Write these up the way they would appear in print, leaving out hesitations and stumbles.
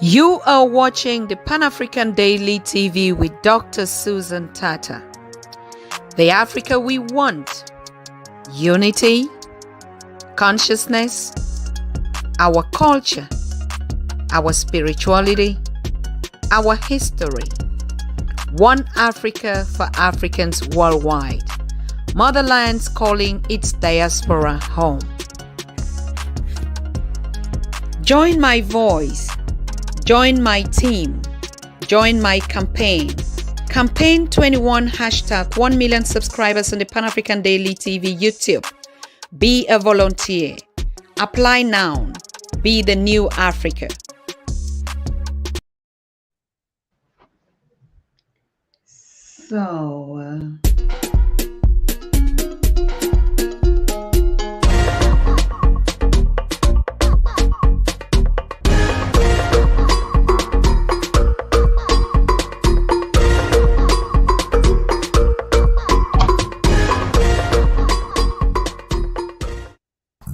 You are watching the Pan-African Daily TV with Dr. Susan Tatah. The Africa we want: unity, consciousness, our culture, our spirituality, our history. One Africa for Africans worldwide. Motherlands calling its diaspora home. Join my voice. Join my team. Join my campaign. Campaign 21 hashtag 1 million subscribers on the Pan-African Daily TV YouTube. Be a volunteer. Apply now. Be the new Africa.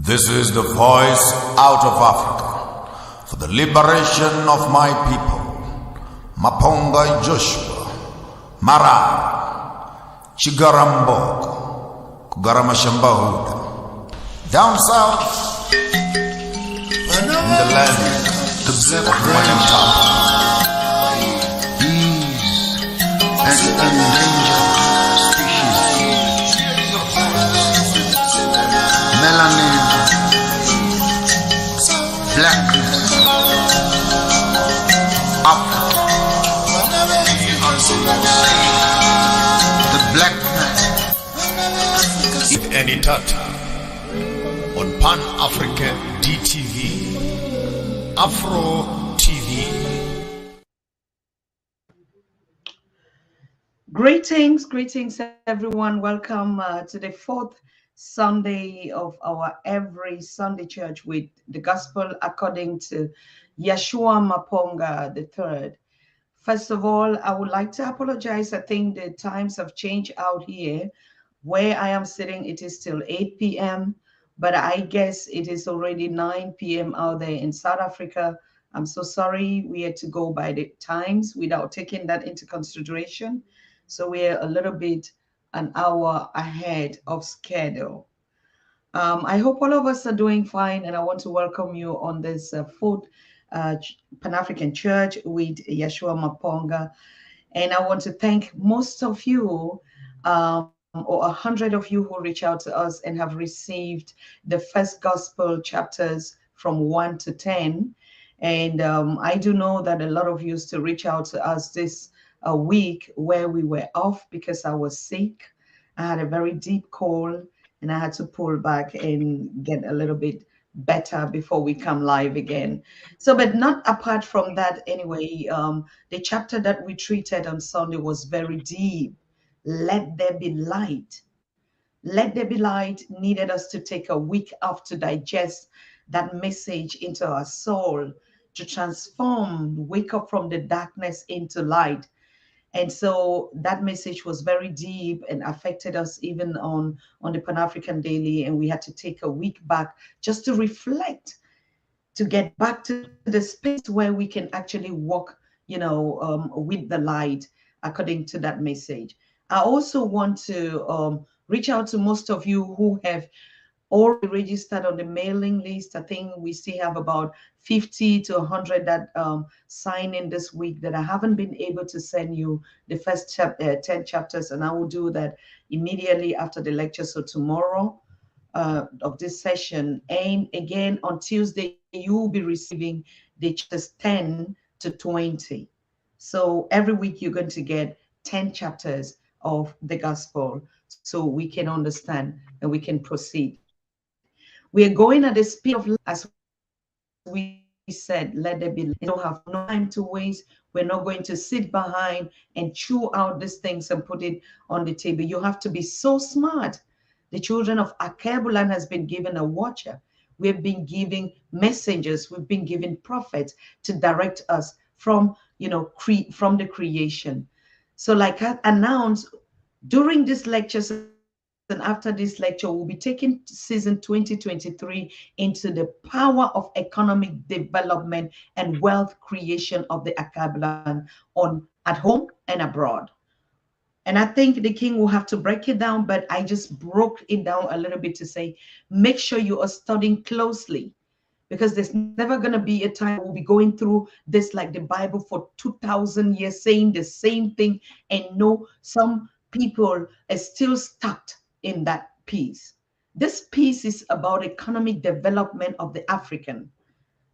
This is the voice out of Africa for the liberation of my people. Maponga Yahshua, Mara, Chigarambok, Kugaramashambahuda. Down south, in the land of Royal Tatah, these and endangered species, melanin, blackness, up, the black man. If any Tatah on Pan-African DTV, Afro TV. Greetings everyone. Welcome to the fourth Sunday of our every Sunday church with the gospel according to Yahshua Maponga the third. First of all, I would like to apologize. I think the times have changed out here. Where I am sitting, it is still 8 p.m., but I guess it is already 9 p.m. out there in South Africa. I'm so sorry we had to go by the times without taking that into consideration. So we're a little bit an hour ahead of schedule. I hope all of us are doing fine, and I want to welcome you on this fourth Pan-African Church with Yahshua Maponga. And I want to thank most of you, or 100 of you who reach out to us and have received the first gospel chapters from 1 to 10. And I do know that a lot of you used to reach out to us this week where we were off because I was sick. I had a very deep cold and I had to pull back and get a little bit better before we come live again. So, but not apart from that anyway, the chapter that we treated on Sunday was very deep. Let there be light. Let there be light needed us to take a week off to digest that message into our soul, to transform, wake up from the darkness into light. And so that message was very deep and affected us even on the Pan-African Daily. And we had to take a week back just to reflect, to get back to the space where we can actually walk, with the light according to that message. I also want to reach out to most of you who have already registered on the mailing list. I think we still have about 50 to 100 that sign in this week that I haven't been able to send you the first 10 chapters, and I will do that immediately after the lecture. So tomorrow of this session, and again on Tuesday, you will be receiving the chapters 10 to 20. So every week you're going to get 10 chapters of the gospel so we can understand and we can proceed. We are going at the speed of light, as we said, let there be. We don't have no time to waste. We're not going to sit behind and chew out these things and put it on the table. You have to be so smart. The children of Akebulan has been given a watcher. We've been giving messengers. We've been given prophets to direct us from from the creation. So like I announced during these lectures and after this lecture, we'll be taking season 2023 into the power of economic development and wealth creation of the Akabalan on at home and abroad. And I think the king will have to break it down, but I just broke it down a little bit to say, make sure you are studying closely, because there's never going to be a time we'll be going through this like the Bible for 2,000 years saying the same thing. And no, some people are still stuck in that piece. This piece is about economic development of the African.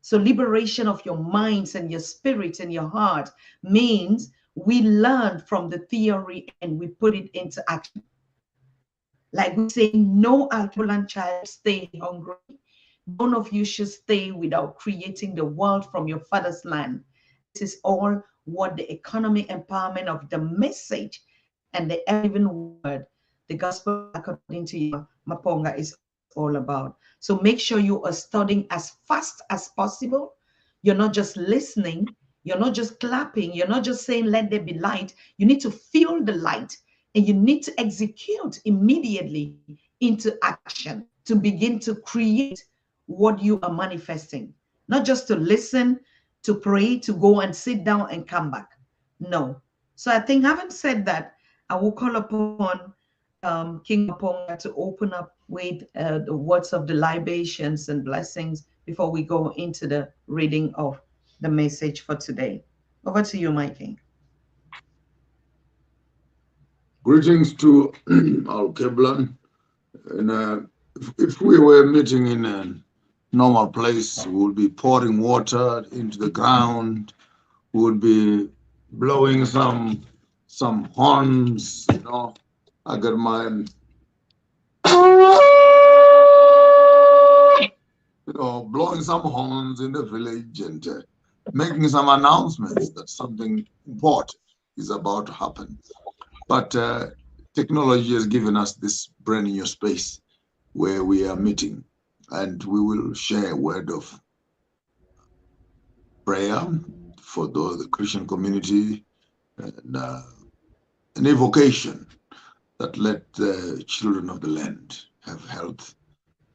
So liberation of your minds and your spirit and your heart means we learn from the theory and we put it into action. Like we say, no Alkebulan child stay hungry. None of you should stay without creating the world from your father's land. This is all what the economic empowerment of the message and the ever-living word, the gospel according to Maponga, is all about. So make sure you are studying as fast as possible. You're not just listening. You're not just clapping. You're not just saying, let there be light. You need to feel the light and you need to execute immediately into action to begin to create what you are manifesting. Not just to listen, to pray, to go and sit down and come back. No. So I think, having said that, I will call upon King Maponga to open up with the words of the libations and blessings before we go into the reading of the message for today. Over to you, my king. Greetings to our Keblan. And if we were meeting in a normal place, we would be pouring water into the ground. We would be blowing some horns. I got my blowing some horns in the village and making some announcements that something important is about to happen. But technology has given us this brand new space where we are meeting, and we will share a word of prayer for the Christian community and an evocation that let the children of the land have health,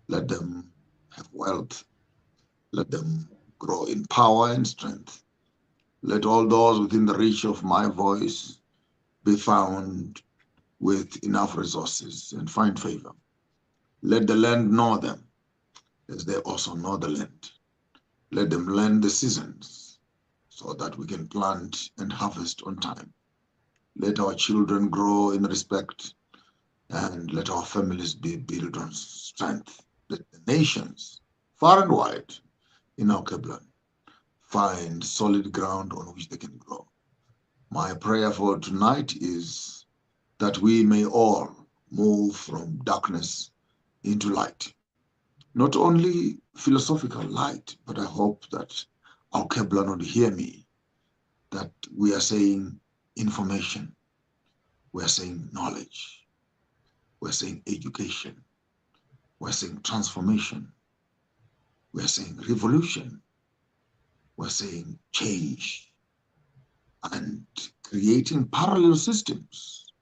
let them have wealth, let them grow in power and strength. Let all those within the reach of my voice be found with enough resources and find favor. Let the land know them as they also know the land. Let them learn the seasons so that we can plant and harvest on time. Let our children grow in respect and let our families be built on strength. Let the nations, far and wide, in our Keblan, find solid ground on which they can grow. My prayer for tonight is that we may all move from darkness into light. Not only philosophical light, but I hope that our Keblan would hear me, that we are saying information, we are saying knowledge, we are saying education, we are saying transformation, we are saying revolution, we are saying change, and creating parallel systems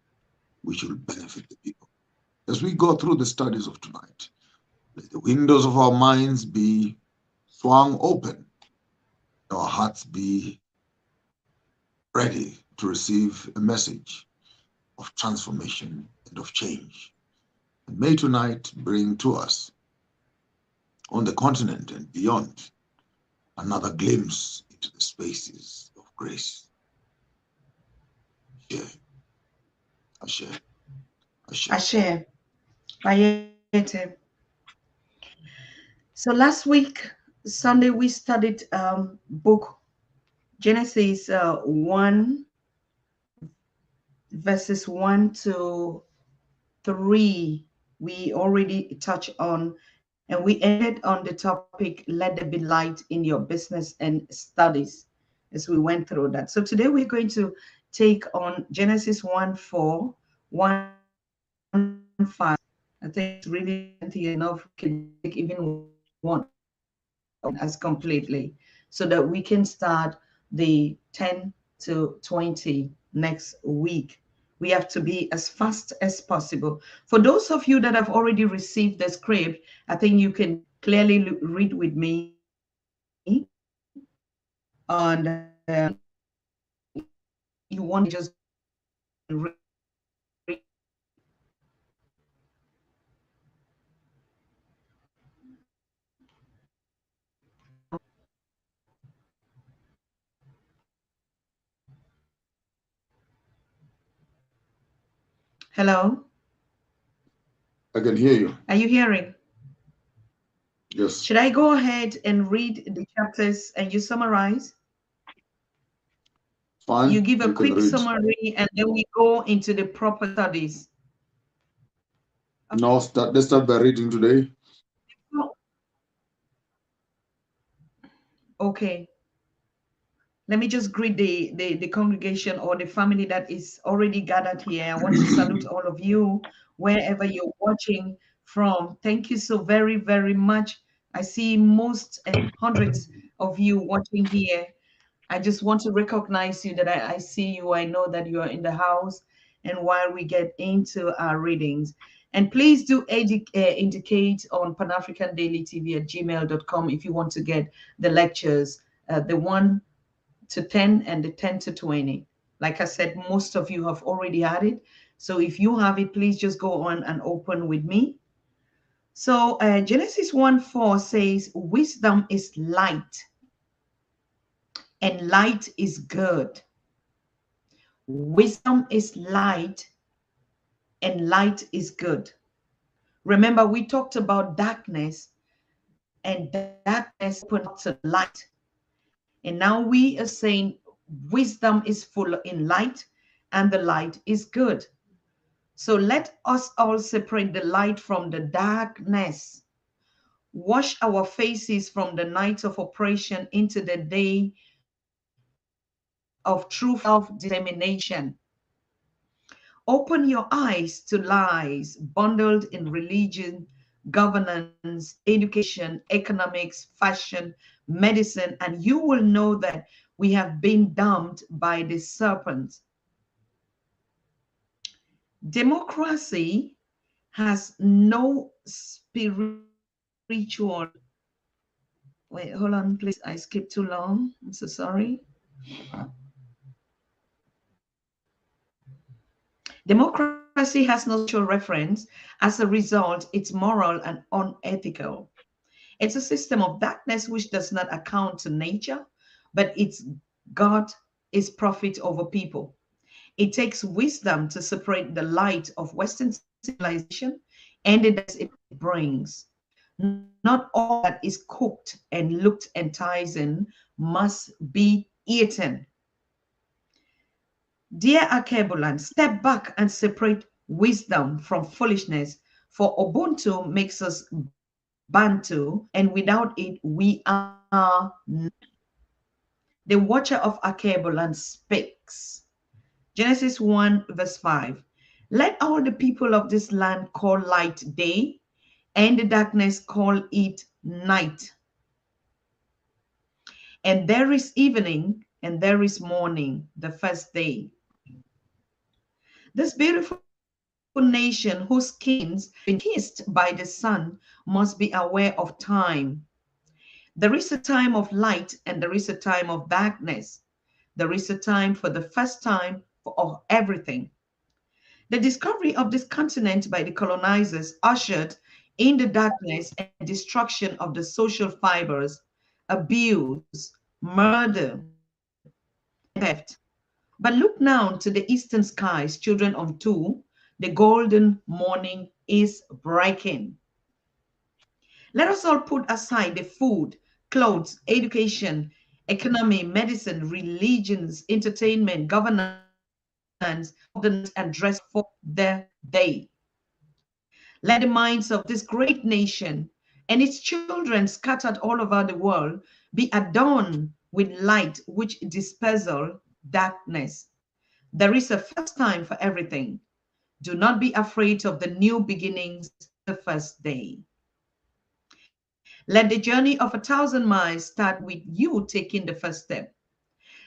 which will benefit the people. As we go through the studies of tonight, let the windows of our minds be swung open, our hearts be ready to receive a message of transformation and of change. And may tonight bring to us, on the continent and beyond, another glimpse into the spaces of grace. Ashe. Ashe. Ashe. Bayete. So last week, Sunday, we studied book Genesis 1, verses 1 to 3. We already touched on, and we ended on the topic, let there be light in your business and studies, as we went through that. So today we're going to take on Genesis 1:4, 1:5. I think it's really lengthy enough. We can take even one as completely, so that we can start the 10 to 20 next week. We have to be as fast as possible. For those of you that have already received the script, I think you can clearly read with me. And you want to just go and read. Hello? I can hear you. Are you hearing? Yes. Should I go ahead and read the chapters and you summarize? Fine. You give a You can quick read. summary and then we go into the proper studies. No, let's start by reading today. Okay. Let me just greet the congregation or the family that is already gathered here. I want to salute all of you wherever you're watching from. Thank you so very, very much. I see most and hundreds of you watching here. I just want to recognize you that I see you. I know that you are in the house. And while we get into our readings, and please do indicate on Pan-African Daily TV at gmail.com if you want to get the lectures, the 1 to 10 and the 10 to 20. Like I said, most of you have already had it. So if you have it, please just go on and open with me. So Genesis 1:4 says, wisdom is light and light is good. Wisdom is light and light is good. Remember, we talked about darkness and darkness opened up to light. And now we are saying wisdom is full in light and the light is good. So let us all separate the light from the darkness. Wash our faces from the night of oppression into the day of true self-determination. Open your eyes to lies bundled in religion, governance, education, economics, fashion, medicine, and you will know that we have been damned by the serpent. Democracy has no spiritual. Wait, hold on, please. I skipped too long. I'm so sorry. Democracy has no social reference. As a result, it's moral and unethical. It's a system of darkness which does not account to nature, but its God is profit over people. It takes wisdom to separate the light of Western civilization and the darkness it brings. Not all that is cooked and looked enticing must be eaten. Dear Akebulan, step back and separate wisdom from foolishness, for Ubuntu makes us Bantu, and without it, we are nothing. The watcher of Akebulan speaks. Genesis 1, verse 5. Let all the people of this land call light day, and the darkness call it night. And there is evening, and there is morning, the first day. This beautiful nation whose kings been kissed by the sun must be aware of time. There is a time of light and there is a time of darkness. There is a time for the first time for everything. The discovery of this continent by the colonizers ushered in the darkness and destruction of the social fibers, abuse, murder, and theft. But look now to the eastern skies, children of two, the golden morning is breaking. Let us all put aside the food, clothes, education, economy, medicine, religions, entertainment, governance of the night and dress for the day. Let the minds of this great nation and its children scattered all over the world be adorned with light which disperses darkness. There is a first time for everything. Do not be afraid of the new beginnings the first day. Let the journey of 1,000 miles start with you taking the first step.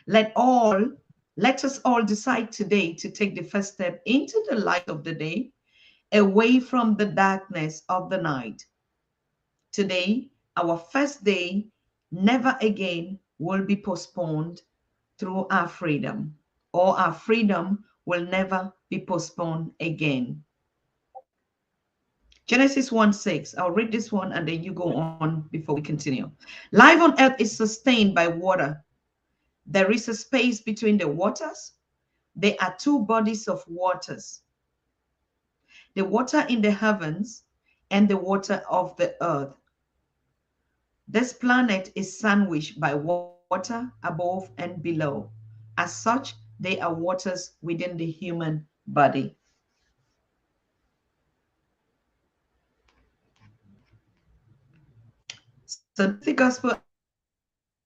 Let all Let us all decide today to take the first step into the light of the day, away from the darkness of the night. Today, our first day, never again will be postponed through our freedom, or our freedom will never be postponed again. Genesis 1:6. I'll read this one and then you go on before we continue. Life on earth is sustained by water. There is a space between the waters. There are two bodies of waters, the water in the heavens and the water of the earth. This planet is sandwiched by water above and below. As such, they are waters within the human body. So this is the gospel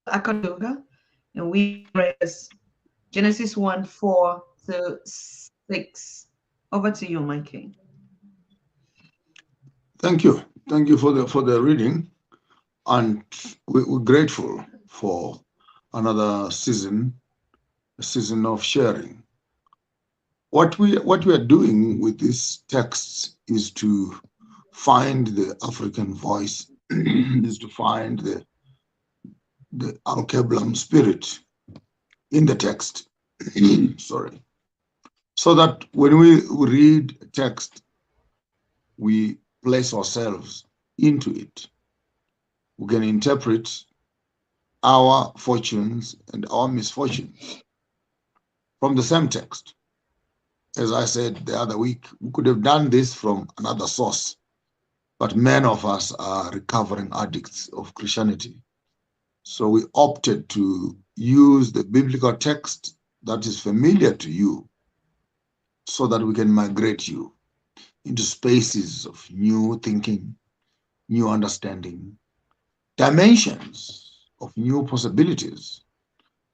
according to Maponga, and we read Genesis 1:4-6. Over to you, my king. Thank you. Thank you for the reading. And we're grateful for another season, a season of sharing. What we are doing with these texts is to find the African voice, is to find the Alkebulan spirit in the text. Sorry. So that when we read a text, we place ourselves into it. We can interpret our fortunes and our misfortunes from the same text. As I said the other week, we could have done this from another source, but many of us are recovering addicts of Christianity. So we opted to use the biblical text that is familiar to you so that we can migrate you into spaces of new thinking, new understanding, dimensions of new possibilities,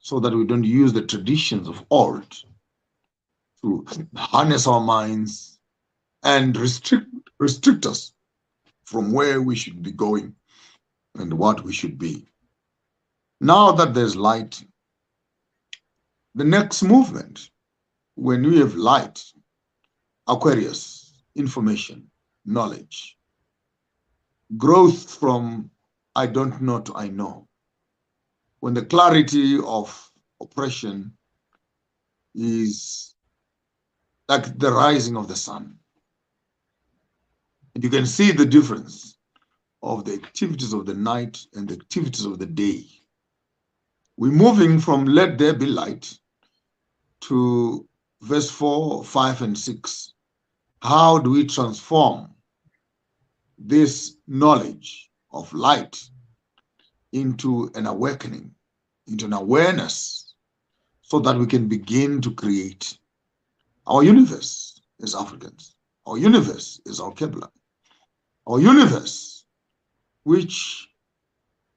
so that we don't use the traditions of old to harness our minds and restrict us from where we should be going and what we should be. Now that there's light, the next movement, when we have light, Aquarius, information, knowledge, growth from I don't know to I know. When the clarity of oppression is like the rising of the sun. And you can see the difference of the activities of the night and the activities of the day. We're moving from let there be light to verse 4, 5, and 6. How do we transform this knowledge of light into an awakening, into an awareness, so that we can begin to create our universe as Africans, our universe is our Kebla, our universe, which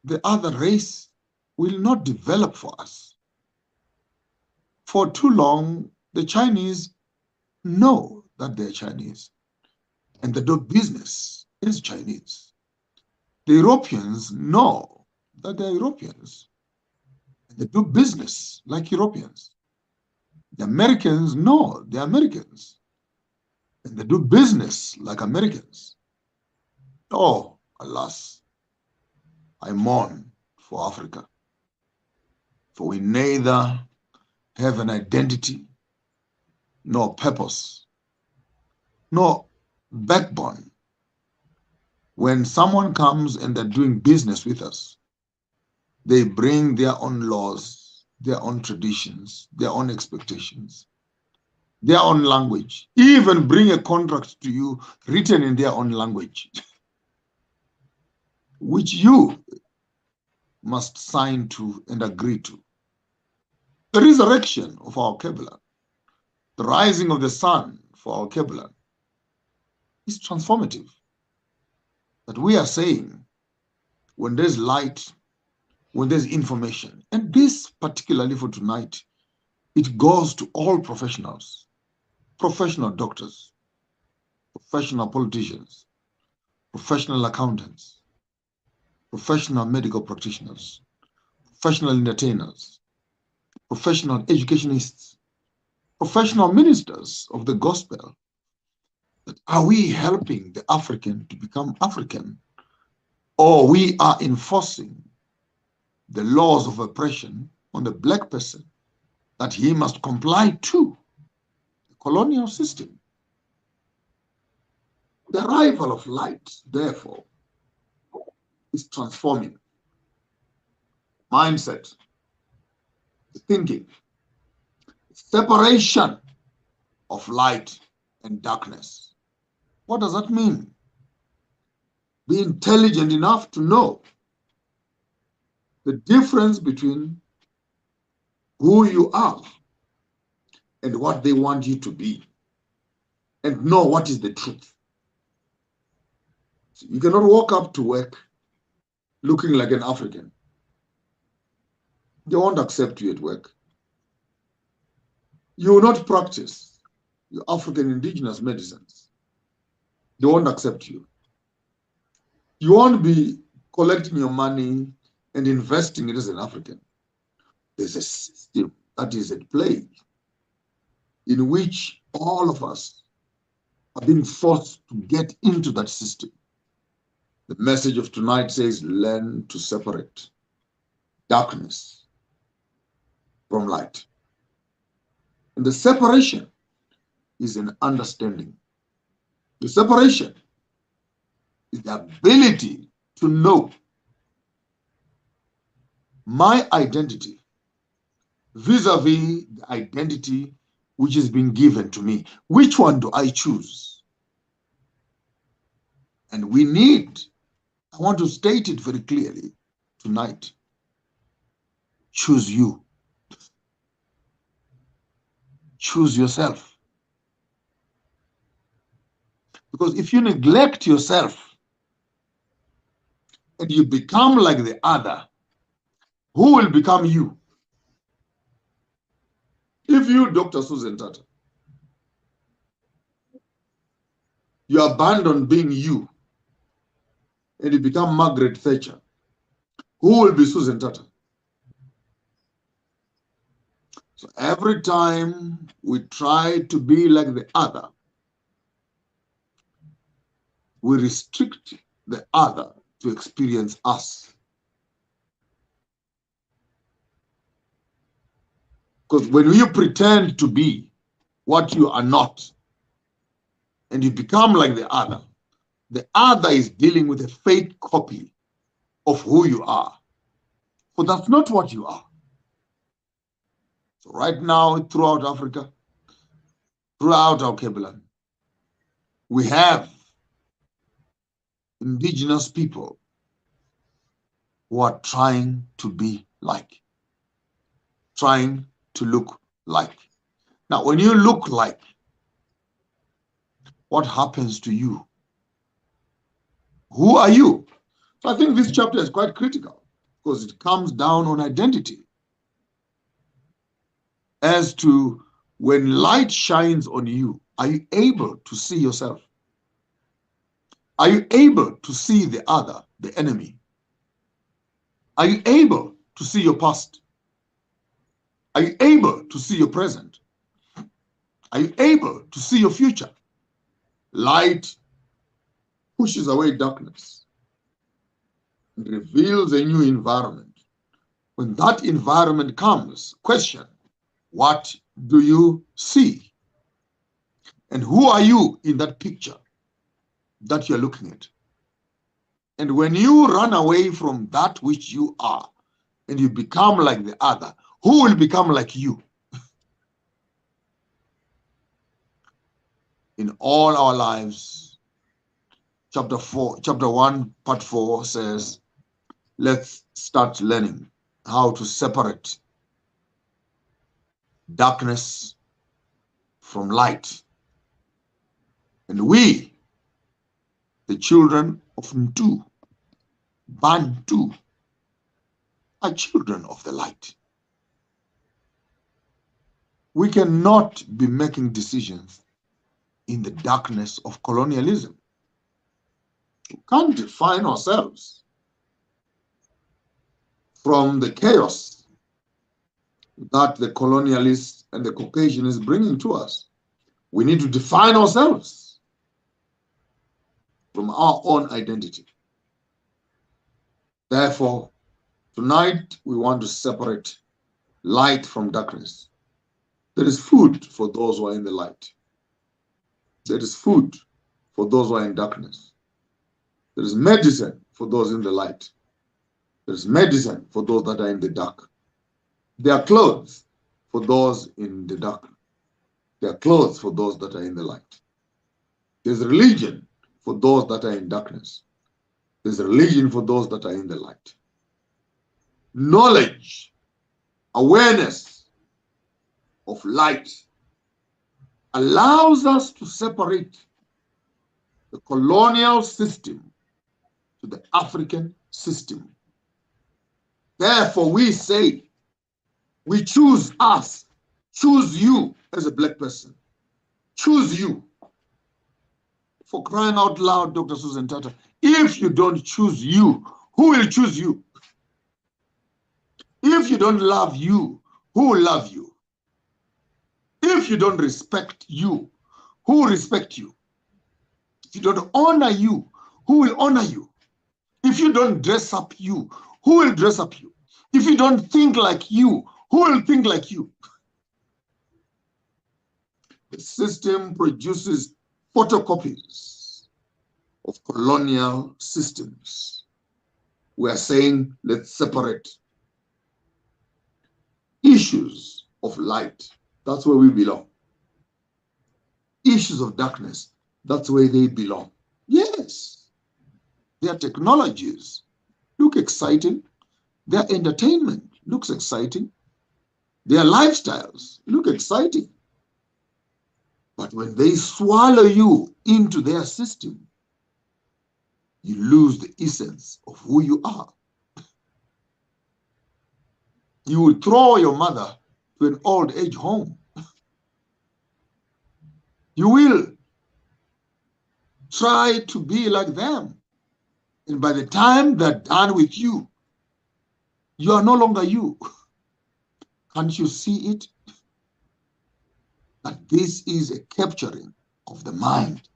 the other race will not develop for us. For too long, the Chinese know that they're Chinese, and they do business as Chinese. The Europeans know that they're Europeans, and they do business like Europeans. The Americans know they're Americans, and they do business like Americans. Oh, alas, I mourn for Africa, for we neither have an identity, nor purpose, nor backbone. When someone comes and they're doing business with us, they bring their own laws, their own traditions, their own expectations, their own language, even bring a contract to you written in their own language, which you must sign to and agree to. The resurrection of our Kebla, the rising of the sun for our Kebla, is transformative. That we are saying, when there's light, when there's information, and this particularly for tonight, it goes to all professionals, professional doctors, professional politicians, professional accountants, professional medical practitioners, professional entertainers, professional educationists, professional ministers of the gospel, that are we helping the African to become African, or we are enforcing the laws of oppression on the black person that he must comply to the colonial system? The arrival of light, therefore, is transforming mindset, thinking, separation of light and darkness. What does that mean? Be intelligent enough to know the difference between who you are and what they want you to be, and know what is the truth. So you cannot walk up to work looking like an African. They won't accept you at work. You will not practice your African indigenous medicines. They won't accept you. You won't be collecting your money and investing it as an African. There's a system that is at play in which all of us are being forced to get into that system. The message of tonight says, learn to separate darkness from light. And the separation is an understanding. The separation is the ability to know my identity vis-a-vis the identity which has been given to me. Which one do I choose? And we need, I want to state it very clearly tonight, choose you. Choose yourself. Because if you neglect yourself and you become like the other, who will become you? If you, Dr. Susan Tatah, you abandon being you and you become Margaret Thatcher, who will be Susan Tatah? So every time we try to be like the other, we restrict the other to experience us. Because when you pretend to be what you are not, and you become like the other is dealing with a fake copy of who you are. But that's not what you are. So right now, throughout Africa, throughout our Cableland, we have indigenous people who are trying to be like, trying to look like. Now, when you look like, what happens to you? Who are you? So I think this chapter is quite critical because it comes down on identity. As to when light shines on you, are you able to see yourself? Are you able to see the other, the enemy? Are you able to see your past? Are you able to see your present? Are you able to see your future? Light pushes away darkness and reveals a new environment. When that environment comes, question, what do you see? And who are you in that picture that you're looking at? And when you run away from that which you are and you become like the other, who will become like you? In all our lives, chapter 1, part 4 says, let's start learning how to separate darkness from light. And we, the children of Ntu, Bantu, are children of the light. We cannot be making decisions in the darkness of colonialism. We can't define ourselves from the chaos that the colonialists and the Caucasian is bringing to us. We need to define ourselves from our own identity. Therefore, tonight we want to separate light from darkness. There is food for those who are in the light. There is food for those who are in darkness. There is medicine for those in the light. There is medicine for those that are in the dark. There are clothes for those in the dark. There are clothes for those that are in the light. There's religion for those that are in darkness. There's religion for those that are in the light. Knowledge, awareness of light allows us to separate the colonial system to the African system. Therefore, we say, we choose us, choose you as a black person, choose you. For crying out loud, Dr. Susan Tatah, if you don't choose you, who will choose you? If you don't love you, who will love you? If you don't respect you, who will respect you? If you don't honor you, who will honor you? If you don't dress up you, who will dress up you? If you don't think like you, who will think like you? The system produces photocopies of colonial systems. We are saying, let's separate issues of light. That's where we belong. Issues of darkness, that's where they belong. Yes, their technologies look exciting. Their entertainment looks exciting. Their lifestyles look exciting. But when they swallow you into their system, you lose the essence of who you are. You will throw your mother to an old age home. You will try to be like them. And by the time they're done with you, you are no longer you. Can't you see it? That this is a capturing of the mind.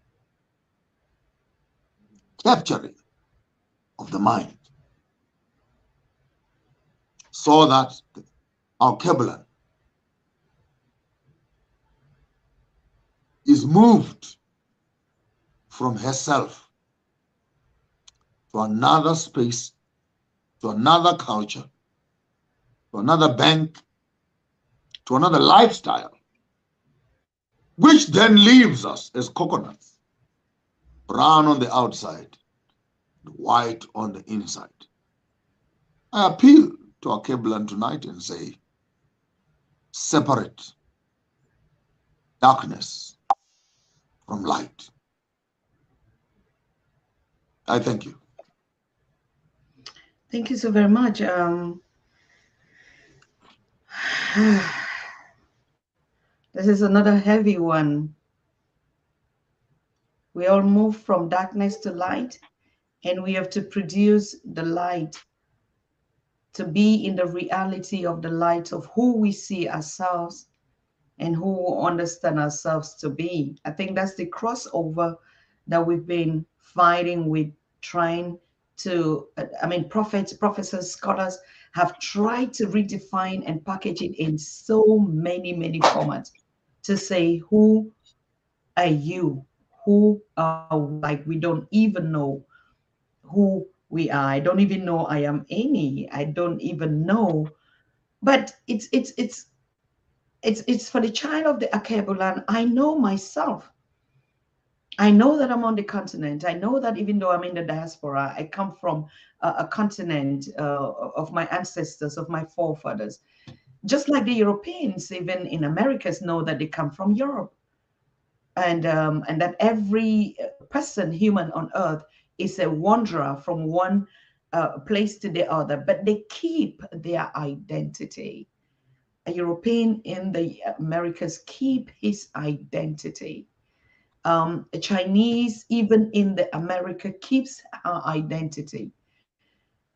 Capturing of the mind. So that our Keblan is moved from herself to another space, to another culture, to another bank, to another lifestyle, which then leaves us as coconuts, brown on the outside, white on the inside. I appeal to our Keblan tonight and say, separate darkness from light. I thank you. Thank you so very much. This is another heavy one. We all move from darkness to light, and we have to produce the light to be in the reality of the light of who we see ourselves and who we understand ourselves to be. I think that's the crossover that we've been fighting with, trying to, prophets, professors, scholars have tried to redefine and package it in so many formats to say, who are you? Who are we? Like, we don't even know who we are. I don't even know I am any. I don't even know. But it's for the child of the Akebulan. I know myself. I know that I'm on the continent. I know that even though I'm in the diaspora, I come from a continent of my ancestors, of my forefathers. Just like the Europeans, even in Americas, know that they come from Europe. And that every person, human on earth, is a wanderer from one place to the other, but they keep their identity. A European in the Americas keep his identity. A Chinese, even in the America, keeps her identity.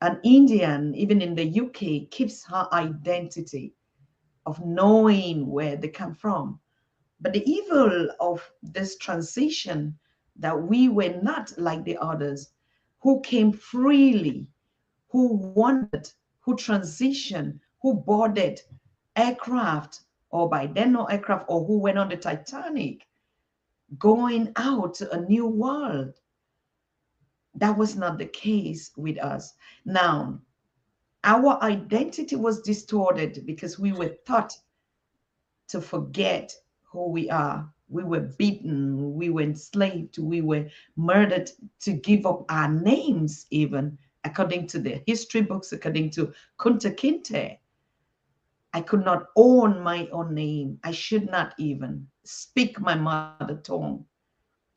An Indian, even in the UK, keeps her identity. of knowing where they come from. But the evil of this transition, that we were not like the others who came freely, who wandered, who transitioned, who boarded aircraft, or by then no aircraft, or who went on the Titanic, going out to a new world. That was not the case with us. Now, our identity was distorted because we were taught to forget who we are. We were beaten, we were enslaved, we were murdered to give up our names, even according to the history books, according to Kunta Kinte. I could not own my own name. I should not even speak my mother tongue.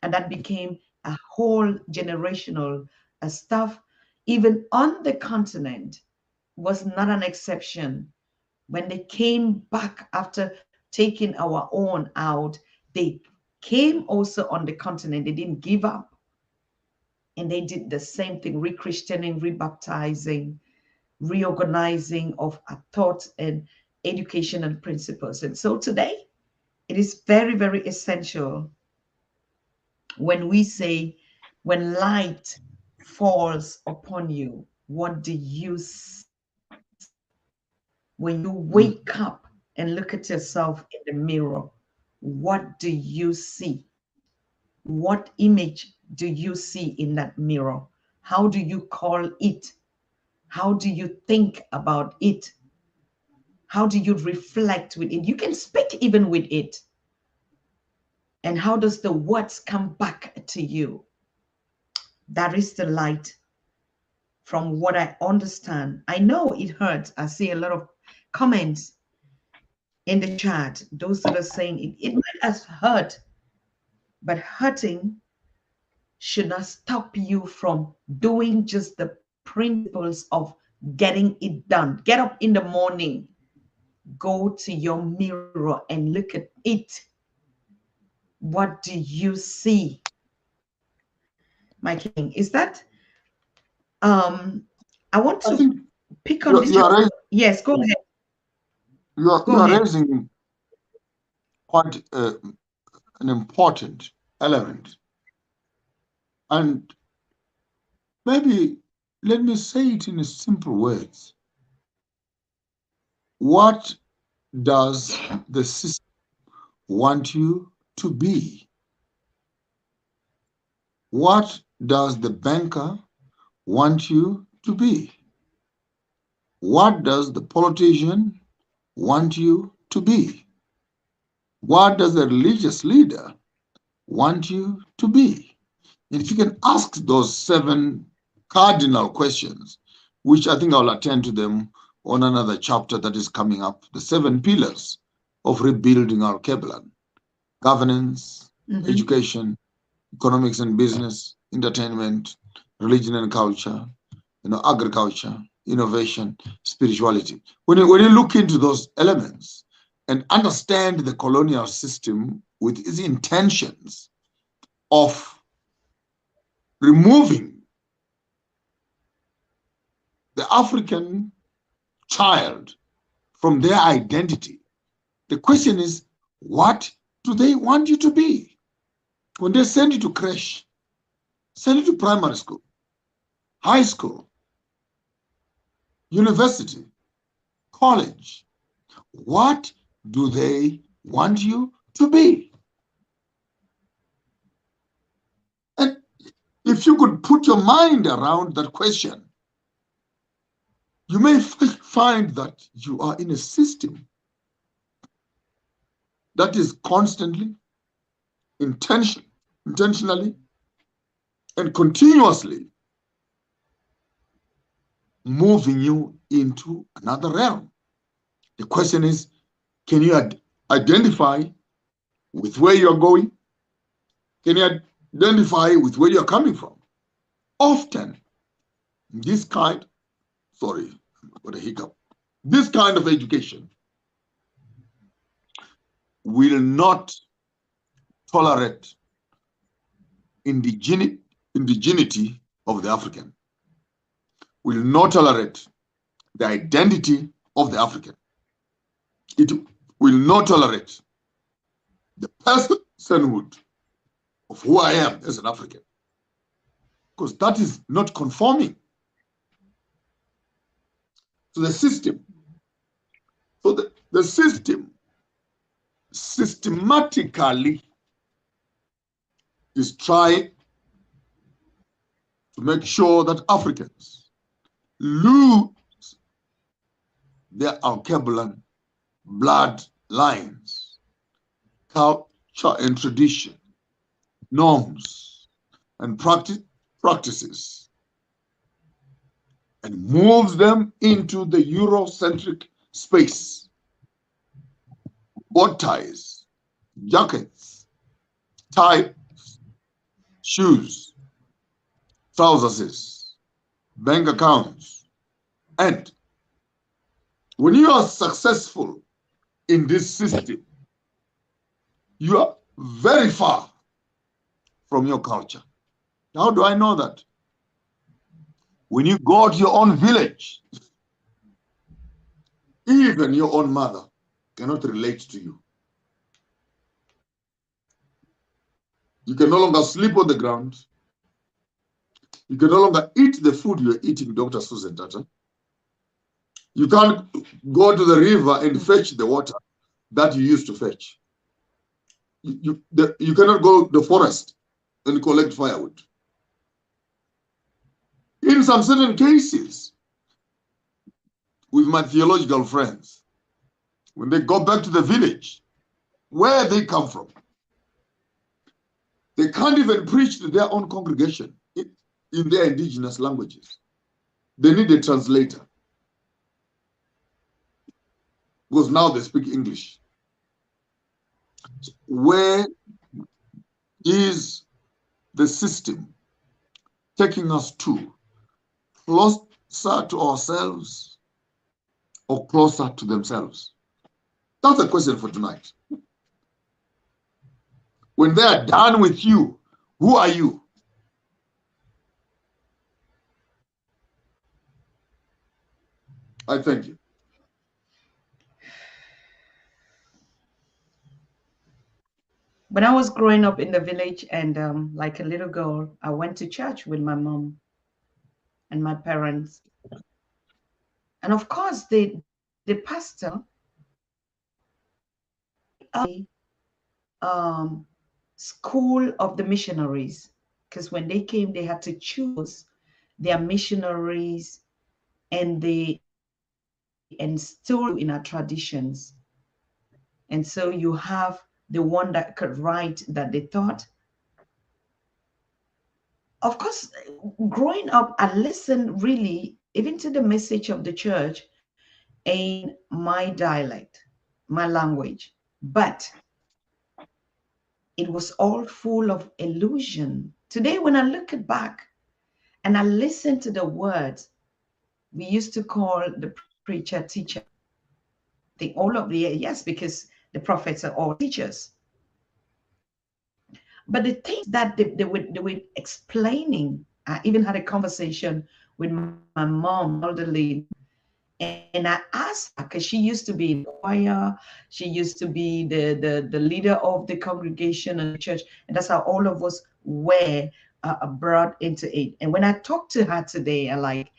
And that became a whole generational stuff. Even on the continent was not an exception. When they came back after taking our own out, they came also on the continent. They didn't give up. And they did the same thing, re-Christianing, rebaptizing, reorganizing of our thoughts and education and principles. And so today, it is very, very essential when we say, when light falls upon you, what do you see? When you wake up and look at yourself in the mirror, what do you see? What image do you see in that mirror? How do you call it? How do you think about it? How do you reflect with it? You can speak even with it. And how does the words come back to you? That is the light. From what I understand, I know it hurts. I see a lot of comments in the chat, those that are saying it might have hurt, but hurting should not stop you from doing just the principles of getting it done. Get up in the morning, go to your mirror and look at it. What do you see? My king, is that I want I to think pick on this. Yes, go ahead. You are raising quite an important element. And maybe let me say it in simple words. What does the system want you to be? What does the banker want you to be? What does the politician want you to be? What does the religious leader want you to be? And if you can ask those 7 cardinal questions, which I think I'll attend to them on another chapter that is coming up, the 7 pillars of rebuilding our Keblan: governance, education, economics and business, entertainment, religion and culture, agriculture, innovation, spirituality. When you look into those elements and understand the colonial system with its intentions of removing the African child from their identity, the question is, what do they want you to be? When they send you to creche, send you to primary school, high school, university, college, what do they want you to be? And if you could put your mind around that question, you may find that you are in a system that is constantly, intentionally, and continuously moving you into another realm. The question is, can you identify with where you're going? Can you identify with where you're coming from? Often, this kind of education will not tolerate indigeneity of the African, will not tolerate the identity of the African. it will not tolerate the personhood of who I am as an African, because that is not conforming to the system. So the system systematically is trying to make sure that Africans lose their Alkebulan blood lines, culture and tradition, norms and practices, and moves them into the Eurocentric space. Bow ties, jackets, ties, shoes, trousers, bank accounts. And when you are successful in this system, you are very far from your culture. How do I know that? When you go to your own village, even your own mother cannot relate to you. You can no longer sleep on the ground. You can no longer eat the food you're eating, Dr. Susan Tatah. You can't go to the river and fetch the water that you used to fetch. You cannot go to the forest and collect firewood. In some certain cases, with my theological friends, when they go back to the village, where they come from, they can't even preach to their own congregation in their indigenous languages. They need a translator, because now they speak English. So where is the system taking us to? Closer to ourselves or closer to themselves? That's the question for tonight. When they are done with you, who are you? I thank you. When I was growing up in the village and like a little girl, I went to church with my mom and my parents. And of course, the pastor, school of the missionaries, because when they came, they had to choose their missionaries and they instill in our traditions. And so you have the one that could write that they thought. Of course, growing up, I listened really even to the message of the church in my dialect, my language, but it was all full of illusion. Today, when I look back and I listen to the words, we used to call the preacher teacher. All of the, yes, because the prophets are all teachers. But the things that they were explaining, I even had a conversation with my mom, elderly, and I asked her, because she used to be in the choir, she used to be the leader of the congregation and the church, and that's how all of us were brought into it. And when I talked to her today, I like,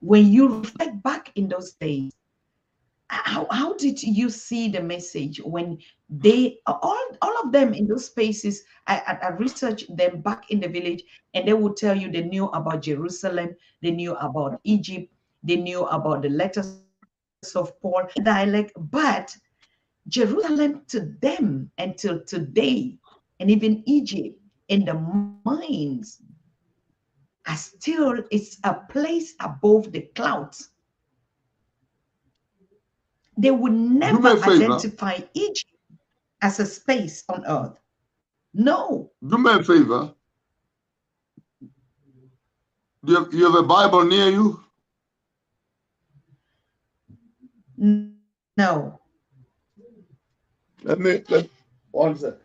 when you reflect back in those days, how did you see the message when they all of them in those spaces? I researched them back in the village, and they would tell you they knew about Jerusalem, they knew about Egypt, they knew about the letters of Paul, dialect, but Jerusalem to them until today, and even Egypt in the minds, are still, it's a place above the clouds. They would never identify Egypt as a space on earth. No. Do me a favor. Do you have a Bible near you? No. Let one second.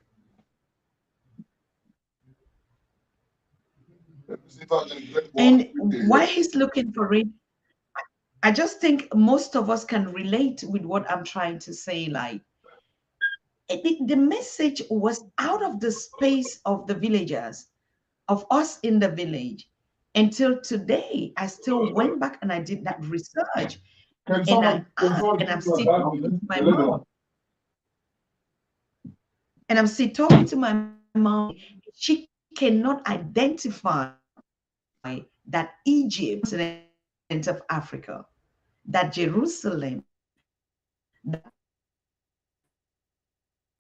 And why he's looking for it, I just think most of us can relate with what I'm trying to say. Like, the message was out of the space of the villagers, of us in the village. Until today, I still went back and I did that research, and I asked, and I'm still talking to my mom. And I'm still talking to my mom. She cannot identify that Egypt, continent of Africa, that Jerusalem,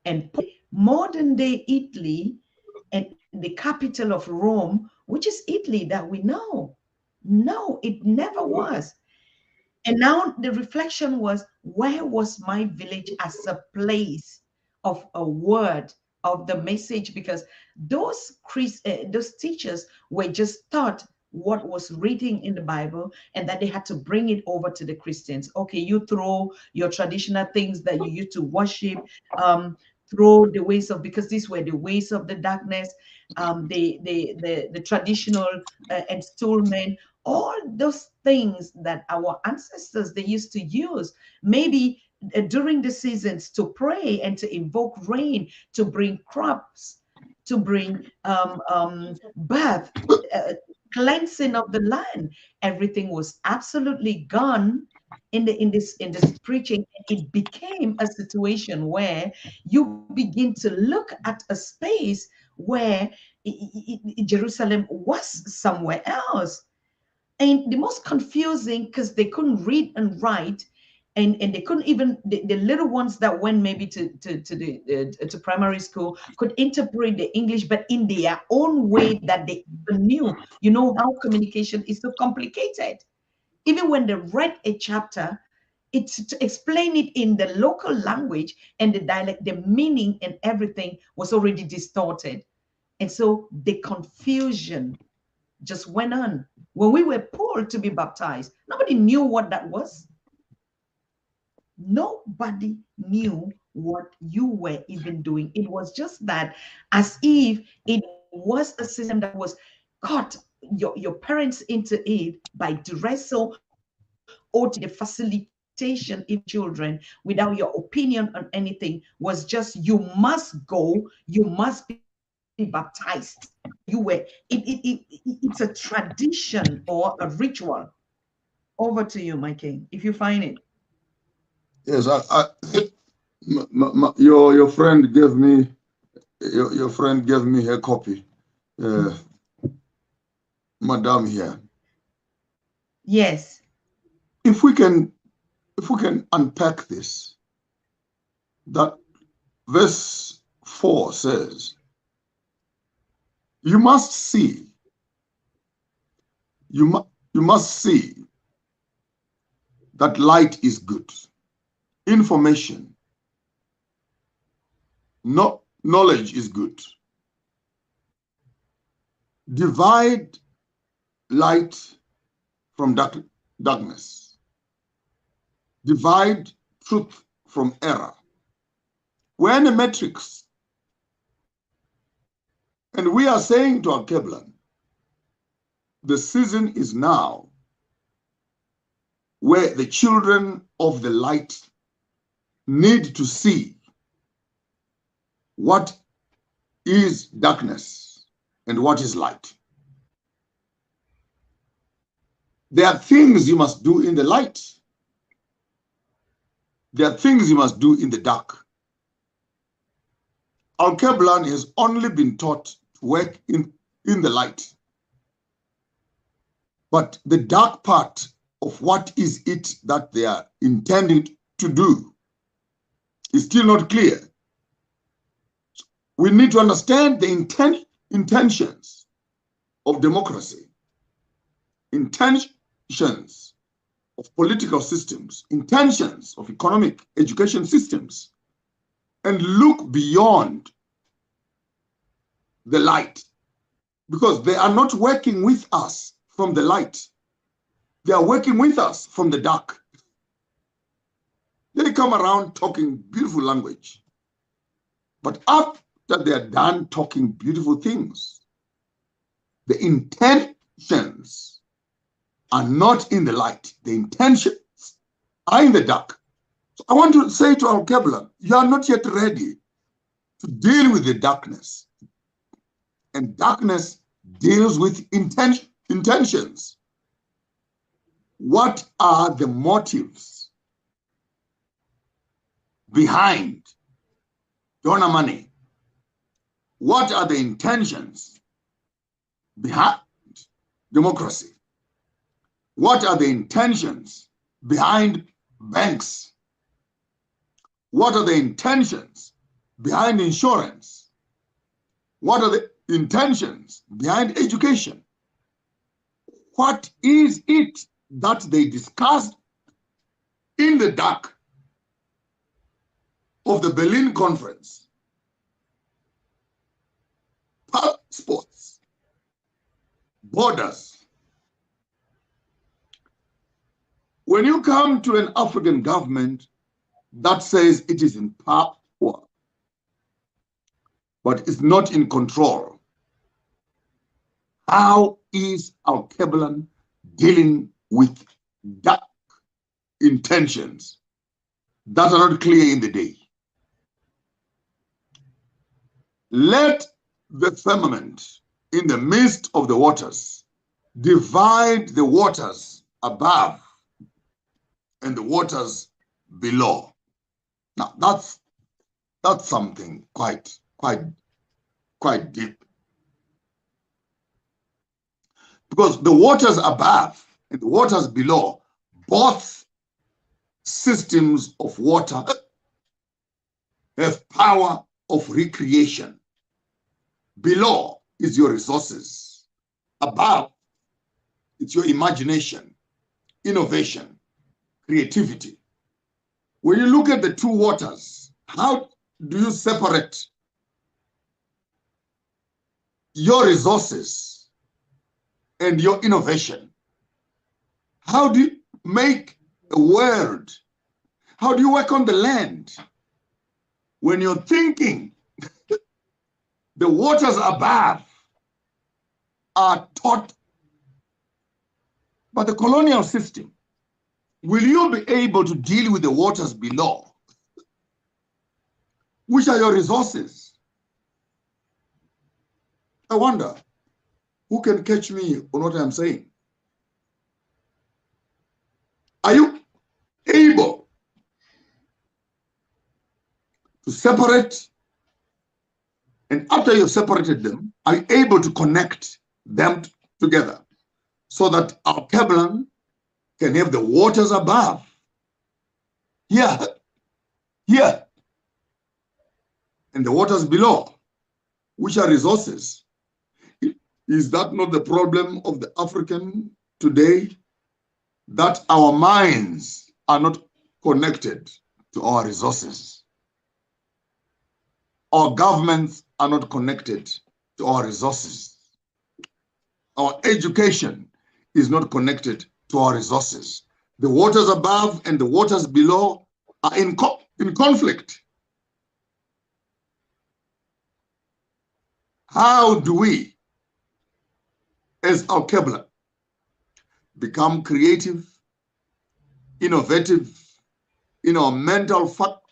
and modern day Italy, and the capital of Rome, which is Italy that we know. No, it never was. And now the reflection was, where was my village as a place of a word of the message? Because those teachers were just taught what was reading in the Bible, and that they had to bring it over to the Christians. Okay, you throw your traditional things that you used to worship, throw the ways of, because these were the ways of the darkness, the traditional installment, all those things that our ancestors they used to use, maybe during the seasons, to pray and to invoke rain, to bring crops, to bring birth, cleansing of the land. Everything was absolutely gone in this preaching. It became a situation where you begin to look at a space where Jerusalem was somewhere else. And the most confusing, because they couldn't read and write, and they couldn't even, the little ones that went maybe to primary school could interpret the English, but in their own way that they even knew. You know how communication is so complicated. Even when they read a chapter, it's to explain it in the local language and the dialect, the meaning and everything was already distorted. And so the confusion just went on. When we were told to be baptized, nobody knew what that was. Nobody knew what you were even doing. It was just that, as if it was a system that was caught your parents into it by duress, so, or to the facilitation of children without your opinion on anything, was just, you must go, you must be baptized. You were, it's a tradition or a ritual. Over to you, my king, if you find it. Yes, your friend gave me your friend gave me her copy, Madam here. Yes. If we can unpack this, that verse 4 says, you must see, you must see that light is good. Information, knowledge is good. Divide light from darkness. Divide truth from error. We're in a matrix. And we are saying to our Keblan, the season is now where the children of the light need to see what is darkness and what is light. There are things you must do in the light. There are things you must do in the dark. Our Keblan has only been taught to work in the light. But the dark part of what is it that they are intending to do is still not clear. We need to understand the intentions of democracy, intentions of political systems, intentions of economic education systems, and look beyond the light, because they are not working with us from the light. They are working with us from the dark. They come around talking beautiful language, but after they are done talking beautiful things, the intentions are not in the light. The intentions are in the dark. So I want to say to our Kevlar, you are not yet ready to deal with the darkness. And darkness deals with intentions. What are the motives behind donor money? What are the intentions behind democracy? What are the intentions behind banks? What are the intentions behind insurance? What are the intentions behind education? What is it that they discussed in the dark of the Berlin Conference? Passports, borders. When you come to an African government that says it is in power, but it's not in control, how is our Keblan dealing with dark intentions that are not clear in the day? Let the firmament in the midst of the waters divide the waters above and the waters below. Now that's something quite deep. Because the waters above and the waters below, both systems of water have power of recreation. Below is your resources. Above, it's your imagination, innovation, creativity. When you look at the two waters, how do you separate your resources and your innovation? How do you make a world? How do you work on the land? When you're thinking the waters above are taught by the colonial system, will you be able to deal with the waters below? Which are your resources? I wonder who can catch me on what I'm saying. Are you able to separate? And after you've separated them, are you able to connect them together so that our Keblan can have the waters above? Here, and the waters below, which are resources. Is that not the problem of the African today? That our minds are not connected to our resources. Our governments are not connected to our resources. Our education is not connected to our resources. The waters above and the waters below are in conflict. How do we, as our Kebla, become creative, innovative in our mental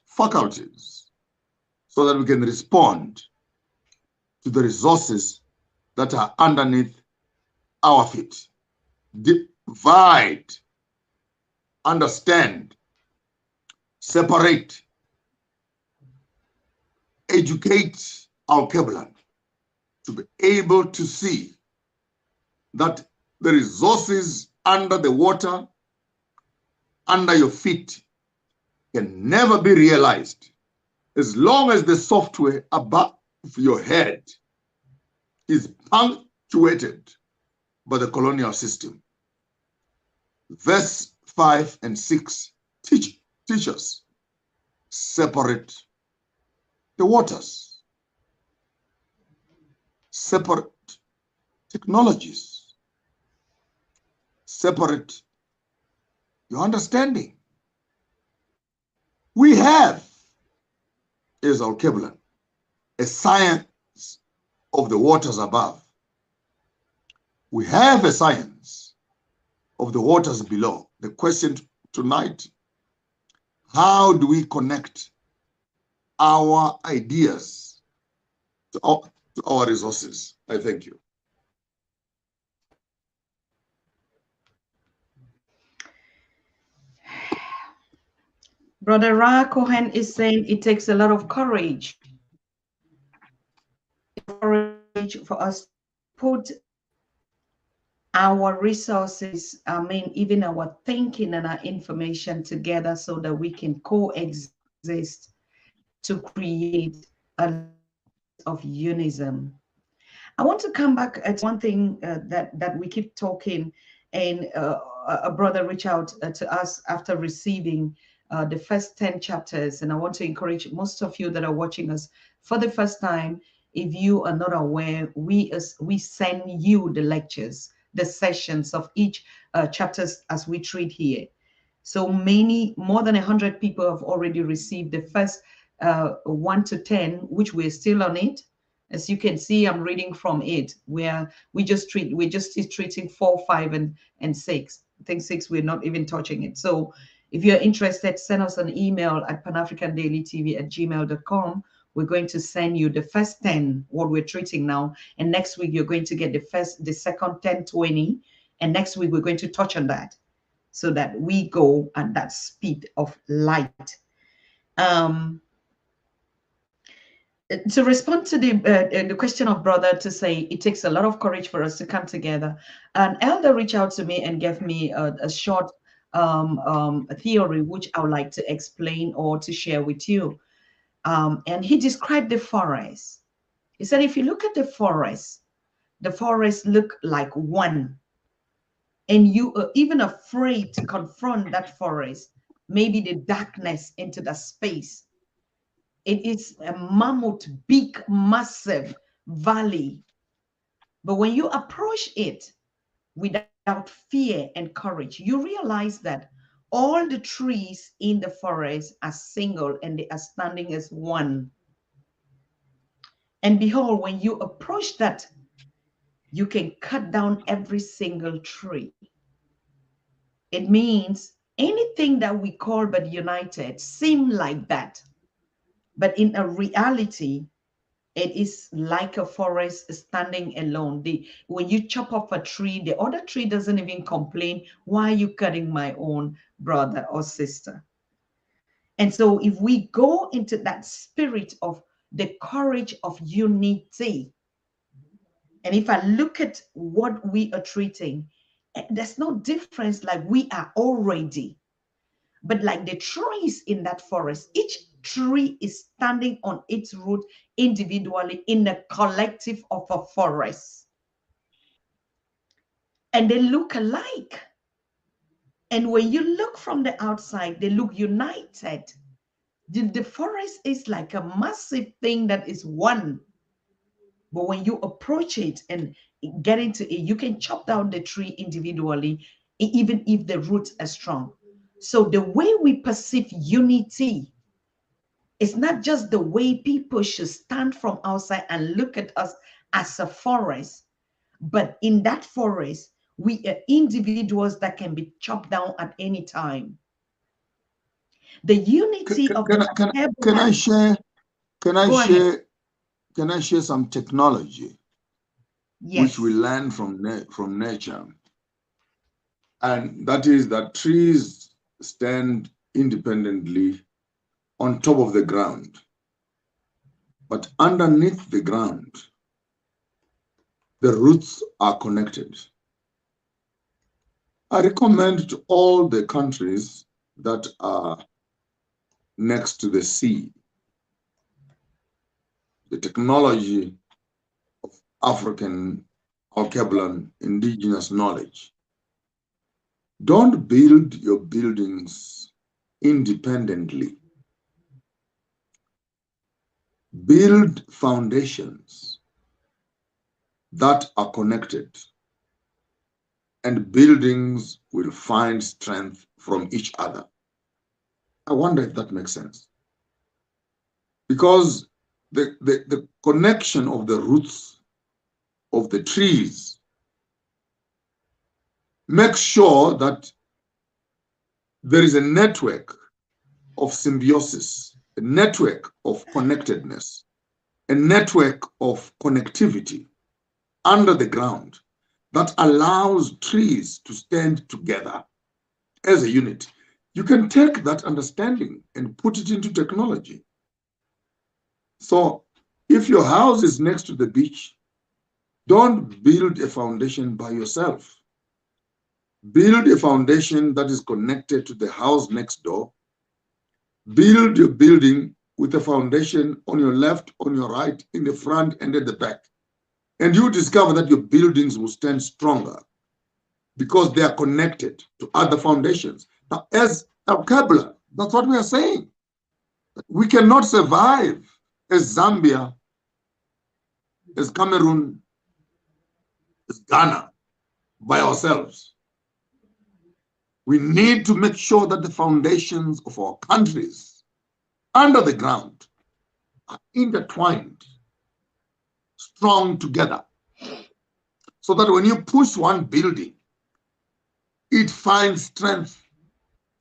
faculties so that we can respond to the resources that are underneath our feet? Divide, understand, separate, educate our Keblan to be able to see that the resources under the water, under your feet, can never be realized as long as the software above your head is punctuated by the colonial system. Verse 5 and 6 teach us, separate the waters, separate technologies, separate your understanding. We have, as our Keblan, a science of the waters above. We have a science of the waters below. The question tonight, how do we connect our ideas to our resources? I thank you. Brother Ra Cohen is saying it takes a lot of courage for us to put our resources, I mean, even our thinking and our information together so that we can coexist to create a of unism. I want to come back at one thing that we keep talking, and a brother reached out to us after receiving the first 10 chapters, and I want to encourage most of you that are watching us for the first time. If you are not aware, we send you the lectures, the sessions of each chapters as we treat here. So more than 100 people have already received the first 1 to 10, which we're still on it. As you can see, I'm reading from it, where we're just treating 4, 5, and 6. I think 6, we're not even touching it. So if you're interested, send us an email at panafricandailytv@gmail.com. We're going to send you the first 10, what we're treating now. And next week, you're going to get the second 10, 20. And next week, we're going to touch on that so that we go at that speed of light. To respond to the question of brother, to say it takes a lot of courage for us to come together. An elder reached out to me and gave me a short theory, which I would like to explain or to share with you. And he described the forest. He said, if you look at the forest look like one, and you are even afraid to confront that forest, maybe the darkness into the space. It is a mammoth, big, massive valley. But when you approach it without fear and courage, you realize that all the trees in the forest are single and they are standing as one. And behold, when you approach that, you can cut down every single tree. It means anything that we call but united seem like that. But in a reality, it is like a forest standing alone. When you chop off a tree, the other tree doesn't even complain, why are you cutting my own brother or sister? And so if we go into that spirit of the courage of unity, and if I look at what we are treating, there's no difference, like we are already. But like the trees in that forest, each tree is standing on its root individually in a collective of a forest. And they look alike. And when you look from the outside, they look united. The forest is like a massive thing that is one. But when you approach it and get into it, you can chop down the tree individually, even if the roots are strong. So the way we perceive unity is not just the way people should stand from outside and look at us as a forest, but in that forest, we are individuals that can be chopped down at any time. The unity of the Can I share some technology, yes, which we learn from nature? And that is that trees stand independently on top of the ground, but underneath the ground, the roots are connected. I recommend to all the countries that are next to the sea the technology of African or Keblan indigenous knowledge. Don't build your buildings independently. Build foundations that are connected, and buildings will find strength from each other. I wonder if that makes sense. Because the connection of the roots of the trees make sure that there is a network of symbiosis, a network of connectedness, a network of connectivity under the ground that allows trees to stand together as a unit. You can take that understanding and put it into technology. So if your house is next to the beach, don't build a foundation by yourself. Build a foundation that is connected to the house next door. Build your building with a foundation on your left, on your right, in the front, and at the back. And you discover that your buildings will stand stronger because they are connected to other foundations. Now, as Al-Kabla, that's what we are saying. We cannot survive as Zambia, as Cameroon, as Ghana by ourselves. We need to make sure that the foundations of our countries under the ground are intertwined, strong together, so that when you push one building, it finds strength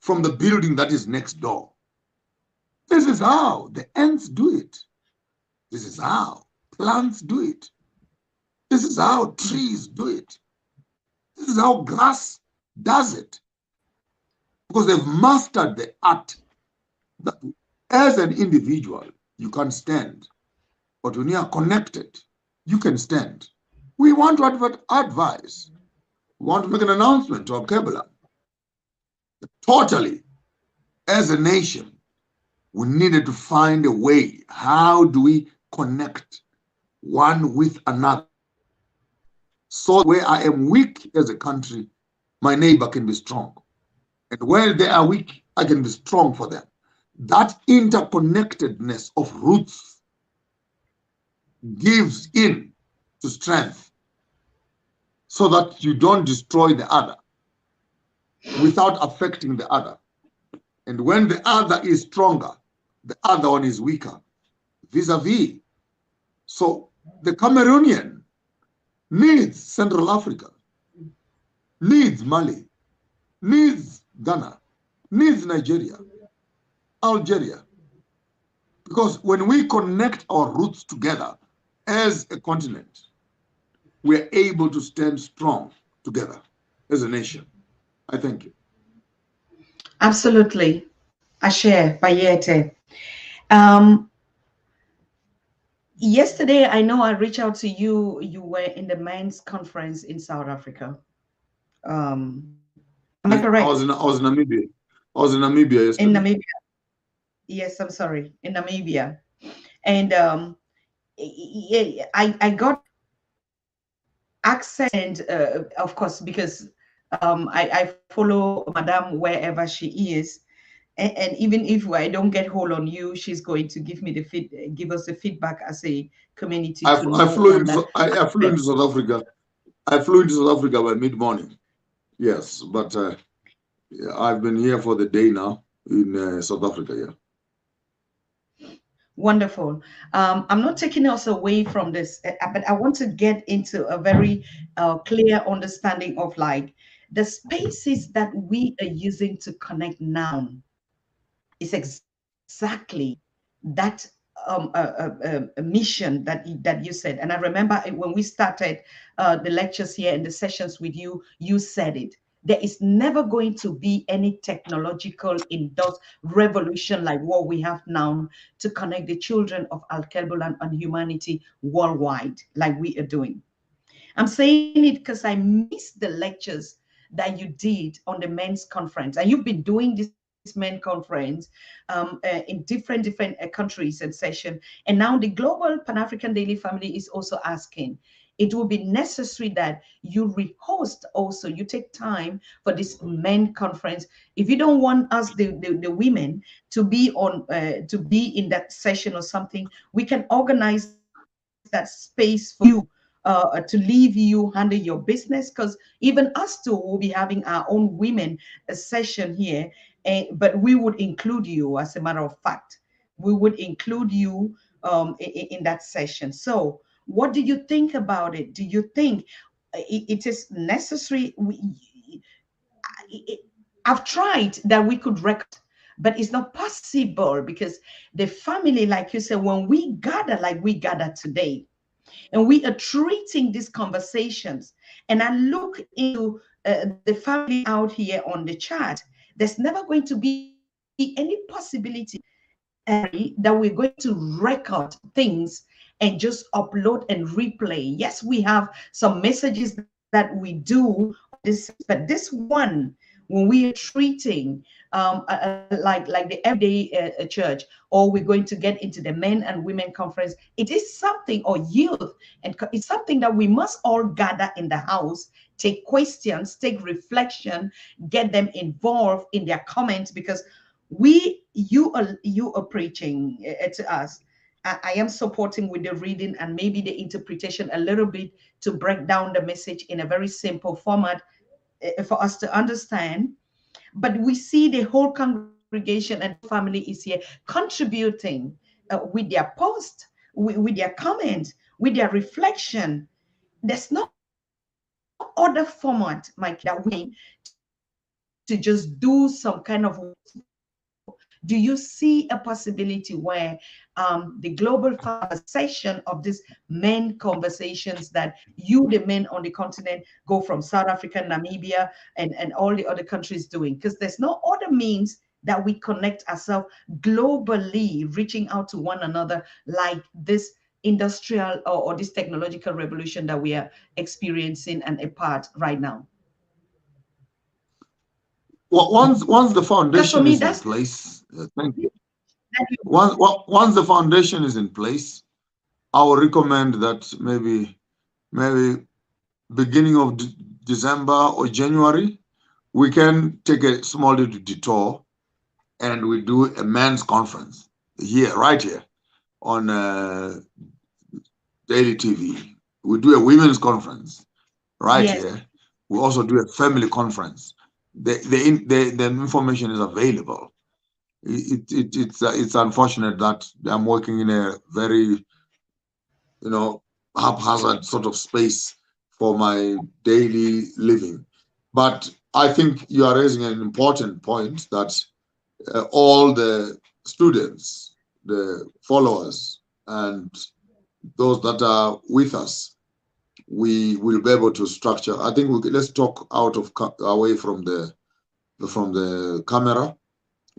from the building that is next door. This is how the ants do it. This is how plants do it. This is how trees do it. This is how grass does it. Because they've mastered the art that as an individual, you can stand. But when you are connected, you can stand. We want to advise. We want to make an announcement to our Kabbalah. Totally, as a nation, we needed to find a way. How do we connect one with another? So where I am weak as a country, my neighbor can be strong. And where they are weak, I can be strong for them. That interconnectedness of roots gives in to strength so that you don't destroy the other without affecting the other. And when the other is stronger, the other one is weaker, vis-a-vis. So the Cameroonian needs Central Africa, needs Mali, needs Ghana, needs Nigeria, Algeria. Because when we connect our roots together as a continent, we're able to stand strong together as a nation. I thank you. Absolutely. Ashe, Bayete. Yesterday, I know I reached out to you. You were in the men's conference in South Africa. Am I correct? I was in Namibia. I was in Namibia yesterday. In Namibia. Yes, I'm sorry. In Namibia. And I got access, and of course, because I follow Madame wherever she is. And even if I don't get hold on you, she's going to give me give us the feedback as a community. I flew into South Africa. I flew into South Africa by mid-morning. Yes, but I've been here for the day now in South Africa. Yeah. Wonderful. I'm not taking us away from this, but I want to get into a very clear understanding of like the spaces that we are using to connect now is exactly that a mission that you said. And I remember when we started the lectures here and the sessions with you, you said it. There is never going to be any technological induced revolution like what we have now to connect the children of Al-Kelbulan and humanity worldwide, like we are doing. I'm saying it because I missed the lectures that you did on the men's conference, and you've been doing this men's conference in different countries and session. And now the Global Pan-African Daily Family is also asking, it will be necessary that you rehost also, you take time for this men conference. If you don't want us, the women, to be on, to be in that session or something, we can organize that space for you to leave you handle your business, because even us too will be having our own women session here. But we would include you, as a matter of fact. We would include you in that session. So what do you think about it? Do you think it is necessary? I've tried that we could record, but it's not possible because the family, like you said, when we gather like we gather today, and we are treating these conversations, and I look into the family out here on the chat, there's never going to be any possibility that we're going to record things and just upload and replay. Yes, we have some messages that we do this, but this one, when we are treating like the everyday church, or we're going to get into the men and women conference, it is something, or youth, and it's something that we must all gather in the house, take questions, take reflection, get them involved in their comments, because you are preaching to us. I am supporting with the reading and maybe the interpretation a little bit to break down the message in a very simple format for us to understand. But we see the whole congregation and family is here contributing with their post, with their comment, with their reflection. There's no other format, Mike, that we to just do some kind of. Do you see a possibility where the global session of these men conversations that you, the men on the continent, go from South Africa, Namibia, and all the other countries doing? Because there's no other means that we connect ourselves globally, reaching out to one another like this industrial or this technological revolution that we are experiencing and a part right now. Well, once the foundation is in place, thank you. Once the foundation is in place, I would recommend that maybe beginning of December or January, we can take a small little detour and we do a men's conference here, right here on Daily TV. We do a women's conference right here. We also do a family conference. The information is available. It's unfortunate that I'm working in a very, haphazard sort of space for my daily living. But I think you are raising an important point that all the students, the followers, and those that are with us, we will be able to structure. I think let's talk away from the camera,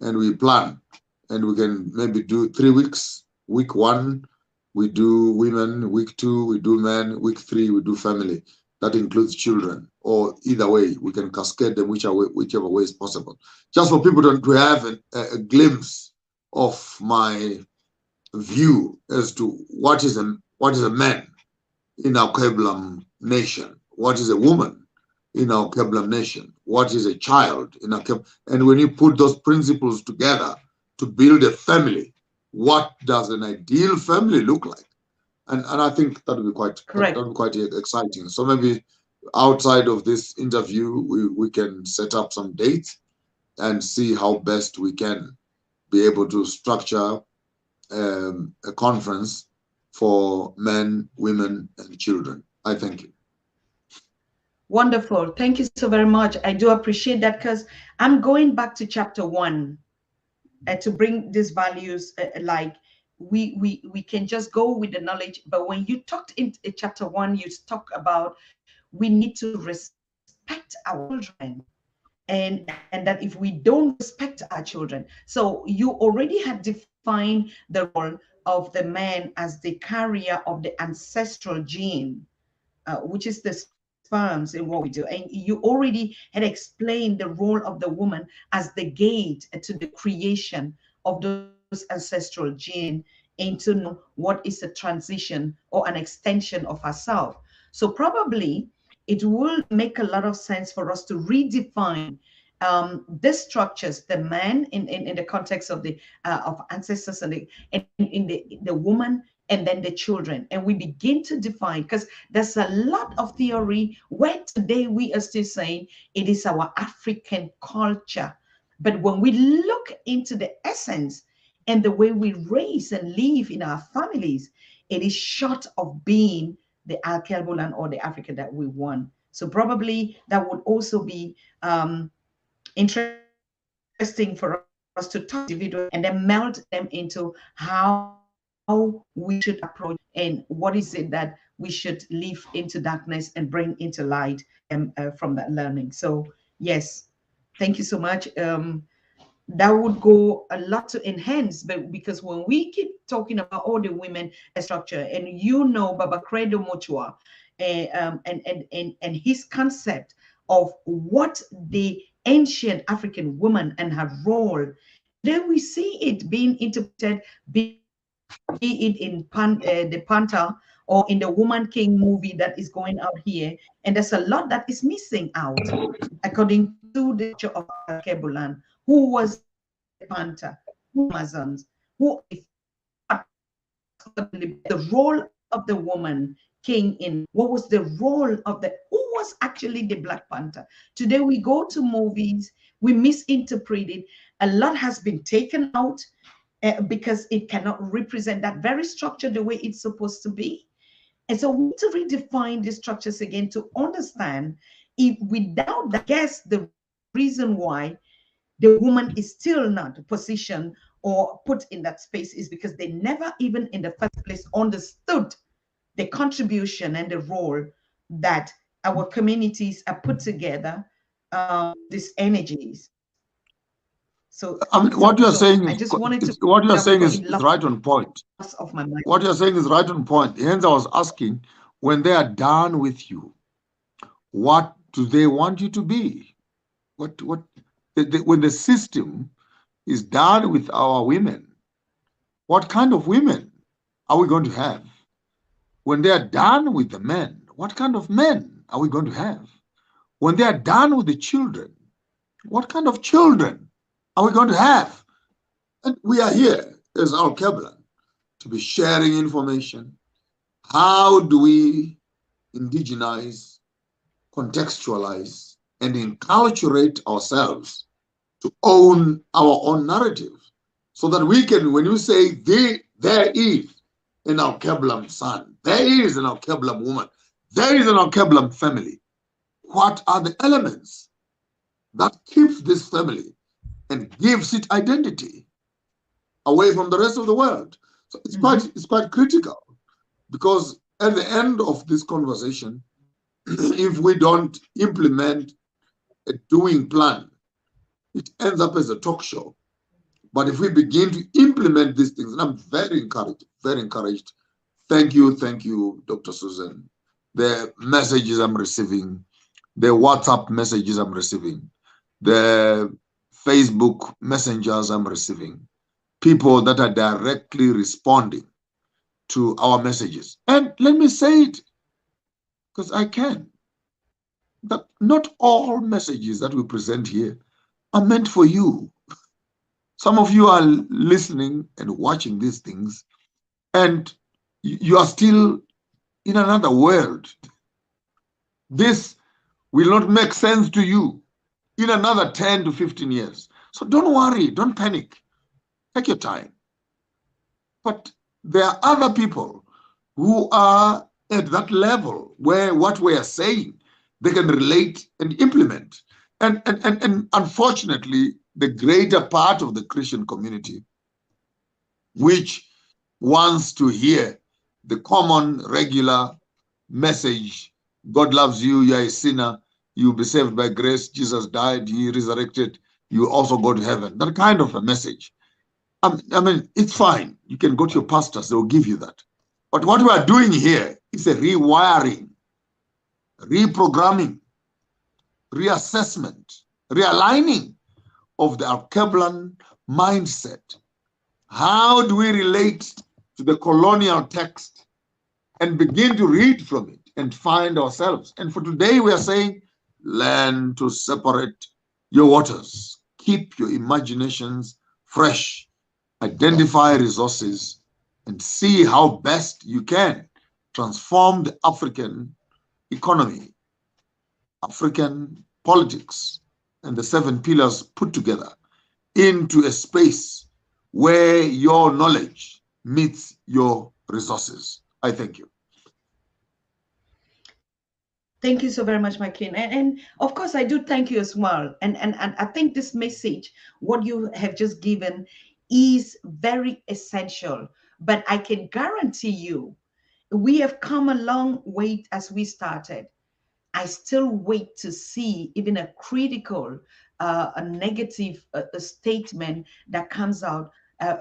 and we plan, and we can maybe do 3 weeks. Week 1, we do women. Week 2, we do men. Week 3, we do family. That includes children. Or either way, we can cascade them whichever way is possible. Just for people to have a glimpse of my view as to what is a man in our Keblam nation, what is a woman in our Keblam nation, what is a child in our Keblam, and when you put those principles together to build a family, what does an ideal family look like? And I think that would be quite correct. That would be quite exciting. So maybe outside of this interview, we can set up some dates and see how best we can be able to structure a conference for men, women, and children. I thank you. Wonderful. Thank you so very much. I do appreciate that, because I'm going back to chapter 1 to bring these values. Like we can just go with the knowledge, but when you talked in chapter 1, you talk about we need to respect our children, and that if we don't respect our children, so you already had defined the role of the man as the carrier of the ancestral gene, which is the sperms in what we do. And you already had explained the role of the woman as the gate to the creation of those ancestral genes into what is a transition or an extension of herself. So probably it will make a lot of sense for us to redefine the structures, the man in the context of the of ancestors, and in the woman, and then the children, and we begin to define, because there's a lot of theory where today we are still saying it is our African culture, but when we look into the essence and the way we raise and live in our families, it is short of being the Alkebulan or the Africa that we want. So probably that would also be interesting for us to talk individuals and then melt them into how we should approach and what is it that we should leave into darkness and bring into light from that learning. So yes, thank you so much. That would go a lot to enhance, but because when we keep talking about all the women structure, and Baba Credo Mochua, and his concept of what the ancient African woman and her role, then we see it being interpreted, be it in the Panther or in the Woman King movie that is going out here, and there's a lot that is missing out according to the structure of Kebulan. Who was the Panther? Who was the Amazons? Who the role of the woman king in what was the role of the who was actually the Black Panther? Today we go to movies, we misinterpret it. A lot has been taken out because it cannot represent that very structure the way it's supposed to be. And so we need to redefine the structures again to understand if without that, guess the reason why the woman is still not positioned or put in that space is because they never even in the first place understood the contribution and the role that our communities are put together, these energies. So I mean, what you're saying is I just wanted to what you're saying is right on point. Of my mind. What you're saying is right on point. Hence, I was asking, when they are done with you, what do they want you to be? When the system is done with our women, what kind of women are we going to have? When they are done with the men, what kind of men are we going to have? When they are done with the children, what kind of children are we going to have? And we are here as our Keblan to be sharing information. How do we indigenize, contextualize, and enculturate ourselves to own our own narrative so that we can, when you say there is an Alkeblam son, there is an Alkeblam woman, there is an Alkeblam family, what are the elements that keeps this family and gives it identity away from the rest of the world? So it's quite critical, because at the end of this conversation, if we don't implement a doing plan, it ends up as a talk show. But if we begin to implement these things, and I'm very encouraged. Thank you, Dr. Susan. The messages I'm receiving, the WhatsApp messages I'm receiving, the Facebook messengers I'm receiving, people that are directly responding to our messages. And let me say it, because I can, that not all messages that we present here are meant for you. Some of you are listening and watching these things, and you are still in another world. This will not make sense to you in another 10 to 15 years. So don't worry, don't panic. Take your time. But there are other people who are at that level where what we are saying, they can relate and implement. And unfortunately, the greater part of the Christian community, which wants to hear the common, regular message, God loves you, you are a sinner, you'll be saved by grace, Jesus died, he resurrected, you also go to heaven. That kind of a message. I mean, it's fine. You can go to your pastors, they'll give you that. But what we are doing here is a rewiring, reprogramming, reassessment, realigning of the Alkeblan mindset. How do we relate to the colonial text and begin to read from it and find ourselves? And for today, we are saying, learn to separate your waters. Keep your imaginations fresh. Identify resources and see how best you can transform the African economy, African politics, and the 7 pillars put together into a space where your knowledge meets your resources. I thank you. Thank you so very much, my king. And of course, I do thank you as well. And I think this message, what you have just given, is very essential. But I can guarantee you, we have come a long way as we started. I still wait to see even a critical, a negative a statement that comes out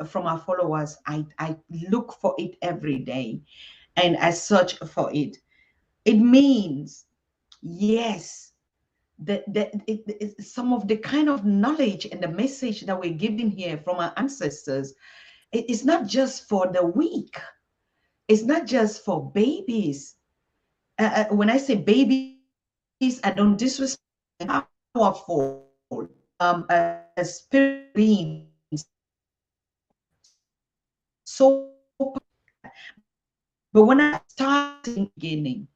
from our followers. I look for it every day and I search for it. It means, yes, some of the kind of knowledge and the message that we're getting here from our ancestors, it's not just for the weak. It's not just for babies. When I say babies, I don't disrespect powerful spirit beings, so but when I started beginning,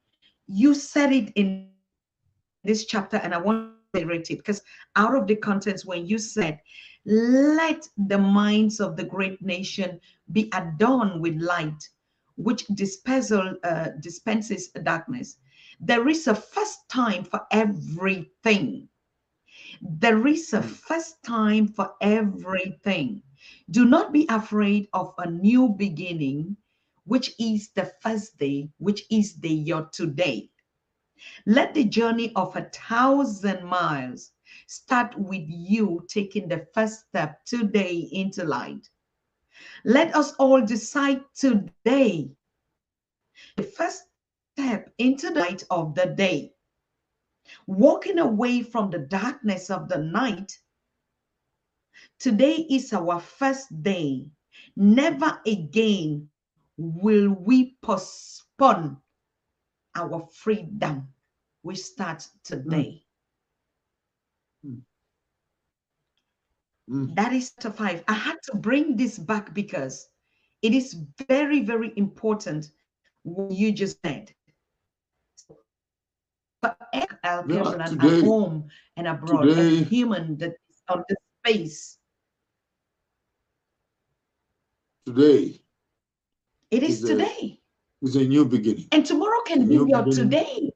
you said it in this chapter, and I want to reiterate it because out of the contents, when you said, let the minds of the great nation be adorned with light, which dispenses darkness. There is a first time for everything. There is a first time for everything. Do not be afraid of a new beginning, which is the first day, which is your today. Let the journey of 1,000 miles start with you taking the first step today into light. Let us all decide today the first step into the light of the day, walking away from the darkness of the night. Today is our first day. Never again will we postpone our freedom. We start today. That is chapter 5. I had to bring this back because it is very, very important what you just said. So, for at home and abroad, every human that is on the space. Today. It is today. It's a new beginning. And tomorrow can be your today.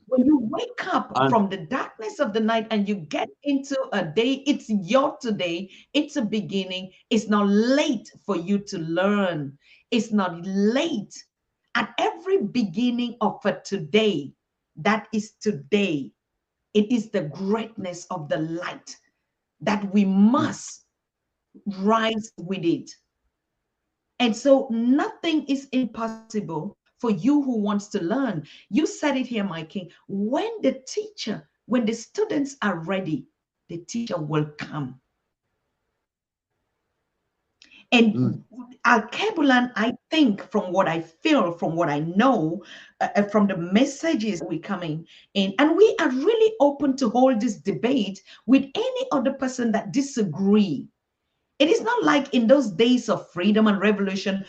When you wake up from the darkness of the night and you get into a day, it's your today. It's a beginning. It's not late for you to learn. It's not late. At every beginning of a today, that is today. It is the greatness of the light that we must rise with it. And so nothing is impossible for you who wants to learn. You said it here, my king. When the students are ready, the teacher will come. And Al-Kebulan, I think, from what I feel, from what I know, from the messages we coming in, and we are really open to hold this debate with any other person that disagree. It is not like in those days of freedom and revolution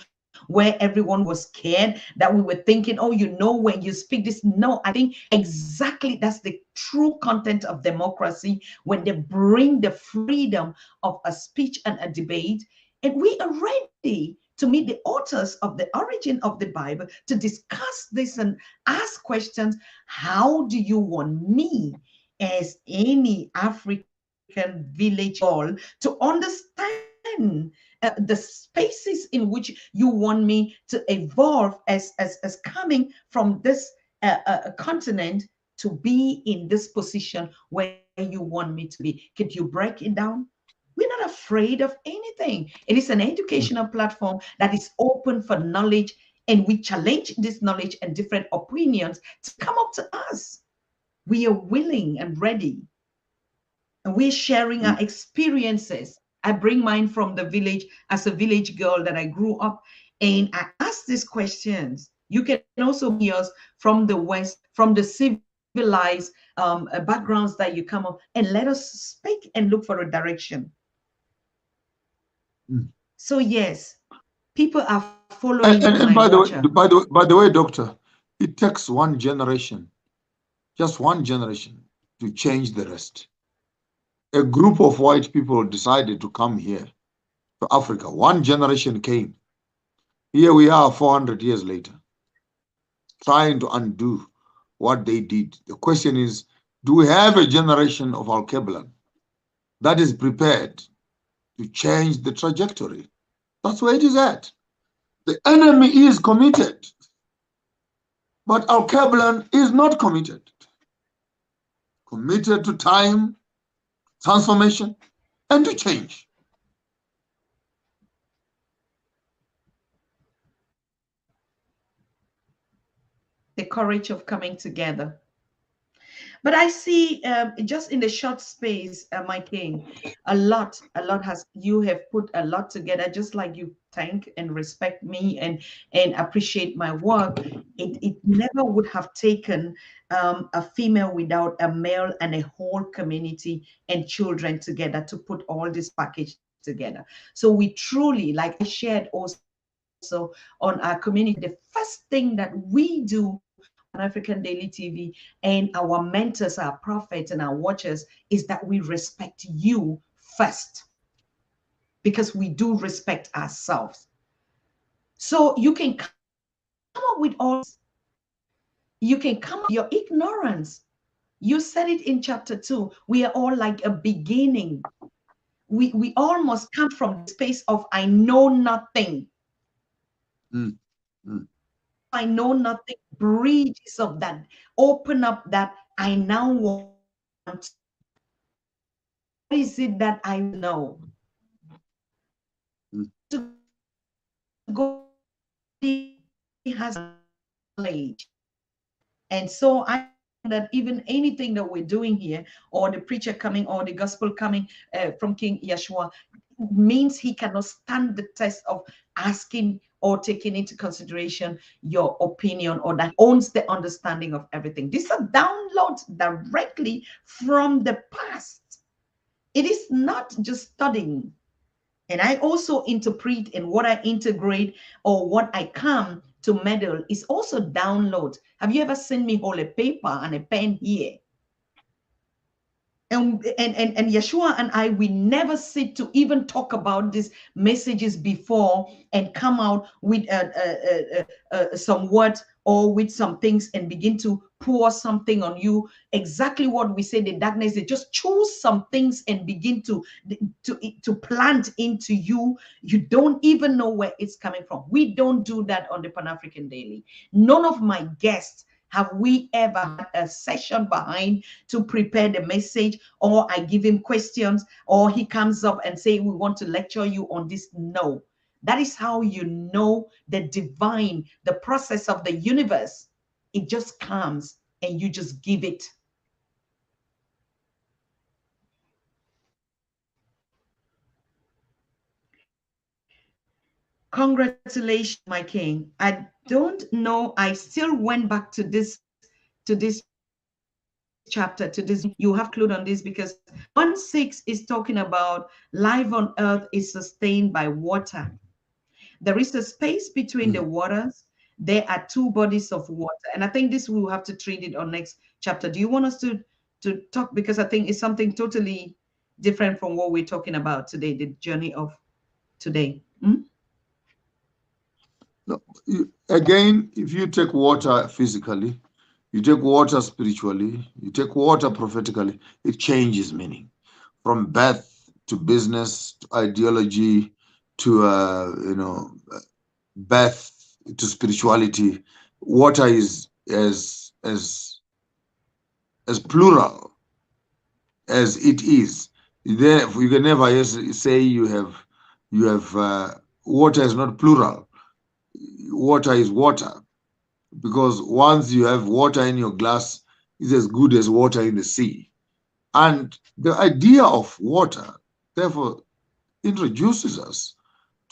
where everyone was scared that we were thinking, oh, when you speak this. No, I think exactly that's the true content of democracy, when they bring the freedom of a speech and a debate. And we are ready to meet the authors of the origin of the Bible to discuss this and ask questions. How do you want me, as any African village girl, to understand the spaces in which you want me to evolve as coming from this continent to be in this position where you want me to be? Could you break it down? We're not afraid of anything. It is an educational platform that is open for knowledge, and we challenge this knowledge and different opinions to come up to us. We are willing and ready, and we're sharing our experiences. I bring mine from the village as a village girl that I grew up, and I ask these questions. You can also be us from the West, from the civilized backgrounds that you come up, and let us speak and look for a direction. So yes, people are following. And by the way, doctor, it takes one generation, just one generation, to change the rest. A group of white people decided to come here to Africa. One generation came. Here we are 400 years later, trying to undo what they did. The question is, do we have a generation of Al-Keblan that is prepared to change the trajectory? That's where it is at. The enemy is committed, but Al-Keblan is not committed. Committed to time, transformation, and to change. The courage of coming together. But I see just in the short space, my king, a lot has, you have put a lot together, just like you thank and respect me and appreciate my work. It never would have taken a female without a male and a whole community and children together to put all this package together. So we truly, like I shared also on our community, the first thing that we do on African Daily TV and our mentors, our prophets, and our watchers is that we respect you first, because we do respect ourselves. So you can come up with all, you can come up with your ignorance. You said it in chapter 2. We are all like a beginning. We almost come from the space of I know nothing. I know nothing. Bridges of that. Open up that I now want. What is it that I know? To go, he has knowledge. And so I that even anything that we're doing here, or the preacher coming, or the gospel coming from King Yahshua, means he cannot stand the test of asking or taking into consideration your opinion, or that owns the understanding of everything. These are downloads directly from the past. It is not just studying. And I also interpret, and what I integrate or what I come to meddle is also download. Have you ever seen me hold a paper and a pen here? And Yahshua and I, we never sit to even talk about these messages before and come out with some words or with some things and begin to pour something on you. Exactly what we say, the darkness, they just choose some things and begin to plant into you. You don't even know where it's coming from. We don't do that on the Pan-African Daily. None of my guests have we ever had a session behind to prepare the message, or I give him questions, or he comes up and say, we want to lecture you on this? No. That is how you know the divine, the process of the universe. It just comes and you just give it. Congratulations, my king. I don't know. I still went back to this chapter, to this. You have clued on this, because 1:6 is talking about life on earth is sustained by water. There is a space between the waters. There are two bodies of water. And I think this we will have to treat it on next chapter. Do you want us to talk? Because I think it's something totally different from what we're talking about today, the journey of today. No, again, if you take water physically, you take water spiritually, you take water prophetically, it changes meaning. From birth to business to ideology to birth to spirituality, water is as plural as it is. There, you can never say you have water is not plural. Water is water, because once you have water in your glass, it's as good as water in the sea. And the idea of water, therefore, introduces us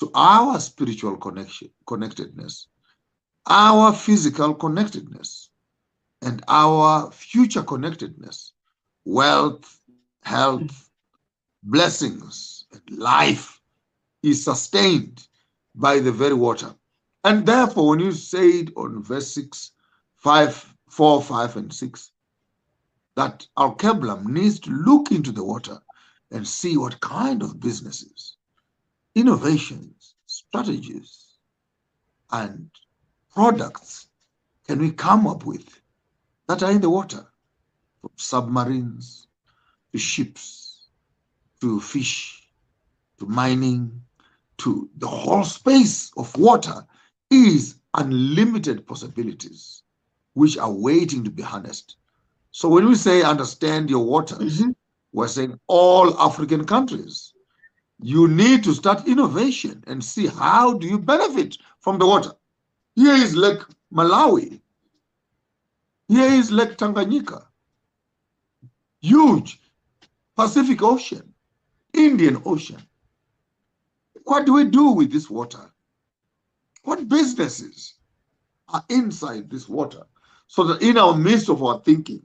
to our spiritual connectedness, our physical connectedness, and our future connectedness, wealth, health, blessings, and life is sustained by the very water. And therefore, when you say it on verse 6, 5, 4, 5, and 6, that our Keblam needs to look into the water and see what kind of businesses, innovations, strategies, and products can we come up with that are in the water, from submarines to ships to fish to mining to the whole space of water is unlimited possibilities which are waiting to be harnessed. So when we say understand your waters, we're saying all African countries, you need to start innovation and see how do you benefit from the water. Here is Lake Malawi. Here is Lake Tanganyika. Huge Pacific Ocean, Indian Ocean. What do we do with this water? What businesses are inside this water? So that in our midst of our thinking,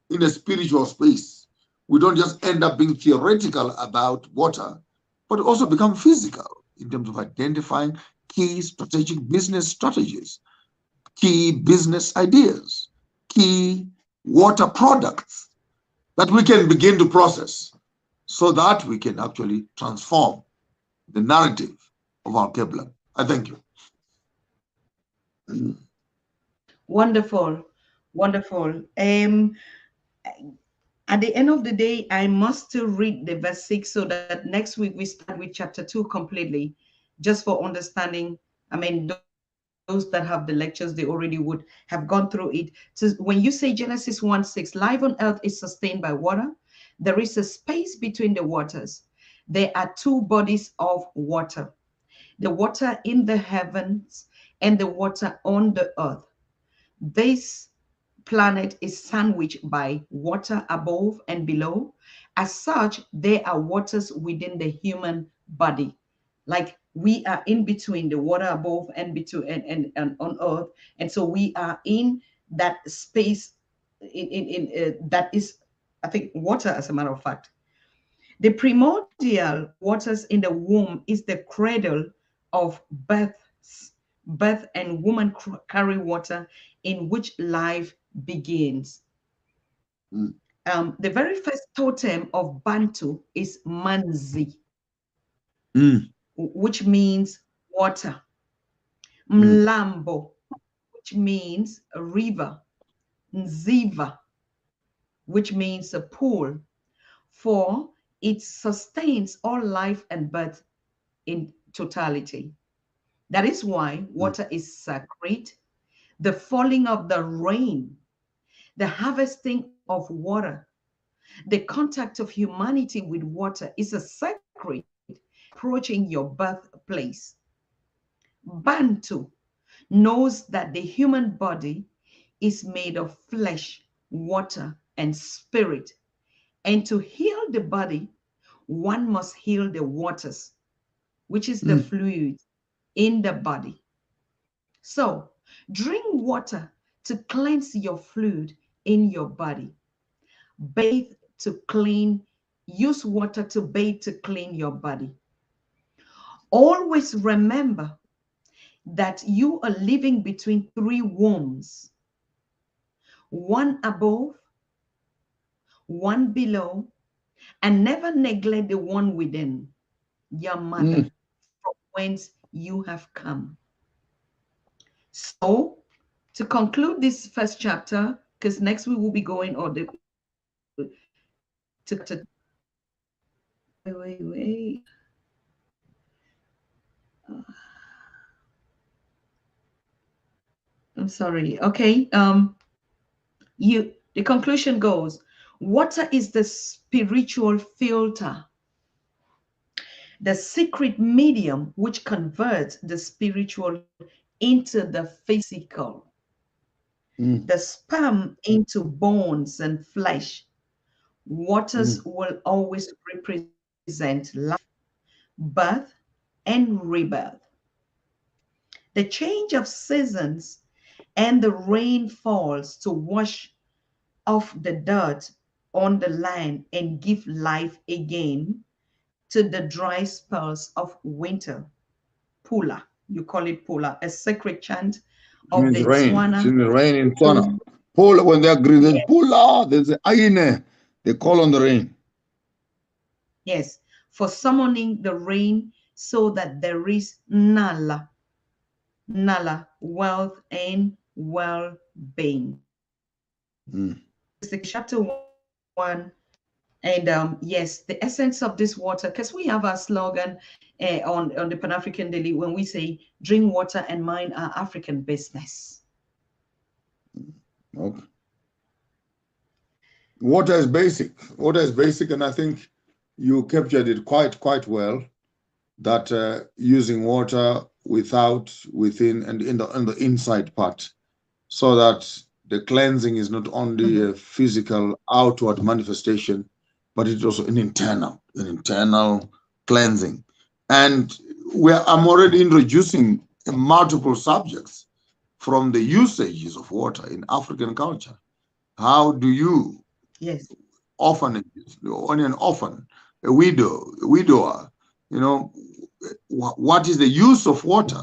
in a spiritual space, we don't just end up being theoretical about water, but also become physical in terms of identifying key strategic business strategies, key business ideas, key water products that we can begin to process so that we can actually transform the narrative of our Kebla. I thank you. Wonderful, wonderful. At the end of the day, I must still read the verse 6 so that next week we start with chapter 2 completely, just for understanding. I mean, those that have the lectures, they already would have gone through it. So when you say Genesis 1 6, life on earth is sustained by water, there is a space between the waters. There are two bodies of water, the water in the heavens and the water on the earth. This planet is sandwiched by water above and below. As such, there are waters within the human body. Like we are in between the water above and between and on earth. And so we are in that space that is, I think, water, as a matter of fact. The primordial waters in the womb is the cradle of birth, and woman carry water in which life begins. The very first totem of Bantu is Manzi, which means water. Mlambo, which means a river. Nziva, which means a pool. For it sustains all life and birth in totality. That is why water is sacred. The falling of the rain, the harvesting of water, the contact of humanity with water is a sacred approaching your birthplace. Bantu knows that the human body is made of flesh, water, and spirit. And to heal the body, one must heal the waters, which is the fluid in the body. So drink water to cleanse your fluid in your body. Bathe to clean, use water to bathe to clean your body. Always remember that you are living between three wombs, one above, one below, and never neglect the one within, your mother, from whence you have come. So, to conclude this first chapter, because next we will be going on to wait. I'm sorry. Okay. The conclusion goes, water is the spiritual filter, the secret medium which converts the spiritual into the physical, the sperm into bones and flesh. Waters will always represent life, birth, and rebirth. The change of seasons and the rain falls to wash off the dirt on the land and give life again to the dry spells of winter. Pula, you call it Pula, a sacred chant It of means the rain. It's Tswana. in the rain in Tswana. Pula, when they're greeting, Pula, there's a aine. They call on the rain. Yes, for summoning the rain so that there is Nala, wealth and well-being. Mm. chapter 1. And yes, the essence of this water, because we have our slogan on the Pan-African Daily when we say, drink water and mind our African business. Okay. Water is basic. Water is basic, and I think you captured it quite well. That using water within, and in the inside part, so that the cleansing is not only a physical outward manifestation, but it's also an internal cleansing. And I'm already introducing multiple subjects from the usages of water in African culture. How do you Yes. orphanages, only an orphan, a widower, what is the use of water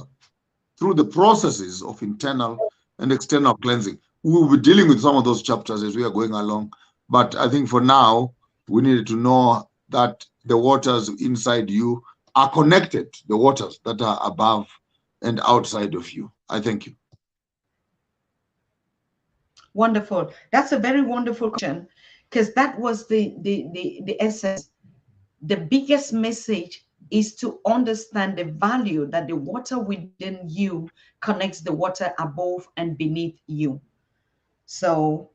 through the processes of internal and external cleansing? We will be dealing with some of those chapters as we are going along. But I think for now, we needed to know that the waters inside you are connected to the waters that are above and outside of you. I thank you. Wonderful. That's a very wonderful question, because that was the essence. The biggest message is to understand the value that the water within you connects the water above and beneath you. So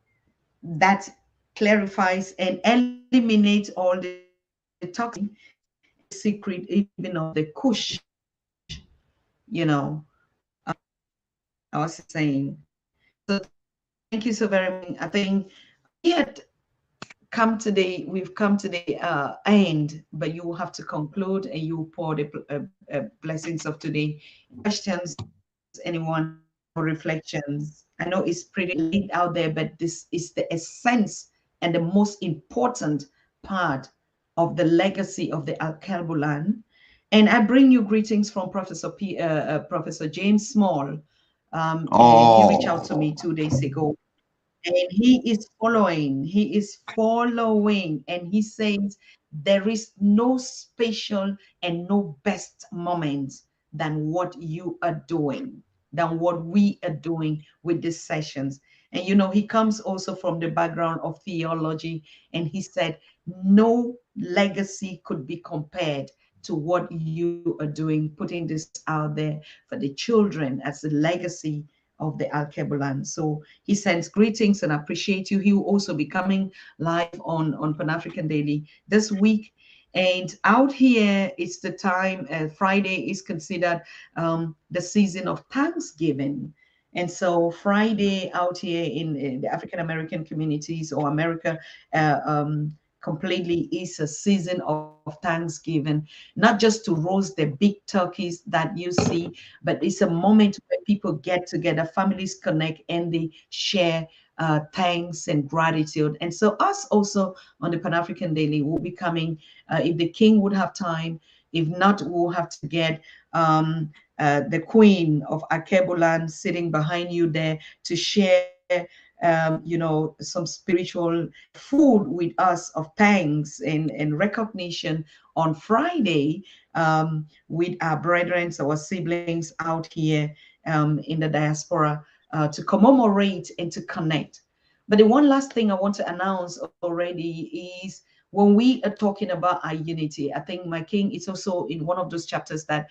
that clarifies and eliminates all the toxin and the secret even of the kush, you know, I was saying. So thank you so very much. I think we've come to the end, but you will have to conclude and you pour the blessings of today. Questions, anyone, or reflections? I know it's pretty late out there, but this is the essence and the most important part of the legacy of the Alkebulan. And I bring you greetings from Professor James Small. And he reached out to me 2 days ago, and he is following, and he says there is no special and no best moment than what you are doing, than what we are doing with these sessions. And he comes also from the background of theology, and he said no legacy could be compared to what you are doing, putting this out there for the children as a legacy of the Alkebulan. So he sends greetings and appreciate you. He will also be coming live on Pan-African Daily this week. And out here, it's the time, Friday is considered the season of Thanksgiving. And so Friday out here in the African American communities or America, completely is a season of Thanksgiving, not just to roast the big turkeys that you see, but it's a moment where people get together, families connect, and they share thanks and gratitude. And so us also on the Pan-African Daily will be coming, if the king would have time. If not, we'll have to get the queen of Akebulan sitting behind you there to share some spiritual food with us of thanks and recognition on Friday, with our brethren, our siblings out here in the diaspora, to commemorate and to connect. But the one last thing I want to announce already is, when we are talking about our unity, I think my king is also in one of those chapters that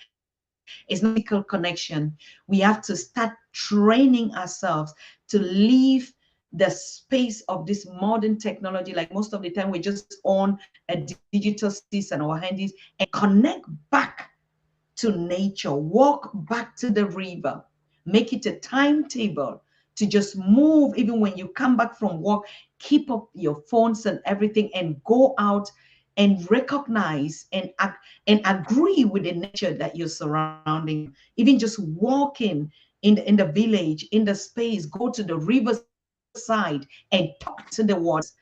it's not just physical connection. We have to start training ourselves to leave the space of this modern technology. Like most of the time, we're just on a digital sticks and our handies, and connect back to nature, walk back to the river, make it a timetable to just move. Even when you come back from work, keep up your phones and everything and go out and recognize and agree with the nature that you're surrounding. Even just walking in the village, in the space, go to the riverside and talk to the waters,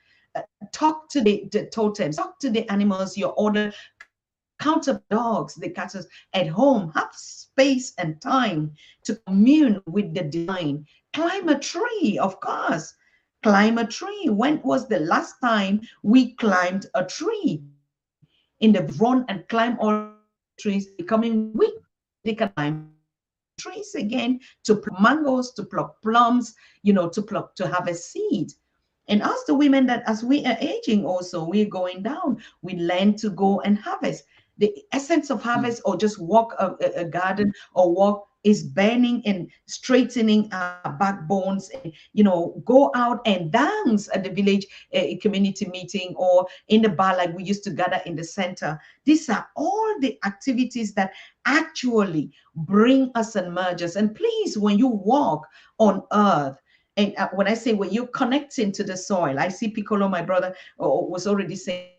talk to the totems, talk to the animals, your order, counter dogs, the cats at home. Have space and time to commune with the divine. Climb a tree, of course. Climb a tree. When was the last time we climbed a tree? In the run and climb all the trees, becoming weak, they can climb trees again to pluck mangoes, to pluck plums, to have a seed. And us, the women, that as we are aging also, we're going down. We learn to go and harvest. The essence of harvest, or just walk a garden or walk, is burning and straightening our backbones, and go out and dance at the village community meeting, or in the bar, like we used to gather in the center. These are all the activities that actually bring us and merge us. And please, when you walk on earth, and when I say when you're connecting to the soil, I see Piccolo, my brother, was already saying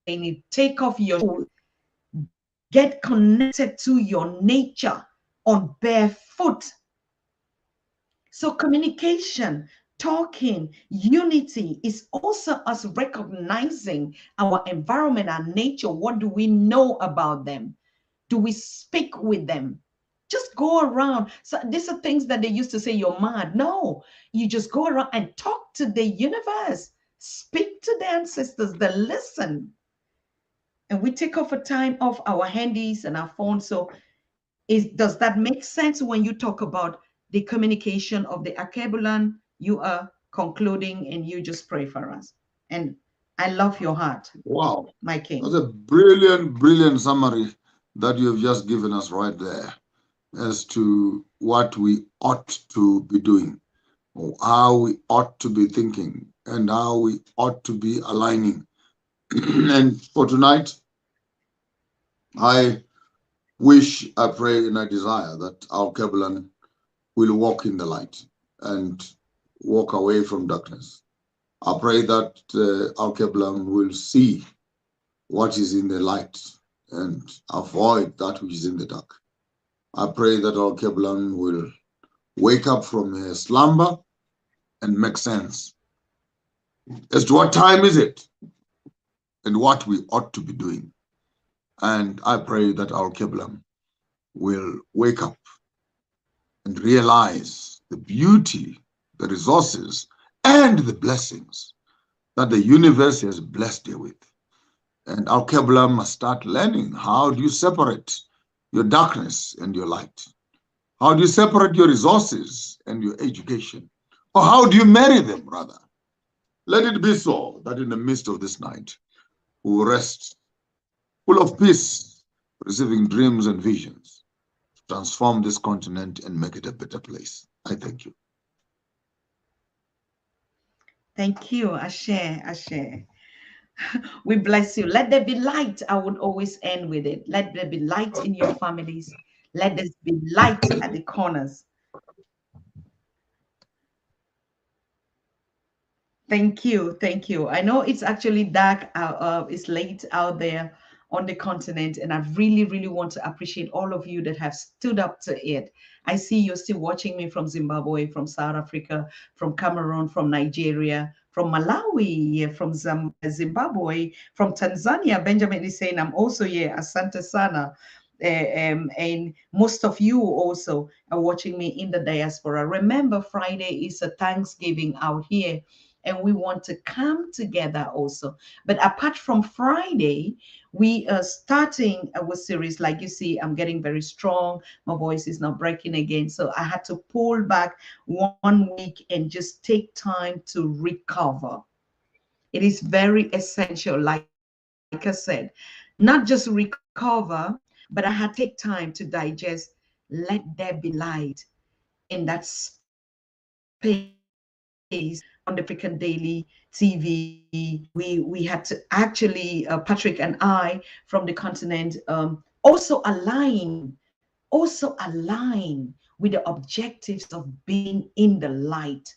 it. Take off your shoes, get connected to your nature on barefoot. So communication, talking, unity is also us recognizing our environment, our nature. What do we know about them? Do we speak with them? Just go around. So these are things that they used to say, you're mad. No, you just go around and talk to the universe. Speak to the ancestors, they listen. And we take off a time off our handies and our phones. So does that make sense when you talk about the communication of the Akebulan? You are concluding and you just pray for us. And I love your heart. Wow. My king. That's a brilliant, brilliant summary that you have just given us right there as to what we ought to be doing, or how we ought to be thinking, and how we ought to be aligning. And for tonight, I wish, I pray, and I desire that our Kebulan will walk in the light and walk away from darkness. I pray that our Kebulan will see what is in the light and avoid that which is in the dark. I pray that our Kebulan will wake up from a slumber and make sense as to what time is it and what we ought to be doing. And I pray that our Kebulan will wake up and realize the beauty, the resources, and the blessings that the universe has blessed you with. And our Kebulan must start learning, how do you separate your darkness and your light? How do you separate your resources and your education? Or how do you marry them, rather? Let it be so that in the midst of this night, we will rest full of peace, receiving dreams and visions, to transform this continent and make it a better place. I thank you. Thank you, Ashe, Ashe. We bless you. Let there be light. I would always end with it. Let there be light in your families. Let there be light at the corners. Thank you. Thank you. I know it's actually dark. It's late out there on the continent, and I really, really want to appreciate all of you that have stood up to it. I see you're still watching me from Zimbabwe, from South Africa, from Cameroon, from Nigeria, from Malawi, from Zimbabwe, from Tanzania. Benjamin is saying, I'm also here, Asante Sana. And most of you also are watching me in the diaspora. Remember, Friday is a Thanksgiving out here, and we want to come together also. But apart from Friday, we are starting our series. Like you see, I'm getting very strong. My voice is not breaking again. So I had to pull back 1 week and just take time to recover. It is very essential, like I said, not just recover, but I had to take time to digest. Let there be light in that space on the African Daily TV. We had to actually, Patrick and I from the continent, also align with the objectives of being in the light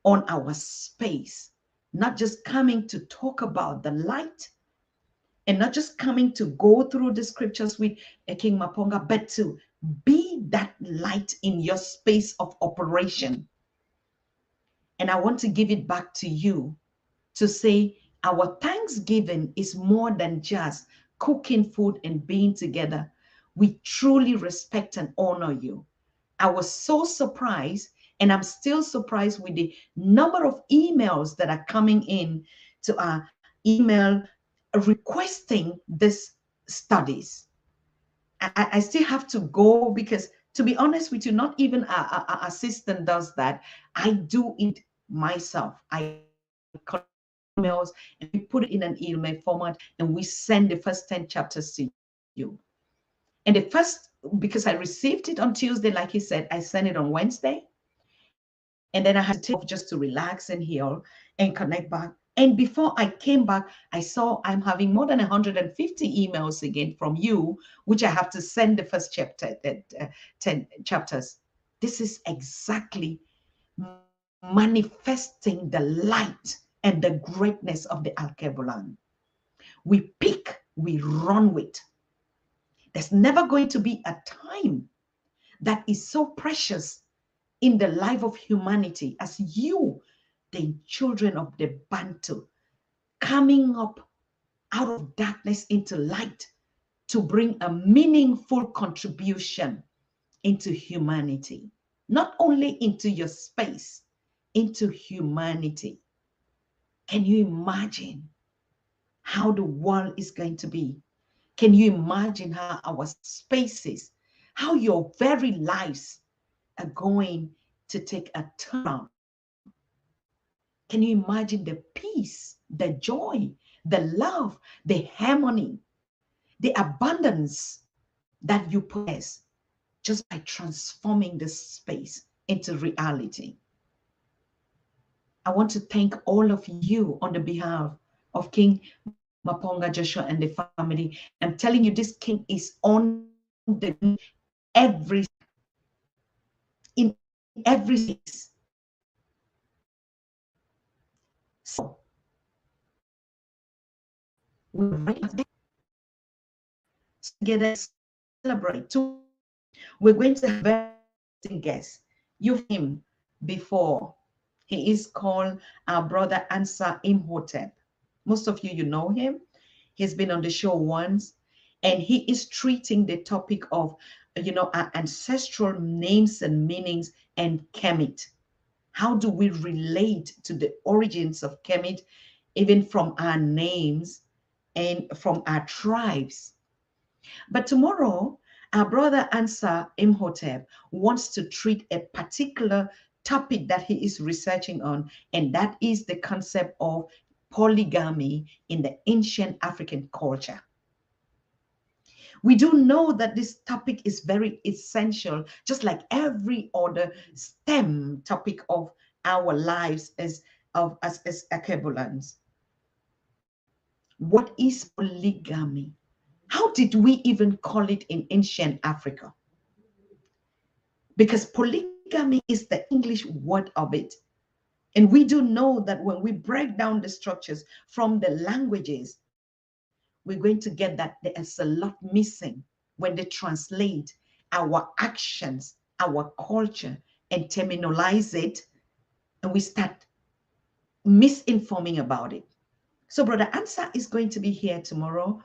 on our space, not just coming to talk about the light and not just coming to go through the scriptures with King Maponga, but to be that light in your space of operation. And I want to give it back to you to say our Thanksgiving is more than just cooking food and being together. We truly respect and honor you. I was so surprised, and I'm still surprised with the number of emails that are coming in to our email requesting this studies. I still have to go because, to be honest with you, not even our assistant does that. I do it myself. I emails, and we put it in an email format, and we send the first 10 chapters to you. And the first, because I received it on Tuesday, like he said, I sent it on Wednesday. And then I had to take off just to relax and heal and connect back. And before I came back, I saw I'm having more than 150 emails again from you, which I have to send the first chapter, 10 chapters. This is exactly manifesting the light and the greatness of the Alkebulan. We pick, we run with. There's never going to be a time that is so precious in the life of humanity as you, the children of the Bantu, coming up out of darkness into light to bring a meaningful contribution into humanity, not only into your space, into humanity. Can you imagine how the world is going to be? Can you imagine how our spaces, how your very lives are going to take a turn? Can you imagine the peace, the joy, the love, the harmony, the abundance that you possess just by transforming this space into reality? I want to thank all of you on the behalf of King Maponga, Joshua, and the family. I'm telling you, this king is on the every in every space. So we're together celebrate. We're going to have a very guest. You've him before. He is called our brother Ansa Imhotep. Most of you know him. He's been on the show once, and he is treating the topic of, our ancestral names and meanings and Kemet. How do we relate to the origins of Kemet, even from our names and from our tribes? But tomorrow, our brother Ansa Imhotep wants to treat a particular topic that he is researching on, and that is the concept of polygamy in the ancient African culture. We do know that this topic is very essential, just like every other STEM topic of our lives as Akebulans. What is polygamy? How did we even call it in ancient Africa? Because polygamy is the English word of it. And we do know that when we break down the structures from the languages, we're going to get that there is a lot missing when they translate our actions, our culture, and terminalize it, and we start misinforming about it. So Brother Ansa is going to be here tomorrow.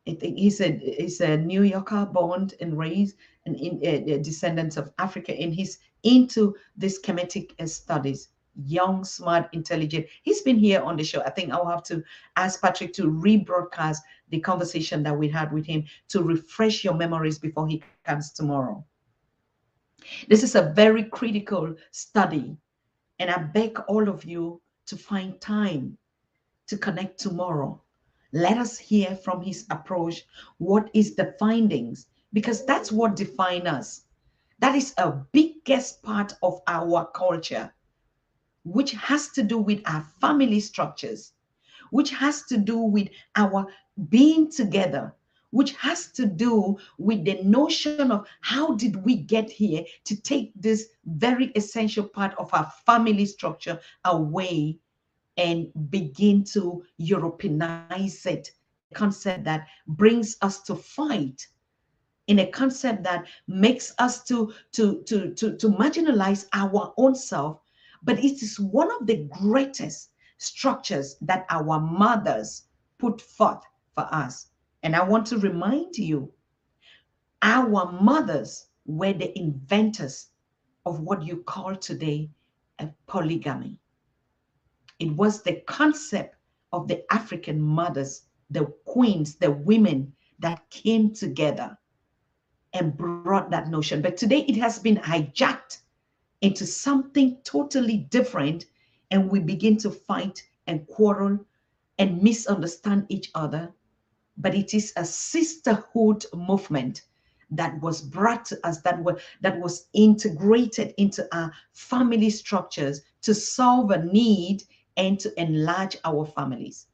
He's a New Yorker, born and raised, and in descendants of Africa, and he's into this Kemetic studies. Young, smart, intelligent. He's been here on the show. I think I'll have to ask Patrick to rebroadcast the conversation that we had with him to refresh your memories before he comes tomorrow. This is a very critical study, and I beg all of you to find time to connect tomorrow. Let us hear from his approach. What is the findings? Because that's what defines us. That is a biggest part of our culture, which has to do with our family structures, which has to do with our being together, which has to do with the notion of how did we get here to take this very essential part of our family structure away and begin to Europeanize it, a concept that brings us to fight, in a concept that makes us to marginalize our own self. But it is one of the greatest structures that our mothers put forth for us. And I want to remind you, our mothers were the inventors of what you call today a polygamy. It was the concept of the African mothers, the queens, the women that came together and brought that notion. But today it has been hijacked into something totally different, and we begin to fight and quarrel and misunderstand each other, but it is a sisterhood movement that was brought to us, that was integrated into our family structures to solve a need and to enlarge our families.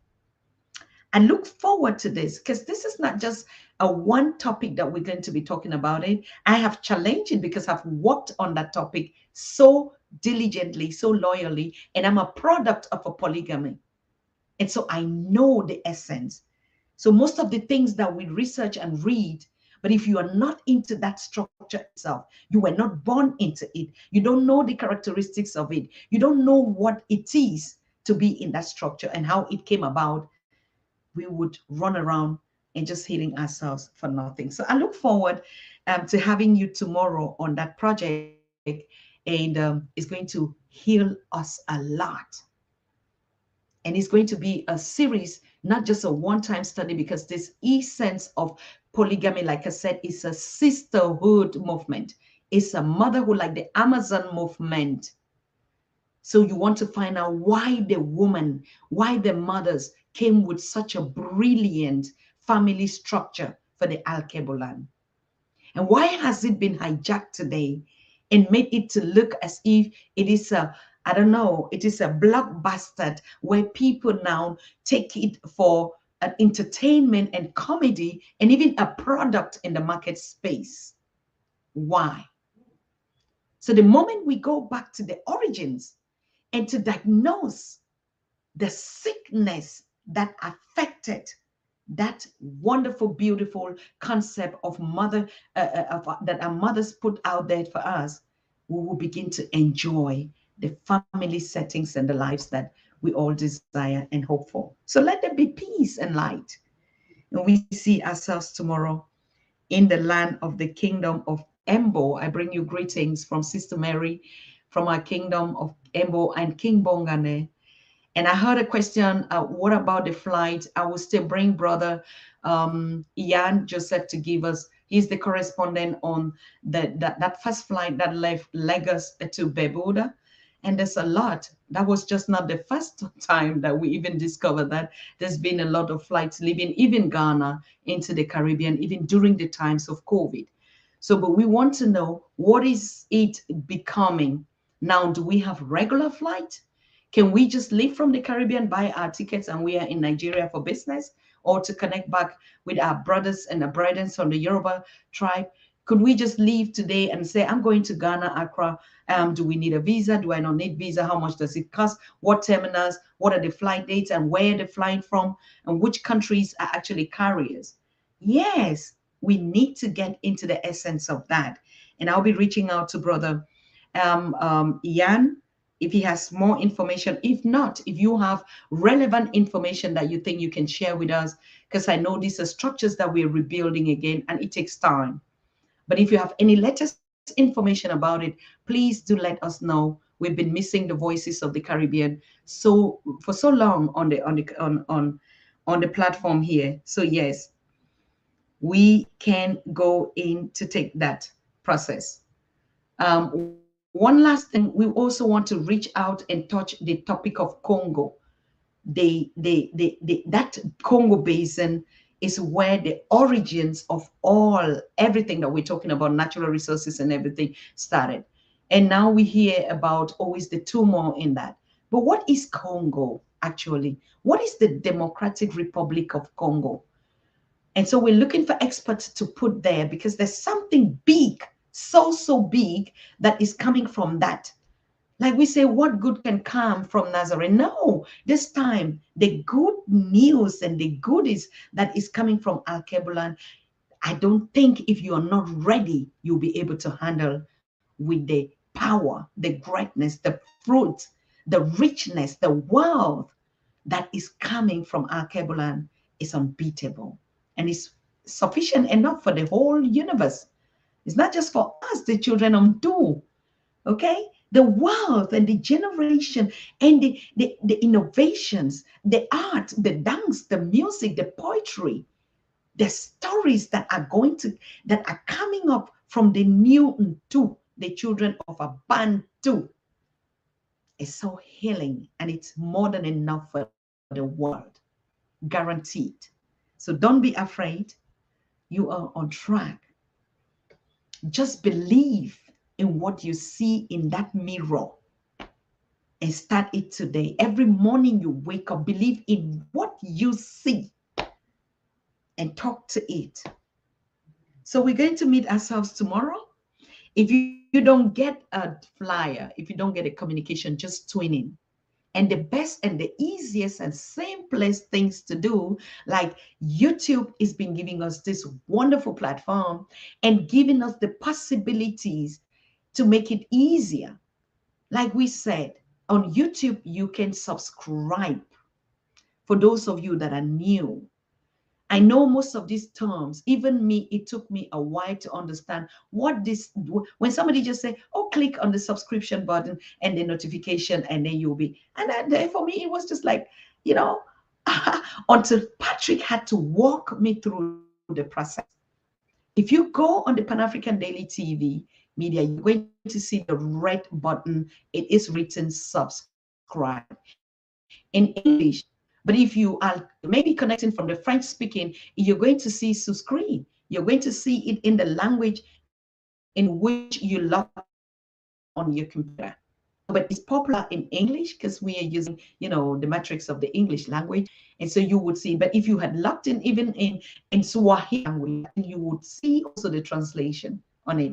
I look forward to this because this is not just a one topic that we're going to be talking about it. I have challenged it because I've worked on that topic so diligently, so loyally, and I'm a product of a polygamy. And so I know the essence. So most of the things that we research and read, but if you are not into that structure itself, you were not born into it, you don't know the characteristics of it, you don't know what it is to be in that structure and how it came about, we would run around and just healing ourselves for nothing. So I look forward to having you tomorrow on that project, and it's going to heal us a lot. And it's going to be a series, not just a one-time study, because this essence of polygamy, like I said, is a sisterhood movement. It's a motherhood, like the Amazon movement. So you want to find out why the woman, why the mothers came with such a brilliant family structure for the Alkebulan. And why has it been hijacked today and made it to look as if it is a, I don't know, it is a blockbuster where people now take it for an entertainment and comedy and even a product in the market space? Why? So the moment we go back to the origins and to diagnose the sickness that affected that wonderful, beautiful concept of mother, that our mothers put out there for us, we will begin to enjoy the family settings and the lives that we all desire and hope for. So let there be peace and light. And we see ourselves tomorrow in the land of the kingdom of Embo. I bring you greetings from Sister Mary, from our kingdom of Embo and King Bongane. And I heard a question, what about the flight? I will still bring brother Ian Joseph to give us, he's the correspondent on that first flight that left Lagos to Bebuda. And there's a lot. That was just not the first time that we even discovered that. There's been a lot of flights leaving even Ghana into the Caribbean, even during the times of COVID. So, but we want to know, what is it becoming? Now, do we have regular flight? Can we just leave from the Caribbean, buy our tickets, and we are in Nigeria for business, or to connect back with our brothers and our brethren from the Yoruba tribe? Could we just leave today and say, I'm going to Ghana, Accra? Do we need a visa? Do I not need visa? How much does it cost? What terminals? What are the flight dates and where they're flying from? And which countries are actually carriers? Yes, we need to get into the essence of that. And I'll be reaching out to brother Ian if he has more information. If not, if you have relevant information that you think you can share with us, because I know these are structures that we're rebuilding again and it takes time. But if you have any latest information about it, please do let us know. We've been missing the voices of the Caribbean for so long on the platform here. So yes, we can go in to take that process. One last thing, we also want to reach out and touch the topic of Congo. That Congo basin is where the origins of everything that we're talking about, natural resources and everything, started. And now we hear about always the turmoil in that. But what is Congo actually? What is the Democratic Republic of Congo? And so we're looking for experts to put there, because there's something big, so big, that is coming from that. Like we say, what good can come from Nazareth? No, this time the good news and the goodies that is coming from Alkebulan, I don't think if you are not ready, you'll be able to handle with the power, the greatness, the fruit, the richness, the wealth that is coming from Alkebulan is unbeatable. And it's sufficient enough for the whole universe. It's not just for us, the children of Du. Okay, the wealth and the generation and the innovations, the art, the dance, the music, the poetry, the stories that are coming up from the new Ntu, the children of a Bantu. is so healing, and it's more than enough for the world, guaranteed. So don't be afraid. You are on track. Just believe in what you see in that mirror and start it today. Every morning you wake up, believe in what you see and talk to it. So we're going to meet ourselves tomorrow. If you don't get a flyer, if you don't get a communication, just tune in. And the best and the easiest and simplest things to do, like YouTube has been giving us this wonderful platform and giving us the possibilities to make it easier. Like we said, on YouTube, you can subscribe. For those of you that are new, I know most of these terms, even me, it took me a while to understand what this, when somebody just say, oh, click on the subscription button and the notification, and then you'll be, and then for me, it was just like, you know, until Patrick had to walk me through the process. If you go on the Pan-African Daily TV media, you're going to see the red button. It is written subscribe in English. But if you are maybe connecting from the French speaking, you're going to see subscribe. You're going to see it in the language in which you log in on your computer. But it's popular in English because we are using, the metrics of the English language. And so you would see, but if you had logged in even in Swahili language, then you would see also the translation on it.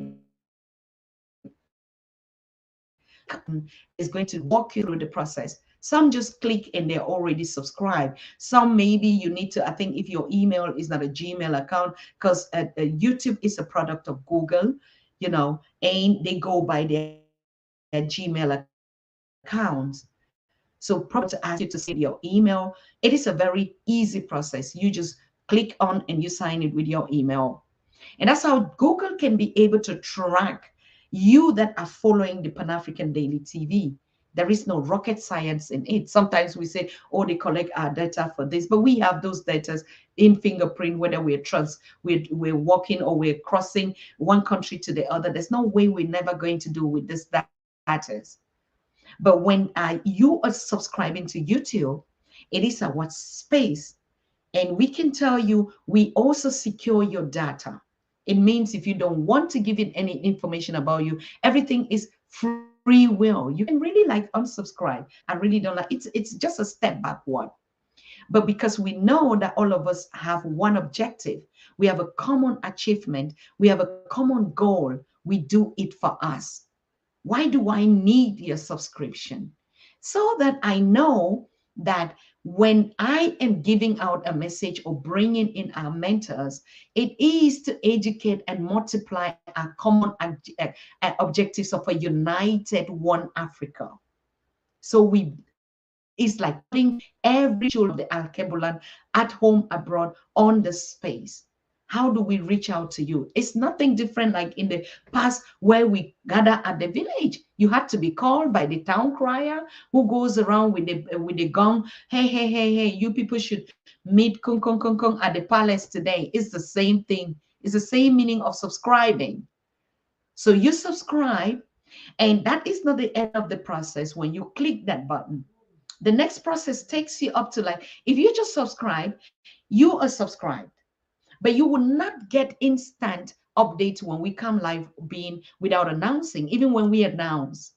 Is going to walk you through the process. Some just click and they're already subscribed. Some maybe you need to, I think if your email is not a Gmail account, because YouTube is a product of Google, and they go by their Gmail accounts. So probably to ask you to send your email. It is a very easy process. You just click on and you sign it with your email. And that's how Google can be able to track you that are following the Pan-African Daily TV. There is no rocket science in it. Sometimes we say, oh, they collect our data for this, but we have those data in fingerprint, whether we're walking or we're crossing one country to the other. There's no way we're never going to do with this data. But when you are subscribing to YouTube, it is our space. And we can tell you, we also secure your data. It means if you don't want to give it any information about you, everything is free will. You can really like unsubscribe. I really don't like it's just a step backward. But because we know that all of us have one objective, we have a common achievement, we have a common goal, we do it for us. Why do I need your subscription? So that I know that when I am giving out a message or bringing in our mentors, it is to educate and multiply our common objectives of a united one Africa. So it's like putting every children of the Alkebulan at home, abroad, on the space. How do we reach out to you? It's nothing different like in the past where we gather at the village. You had to be called by the town crier who goes around with the gong. Hey, hey, hey, hey, you people should meet kung kung kung kung at the palace today. It's the same thing. It's the same meaning of subscribing. So you subscribe, and that is not the end of the process. When you click that button, the next process takes you up to, like, if you just subscribe, you are subscribed. But you will not get instant updates when we come live being without announcing. Even when we announce,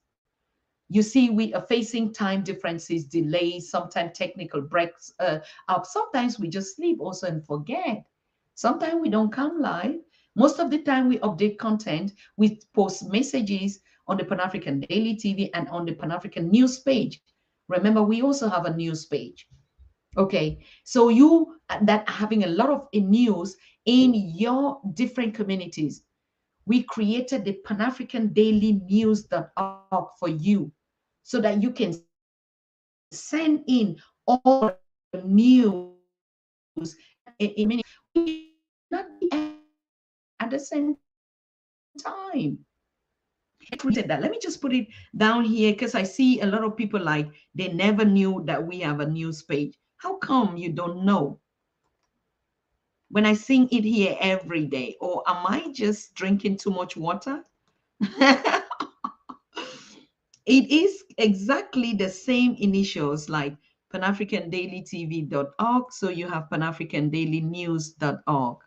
you see, we are facing time differences, delays, sometimes technical breaks up. Sometimes we just sleep also and forget. Sometimes we don't come live. Most of the time we update content. We post messages on the Pan-African Daily TV and on the Pan-African news page. Remember, we also have a news page. Okay, so you that are having a lot of news in your different communities, we created the Pan-African Daily News.org for you, so that you can send in all the news in minutes. We cannot be everywhere at the same time. That. Let me just put it down here, because I see a lot of people like they never knew that we have a news page. How come you don't know? When I sing it here every day, or am I just drinking too much water? It is exactly the same initials like panafricandailytv.org. So you have panafricandailynews.org.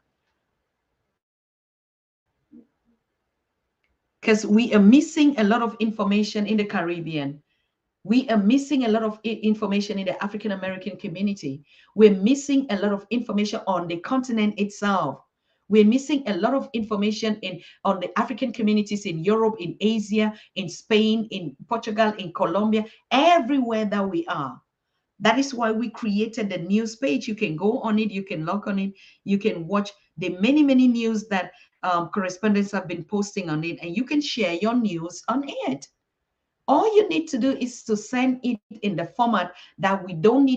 Because we are missing a lot of information in the Caribbean. We are missing a lot of information in the African American community. We're missing a lot of information on the continent itself. We're missing a lot of information on the African communities in Europe, in Asia, in Spain, in Portugal, in Colombia, everywhere that we are. That is why we created the news page. You can go on it, you can log on it, you can watch the many, many news that correspondents have been posting on it, and you can share your news on it. All you need to do is to send it in the format that we don't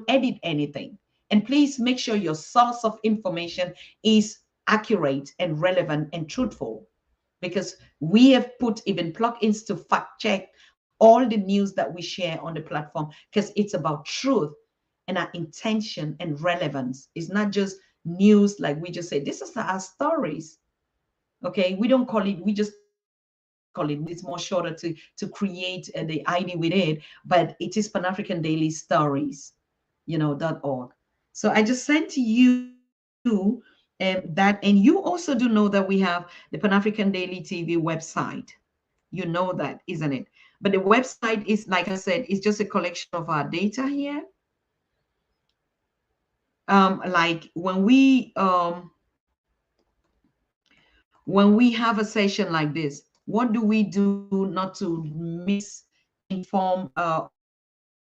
edit anything. And please make sure your source of information is accurate and relevant and truthful, because we have put even plugins to fact check all the news that we share on the platform, because it's about truth and our intention and relevance. It's not just news like we just say, this is our stories. Okay, we don't call it, we just call it news. It's more shorter to create the ID with it, but it is Pan-African Daily Stories, .org. So I just sent to you that, and you also do know that we have the Pan-African Daily TV website. You know that, isn't it? But the website is, like I said, it's just a collection of our data here. Like when we have a session like this, what do we do not to misinform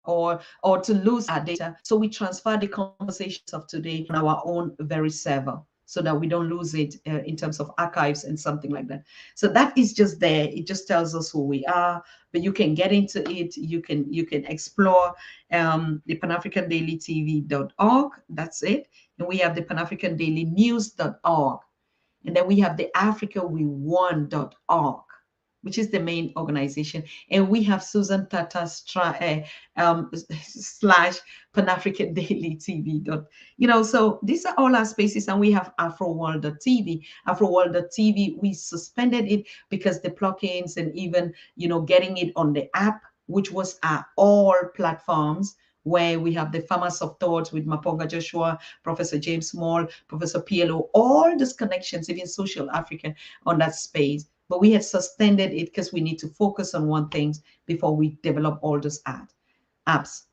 or to lose our data? So we transfer the conversations of today on our own very server so that we don't lose it in terms of archives and something like that. So that is just there. It just tells us who we are, but you can get into it. You can explore the panafricandailytv.org. That's it. And we have the panafricandailynews.org. And then we have the africawewon.org, which is the main organization. And we have Susan Tatah slash Pan-African Daily TV. So these are all our spaces. And we have AfroWorld.tv. AfroWorld.tv, we suspended it because the plugins and even, getting it on the app, which was our all platforms, where we have the Farmers of Thought with Maponga Joshua, Professor James Small, Professor PLO, all these connections, even Social Africa on that space. But we had suspended it because we need to focus on one thing before we develop all those apps.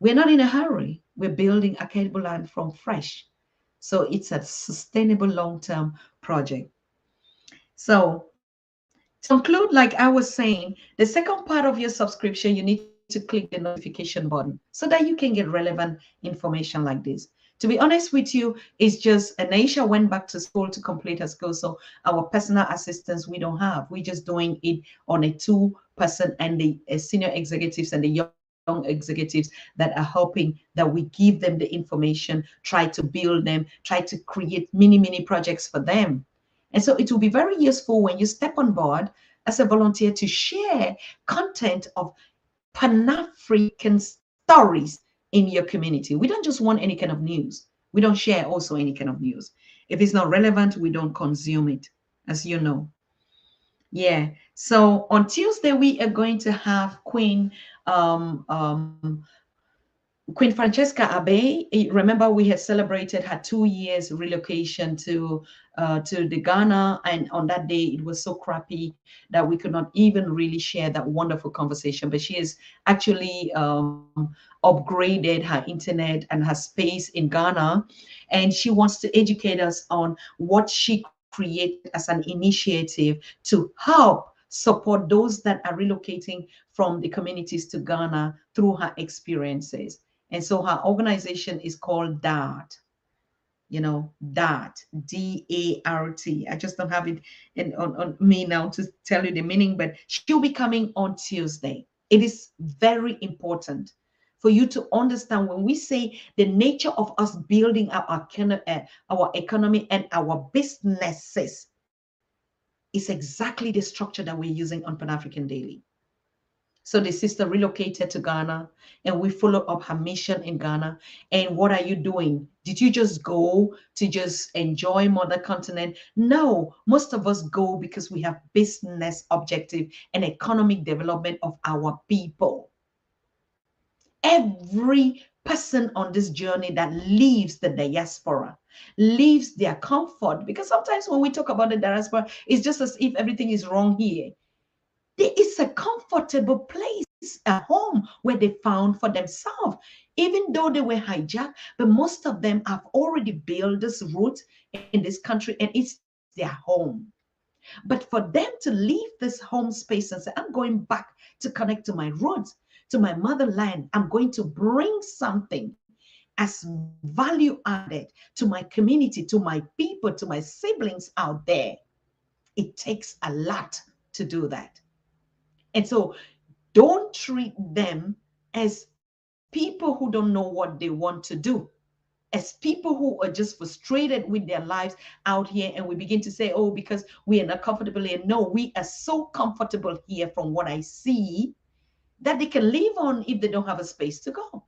We're not in a hurry. We're building a credible land from fresh. So it's a sustainable long-term project. So to conclude, like I was saying, the second part of your subscription, you need to click the notification button so that you can get relevant information like this. To be honest with you, it's just Anisha went back to school to complete her school. So our personal assistants, we don't have. We're just doing it on a 2% and the senior executives and the young executives that are helping, that we give them the information, try to build them, try to create mini projects for them. And so it will be very useful when you step on board as a volunteer to share content of Pan-African stories in your community. We don't just want any kind of news. We don't share also any kind of news. If it's not relevant, we don't consume it, as you know. Yeah. So on Tuesday, we are going to have Queen Francesca Abe. Remember, we had celebrated her 2 years relocation to the Ghana, and on that day it was so crappy that we could not even really share that wonderful conversation. But she has actually upgraded her internet and her space in Ghana, and she wants to educate us on what she created as an initiative to help support those that are relocating from the communities to Ghana through her experiences. And so her organization is called DART. DART, DART. I just don't have it on me now to tell you the meaning, but she'll be coming on Tuesday. It is very important for you to understand when we say the nature of us building our economy and our businesses is exactly the structure that we're using on Pan-African Daily. So the sister relocated to Ghana, and we followed up her mission in Ghana. And what are you doing? Did you just go to just enjoy mother continent? No, most of us go because we have business objective and economic development of our people. Every person on this journey that leaves the diaspora leaves their comfort, because sometimes when we talk about the diaspora, it's just as if everything is wrong here. There is a comfortable place, a home where they found for themselves, even though they were hijacked. But most of them have already built this root in this country, and it's their home. But for them to leave this home space and say, I'm going back to connect to my roots, to my motherland, I'm going to bring something as value added to my community, to my people, to my siblings out there, it takes a lot to do that. And so don't treat them as people who don't know what they want to do, as people who are just frustrated with their lives out here. And we begin to say, oh, because we are not comfortable here. No, we are so comfortable here from what I see that they can live on if they don't have a space to go.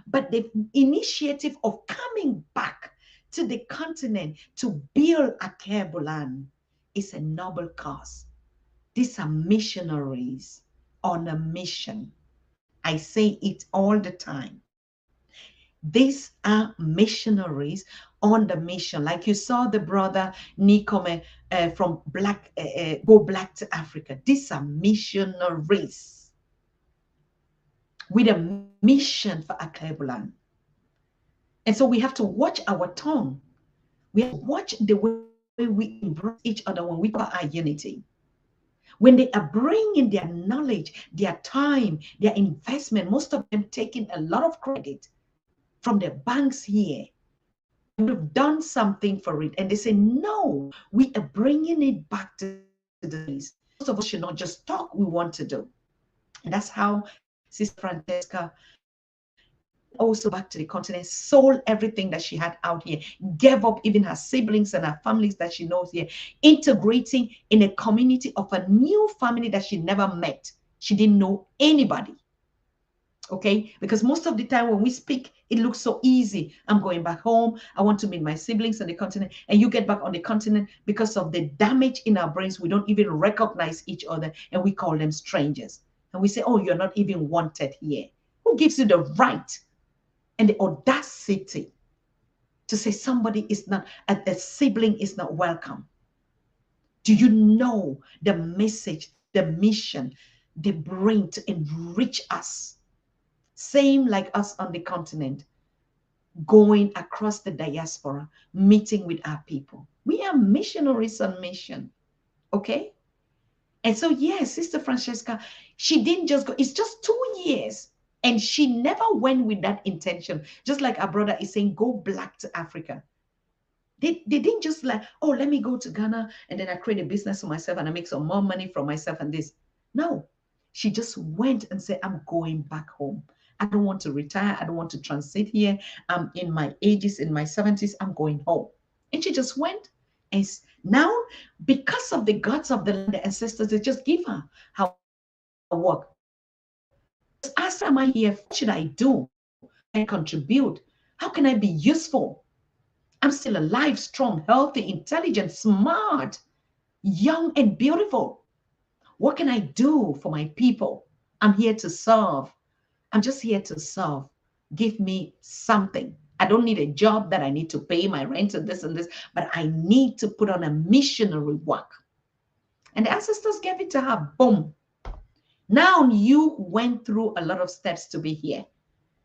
But the initiative of coming back to the continent to build a Kebulan is a noble cause. These are missionaries on a mission. I say it all the time. These are missionaries on the mission. Like you saw the brother Nikome from Go Black to Africa. These are missionaries with a mission for Aklebulan. And so we have to watch our tongue. We have to watch the way we embrace each other when we talk about our unity. When they are bringing their knowledge, their time, their investment, most of them taking a lot of credit from the banks here. They would have done something for it. And they say, no, we are bringing it back to the place. Most of us should not just talk, we want to do. And that's how Sister Francesca went also back to the continent, sold everything that she had out here, gave up even her siblings and her families that she knows here, integrating in a community of a new family that she never met. She didn't know anybody. Okay, because most of the time when we speak, it looks so easy. I'm going back home. I want to meet my siblings on the continent. And you get back on the continent, because of the damage in our brains, we don't even recognize each other, and we call them strangers. And we say, oh, you're not even wanted here. Who gives you the right and the audacity to say somebody is not, a sibling is not welcome? Do you know the message, the mission they bring to enrich us? Same like us on the continent, going across the diaspora, meeting with our people. We are missionaries on mission, okay? And so, yes, Sister Francesca, she didn't just go. It's just 2 years. And she never went with that intention. Just like our brother is saying, go black to Africa. They didn't just like, oh, let me go to Ghana and then I create a business for myself and I make some more money for myself and this. No, she just went and said, I'm going back home. I don't want to retire. I don't want to transit here. I'm in my 80s, in my 70s. I'm going home. And she just went. And now, because of the gods of the land, the ancestors, they just give her work. Just ask her, am I here? What should I do? Can I contribute? How can I be useful? I'm still alive, strong, healthy, intelligent, smart, young, and beautiful. What can I do for my people? I'm here to serve. I'm just here to serve. Give me something. I don't need a job that I need to pay my rent and this, but I need to put on a missionary work. And the ancestors gave it to her. Boom. Now you went through a lot of steps to be here.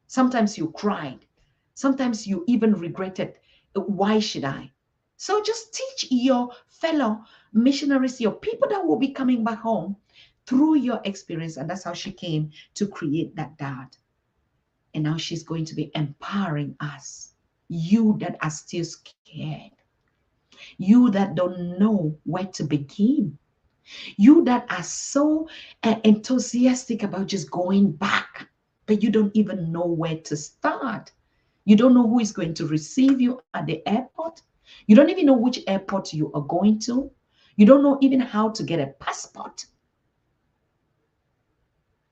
Sometimes you cried. Sometimes you even regretted, why should I? So just teach your fellow missionaries, your people that will be coming back home through your experience. And that's how she came to create that dad. And now she's going to be empowering us. You that are still scared. You that don't know where to begin. You that are so enthusiastic about just going back, but you don't even know where to start. You don't know who is going to receive you at the airport. You don't even know which airport you are going to. You don't know even how to get a passport.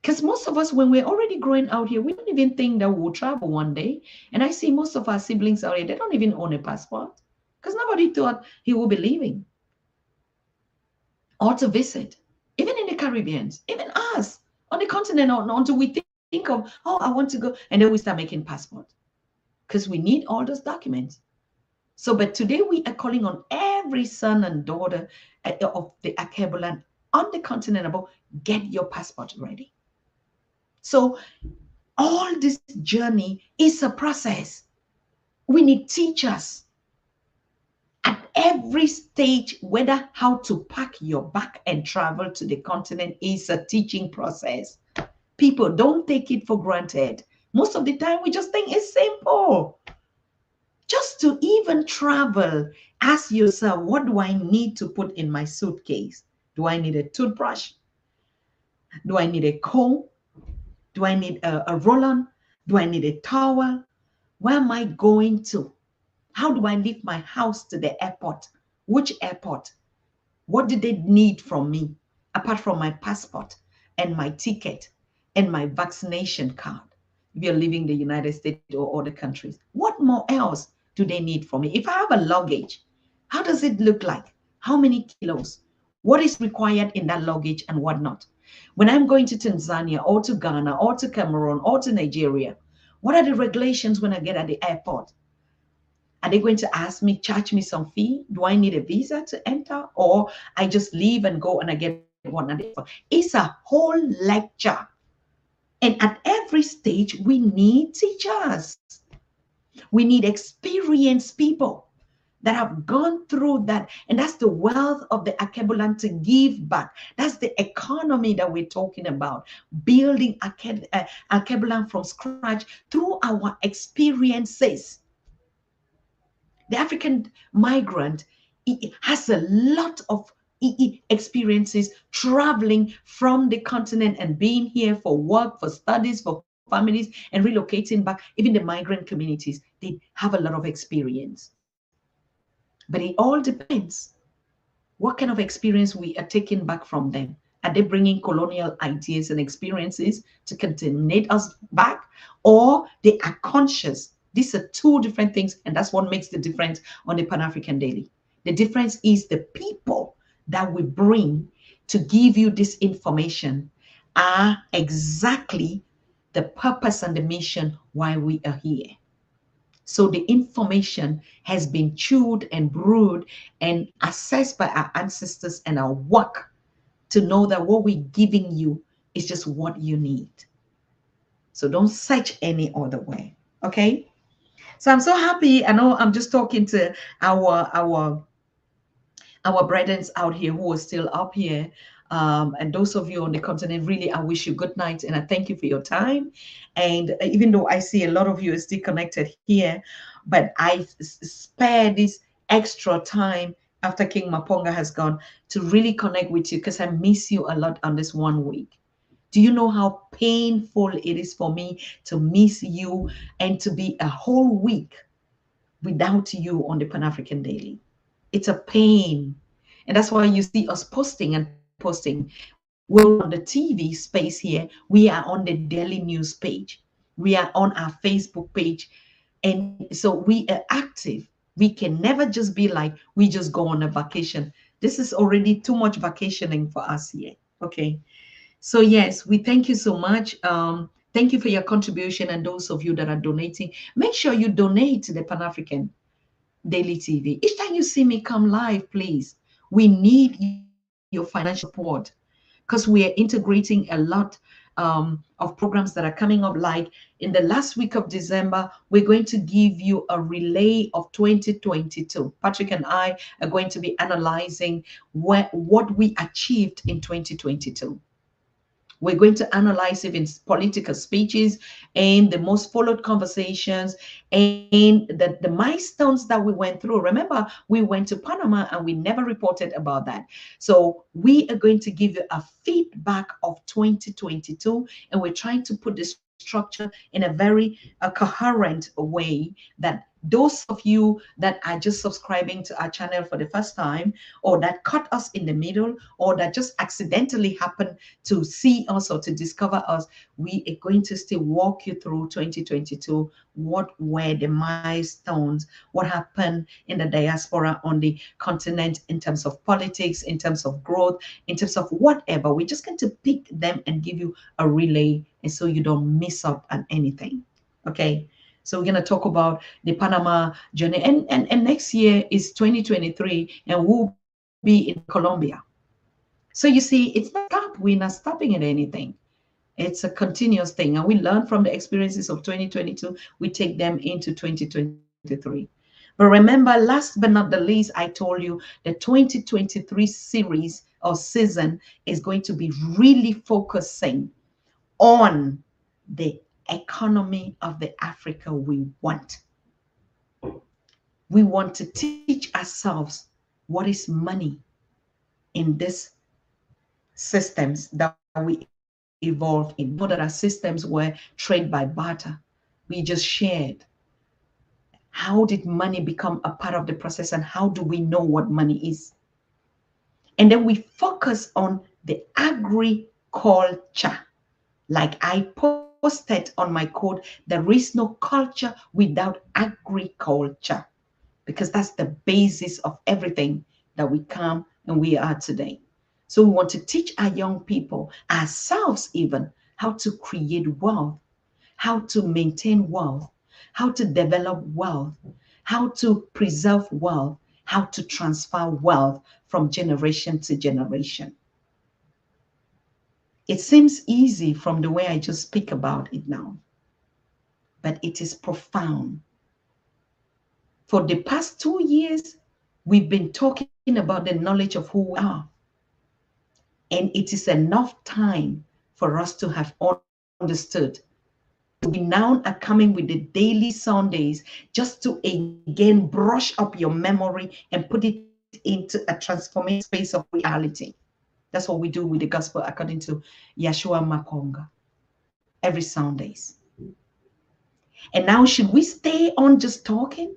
Because most of us, when we're already growing out here, we don't even think that we'll travel one day. And I see most of our siblings out here, they don't even own a passport because nobody thought he would be leaving or to visit. Even in the Caribbeans, even us on the continent, until we think of, oh, I want to go. And then we start making passport because we need all those documents. So, but today we are calling on every son and daughter of the Akebulan on the continent about get your passport ready. So all this journey is a process. We need teachers at every stage, whether how to pack your bag and travel to the continent is a teaching process. People don't take it for granted. Most of the time, we just think it's simple. Just to even travel, ask yourself, what do I need to put in my suitcase? Do I need a toothbrush? Do I need a comb? Do I need a roll-on? Do I need a towel? Where am I going to? How do I leave my house to the airport? Which airport? What do they need from me apart from my passport and my ticket and my vaccination card? If you're leaving the United States or other countries, what more else do they need from me? If I have a luggage, how does it look like? How many kilos? What is required in that luggage and what not? When I'm going to Tanzania or to Ghana or to Cameroon or to Nigeria, what are the regulations when I get at the airport? Are they going to ask me, charge me some fee? Do I need a visa to enter? Or I just leave and go and I get one at the airport? It's a whole lecture. And at every stage, we need teachers. We need experienced people that have gone through that. And that's the wealth of the Akebulan to give back. That's the economy that we're talking about. Building Akebulan from scratch through our experiences. The African migrant has a lot of experiences traveling from the continent and being here for work, for studies, for families, and relocating back. Even the migrant communities, they have a lot of experience. But it all depends what kind of experience we are taking back from them. Are they bringing colonial ideas and experiences to contaminate us back, or they are conscious? These are two different things, and that's what makes the difference on the Pan-African Daily. The difference is the people that we bring to give you this information are exactly the purpose and the mission why we are here. So the information has been chewed and brewed and assessed by our ancestors and our work to know that what we're giving you is just what you need. So don't search any other way. Okay? So I'm so happy. I know I'm just talking to our brethren out here who are still up here. And those of you on the continent, really, I wish you good night and I thank you for your time. And even though I see a lot of you are still connected here, but I spare this extra time after King Maponga has gone to really connect with you because I miss you a lot on this 1 week. Do you know how painful it is for me to miss you and to be a whole week without you on the Pan-African Daily? It's a pain. And that's why you see us posting and posting. We're on the TV space here. We are on the daily news page. We are on our Facebook page. And so we are active. We can never just be like, we just go on a vacation. This is already too much vacationing for us here. Okay. So yes, we thank you so much. Thank you for your contribution and those of you that are donating. Make sure you donate to the Pan-African Daily TV. Each time you see me come live, please, we need your financial support because we are integrating a lot of programs that are coming up. Like in the last week of December, we're going to give you a relay of 2022. Patrick and I are going to be analyzing what we achieved in 2022. We're going to analyze even political speeches and the most followed conversations and the milestones that we went through. Remember, we went to Panama and we never reported about that. So we are going to give you a feedback of 2022, and we're trying to put this structure in a very coherent way that Those of you that are just subscribing to our channel for the first time, or that caught us in the middle, or that just accidentally happened to see us or to discover us, we are going to still walk you through 2022. What were the milestones? What happened in the diaspora on the continent in terms of politics, in terms of growth, in terms of whatever? We're just going to pick them and give you a relay, and so you don't miss out on anything. Okay. So we're going to talk about the Panama journey. And next year is 2023, and we'll be in Colombia. So you see, it's not stop. We're not stopping at anything. It's a continuous thing. And we learn from the experiences of 2022. We take them into 2023. But remember, last but not the least, I told you the 2023 series or season is going to be really focusing on the economy of the Africa we want. We want to teach ourselves what is money in this systems that we evolved in. We know that our systems were trade by barter. We just shared. How did money become a part of the process, and how do we know what money is? And then we focus on the agriculture. Like I posted on my code, there is no culture without agriculture, because that's the basis of everything that we come and we are today. So we want to teach our young people, ourselves even, how to create wealth, how to maintain wealth, how to develop wealth, how to preserve wealth, how to transfer wealth from generation to generation. It seems easy from the way I just speak about it now, but it is profound. For the past 2 years, we've been talking about the knowledge of who we are. And it is enough time for us to have understood. We now are coming with the daily Sundays just to again brush up your memory and put it into a transforming space of reality. That's what we do with the gospel according to Yahshua Maponga every Sundays. And now, should we stay on just talking?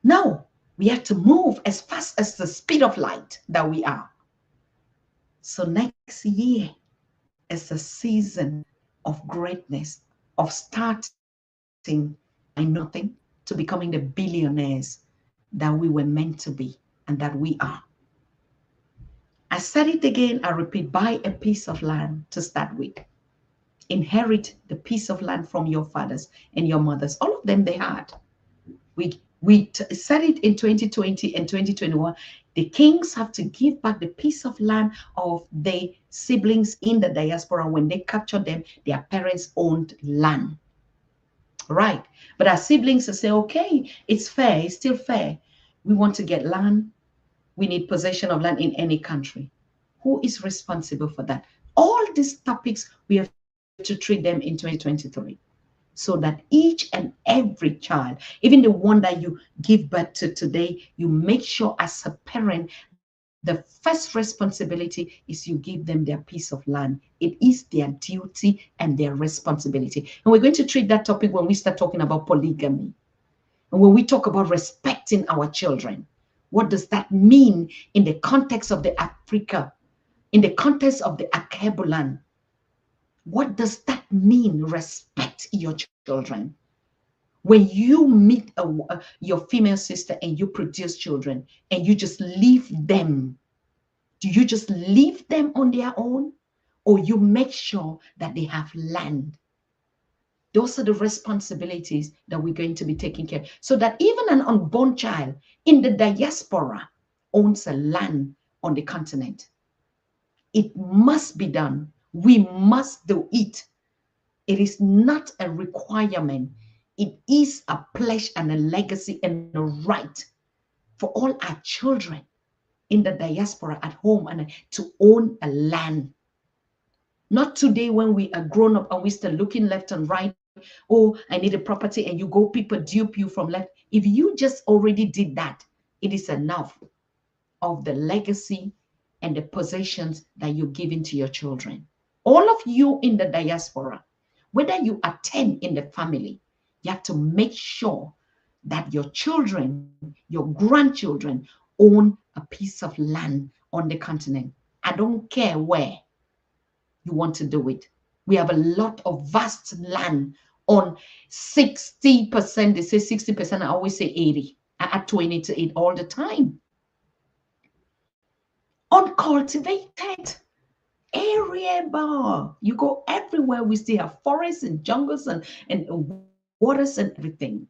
No, we have to move as fast as the speed of light that we are. So next year is a season of greatness, of starting by nothing to becoming the billionaires that we were meant to be and that we are. I said it again, I repeat, buy a piece of land to start with. Inherit the piece of land from your fathers and your mothers. All of them they had. We said it in 2020 and 2021. The kings have to give back the piece of land of the siblings in the diaspora. When they captured them, their parents owned land. Right. But our siblings say, okay, it's fair, it's still fair. We want to get land. We need possession of land in any country. Who is responsible for that? All these topics, we have to treat them in 2023. So that each and every child, even the one that you give birth to today, you make sure as a parent, the first responsibility is you give them their piece of land. It is their duty and their responsibility. And we're going to treat that topic when we start talking about polygamy. And when we talk about respecting our children, what does that mean in the context of the Africa, in the context of the Akebulan? What does that mean? Respect your children. When you meet your female sister and you produce children and you just leave them, do you just leave them on their own, or you make sure that they have land? Those are the responsibilities that we're going to be taking care of, so that even an unborn child in the diaspora owns a land on the continent. It must be done. We must do it. It is not a requirement. It is a pledge and a legacy and a right for all our children in the diaspora at home and to own a land. Not today when we are grown up and we start looking left and right. Oh, I need a property, and you go, people dupe you from left. If you just already did that, it is enough of the legacy and the possessions that you're giving to your children. All of you in the diaspora, whether you are 10 in the family, you have to make sure that your children, your grandchildren own a piece of land on the continent. I don't care where you want to do it. We have a lot of vast land on 60%. They say 60%. I always say 80. I add 20 to it all the time. Uncultivated area bar. You go everywhere. We still have forests and jungles and waters and everything.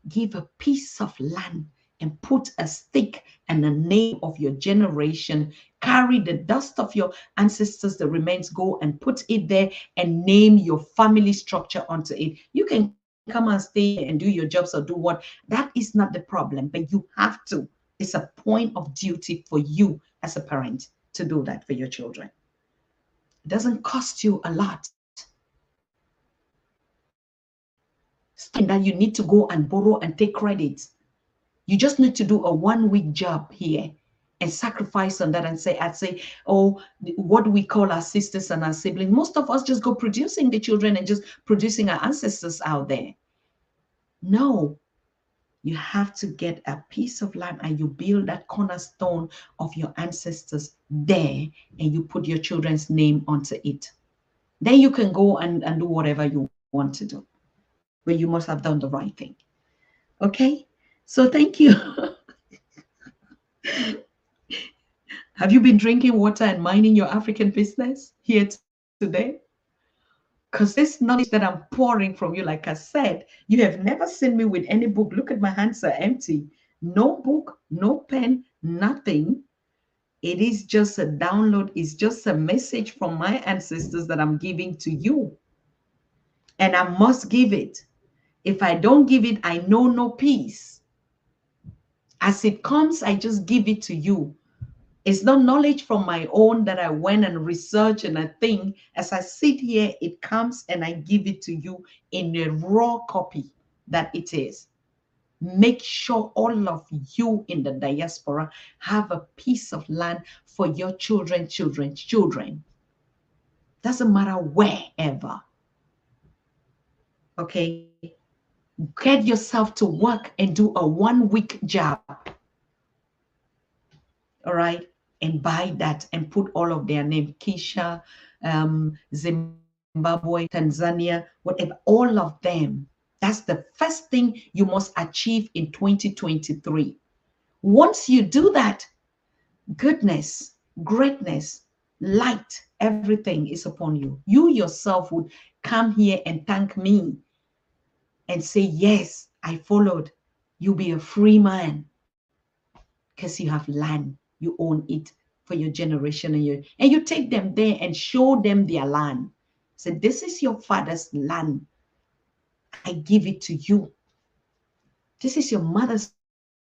Give a piece of land and put a stick and a name of your generation. Carry the dust of your ancestors, the remains, go and put it there and name your family structure onto it. You can come and stay and do your jobs or do what. That is not the problem, but you have to. It's a point of duty for you as a parent to do that for your children. It doesn't cost you a lot. Stop that you need to go and borrow and take credit. You just need to do a 1-week job here and sacrifice on that and say, I'd say, oh, what do we call our sisters and our siblings? Most of us just go producing the children and just producing our ancestors out there. No, you have to get a piece of land and you build that cornerstone of your ancestors there and you put your children's name onto it. Then you can go and do whatever you want to do. But you must have done the right thing. Okay? So thank you. Have you been drinking water and minding your African business here today? Because this knowledge that I'm pouring from you, like I said, you have never seen me with any book. Look at my hands are empty. No book, no pen, nothing. It is just a download. It's just a message from my ancestors that I'm giving to you. And I must give it. If I don't give it, I know no peace. As it comes, I just give it to you. It's not knowledge from my own that I went and researched and I think. As I sit here, it comes and I give it to you in a raw copy that it is. Make sure all of you in the diaspora have a piece of land for your children. Doesn't matter wherever. Okay? Get yourself to work and do a 1-week job. All right? And buy that and put all of their name. Keisha, Zimbabwe, Tanzania, whatever, all of them. That's the first thing you must achieve in 2023. Once you do that, goodness, greatness, light, everything is upon you. You yourself would come here and thank me and say, yes, I followed. You'll be a free man because you have land. You own it for your generation and you take them there and show them their land. Say, this is your father's land. I give it to you. This is your mother's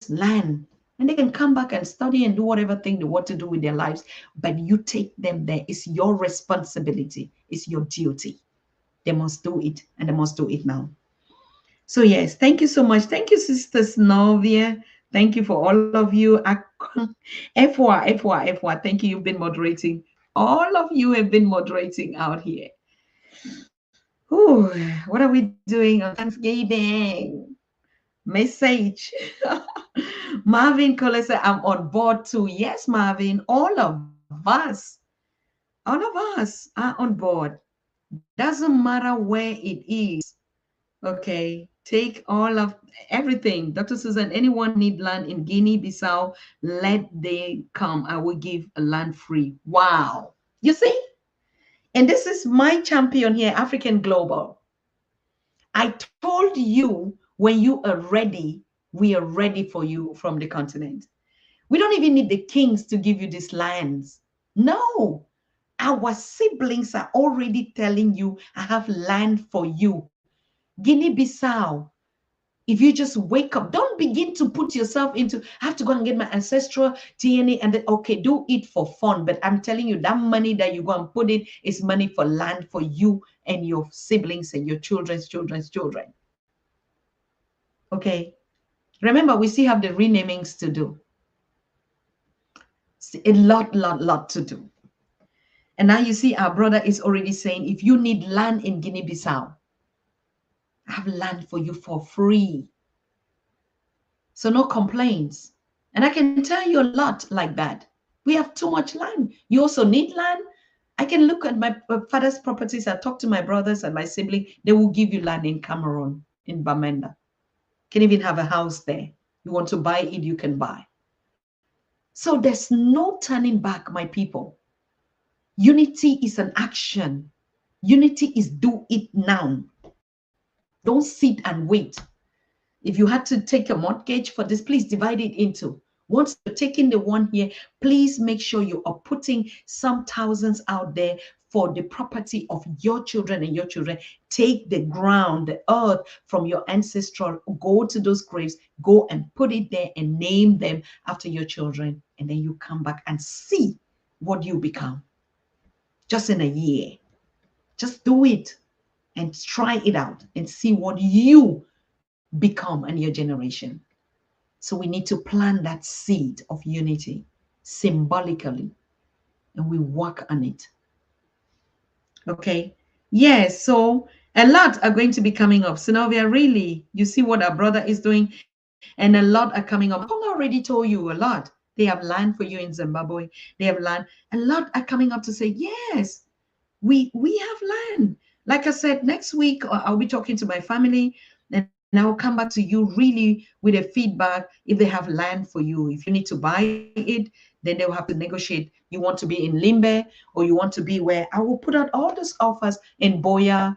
land. And they can come back and study and do whatever thing they want to do with their lives. But you take them there. It's your responsibility. It's your duty. They must do it and they must do it now. So yes, thank you so much. Thank you, Sister Novia. Thank you for all of you. FY. Thank you. You've been moderating. All of you have been moderating out here. Ooh, what are we doing on Thanksgiving? Message. Marvin Cole said, I'm on board too. Yes, Marvin, all of us are on board. Doesn't matter where it is. Okay, take all of everything. Dr. Susan, anyone need land in Guinea-Bissau, let they come. I will give a land free. Wow. You see? And this is my champion here, African Global. I told you when you are ready, we are ready for you from the continent. We don't even need the kings to give you these lands. No. Our siblings are already telling you, I have land for you. Guinea-Bissau, if you just wake up, don't begin to put yourself into, I have to go and get my ancestral DNA and then, okay, do it for fun. But I'm telling you, that money that you go and put in is money for land for you and your siblings and your children's children. Okay. Remember, we still have the renamings to do. A lot to do. And now you see our brother is already saying, if you need land in Guinea-Bissau, I have land for you for free. So no complaints. And I can tell you a lot like that. We have too much land. You also need land. I can look at my father's properties. I talk to my brothers and my sibling. They will give you land in Cameroon, in Bamenda. Can even have a house there. You want to buy it, you can buy. So there's no turning back, my people. Unity is an action. Unity is do it now. Don't sit and wait. If you had to take a mortgage for this, please divide it into. Once you're taking the one here, please make sure you are putting some thousands out there for the property of your children and your children. Take the ground, the earth from your ancestral, go to those graves, go and put it there and name them after your children. And then you come back and see what you become. Just in a year. Just do it and try it out and see what you become and your generation. So we need to plant that seed of unity symbolically, and we work on it. Okay. Yes. So a lot are going to be coming up. Synovia, really, you see what our brother is doing, and a lot are coming up. Maponga already told you a lot. They have land for you in Zimbabwe. They have land. A lot are coming up to say, yes, we have land. Like I said, next week I'll be talking to my family, and I will come back to you really with a feedback if they have land for you. If you need to buy it, then they'll have to negotiate. You want to be in Limbe, or you want to be where I will put out all those offers in Boya.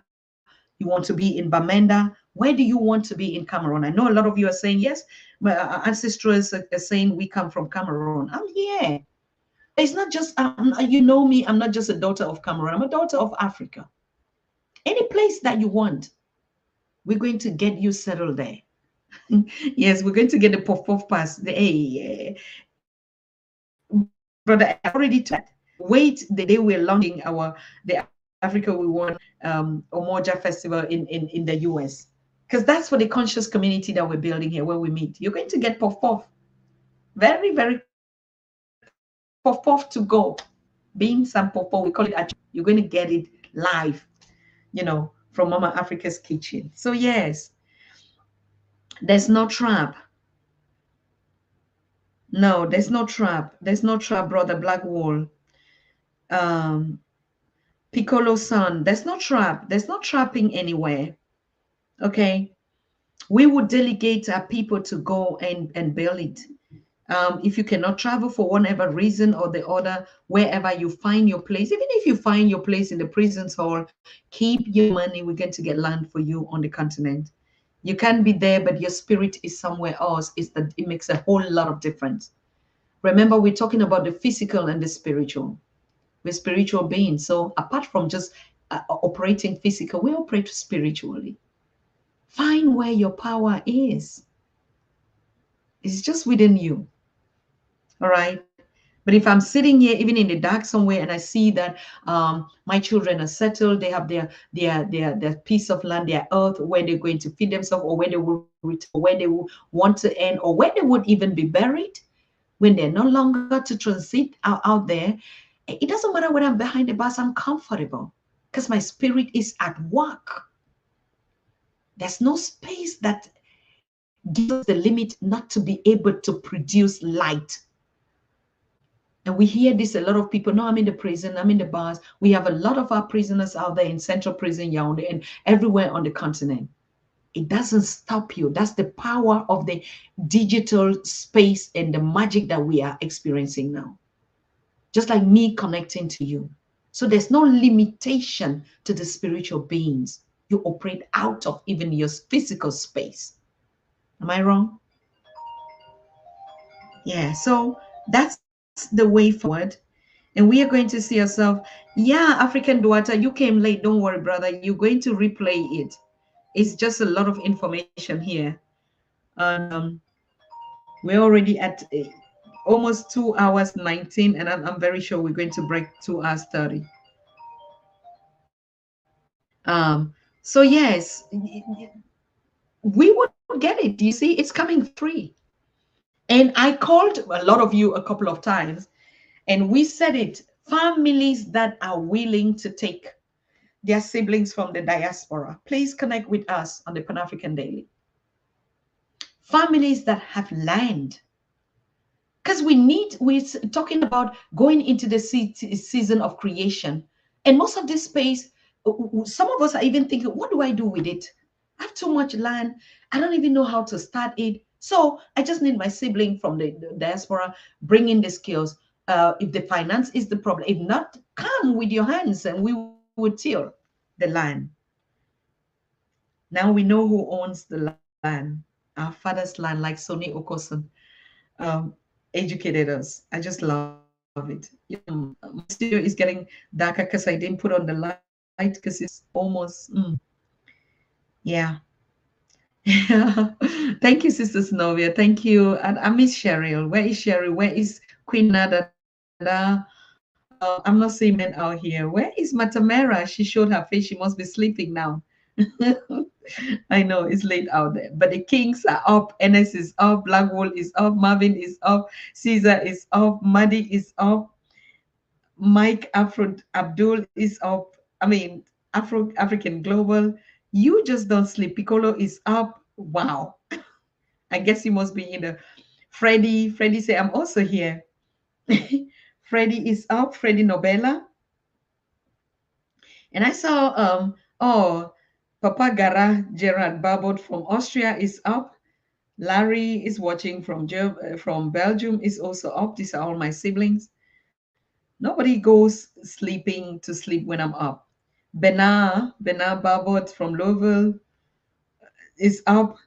You want to be in Bamenda. Where do you want to be in Cameroon? I know a lot of you are saying, yes, my ancestors are saying we come from Cameroon. I'm here. It's not just, you know me, I'm not just a daughter of Cameroon. I'm a daughter of Africa. Any place that you want, we're going to get you settled there. Yes, we're going to get the puff pass. Hey, brother, I already told that. Wait, the day we're launching the Africa We Want Omoja Festival in the US. Because that's for the conscious community that we're building here where we meet. You're going to get puff. Very, very puff to go. Beans and puff, we call it a. You're going to get it live, from Mama Africa's kitchen. So yes, there's no trap. No, there's no trap. There's no trap, brother Black Wall. Piccolo son, there's no trap. There's no trapping anywhere. Okay. We would delegate our people to go and build it. If you cannot travel for whatever reason or the other, wherever you find your place, even if you find your place in the prisons hall, keep your money. We're going to get land for you on the continent. You can't be there, but your spirit is somewhere else. It makes a whole lot of difference. Remember, we're talking about the physical and the spiritual. We're spiritual beings. So apart from just operating physical, we operate spiritually. Find where your power is. It's just within you. All right. But if I'm sitting here, even in the dark somewhere, and I see that my children are settled, they have their piece of land, their earth, where they're going to feed themselves, or where they will return, where they will want to end, or where they would even be buried, when they're no longer to transit out there, it doesn't matter when I'm behind the bars, I'm comfortable because my spirit is at work. There's no space that gives us the limit not to be able to produce light. And we hear this, a lot of people, no, I'm in the prison, I'm in the bars. We have a lot of our prisoners out there in Central Prison, Yaoundé, and everywhere on the continent. It doesn't stop you. That's the power of the digital space and the magic that we are experiencing now. Just like me connecting to you. So there's no limitation to the spiritual beings. You operate out of even your physical space. Am I wrong? Yeah, so that's the way forward. And we are going to see ourselves, yeah, African daughter, you came late. Don't worry, brother. You're going to replay it. It's just a lot of information here. And we're already at almost 2 hours 19, and I'm very sure we're going to break 2 hours 30. So yes, we would get it. You see, it's coming free. And I called a lot of you a couple of times, and we said it, families that are willing to take their siblings from the diaspora, please connect with us on the Pan-African Daily. families that have land. Because we're talking about going into the season of creation. And most of this space, some of us are even thinking, what do I do with it? I have too much land. I don't even know how to start it. So I just need my sibling from the diaspora bringing the skills. If the finance is the problem, if not, come with your hands and we would till the land. Now we know who owns the land, our father's land, like Sonny Okoson educated us. I just love it. My studio is getting darker because I didn't put on the light because it's almost, yeah. Thank you, Sister Snovia. Thank you. And I miss Cheryl. Where is Cheryl? Where is Queen Nadada? I'm not seeing men out here. Where is Matamera? She showed her face. She must be sleeping now. I know it's late out there, but the Kings are up. NS is up. Blackwall is up. Marvin is up. Caesar is up. Muddy is up. Mike Afro Abdul is up. I mean, African Global. You just don't sleep. Piccolo is up. Wow. I guess you must be in the Freddie say I'm also here. Freddie is up. Freddie Nobela. And I saw oh, Papa Gara Gerard Barbot from Austria is up. Larry is watching from Belgium is also up. These are all my siblings. Nobody goes sleeping to sleep when I'm up. Benar Barbot from Louisville is up.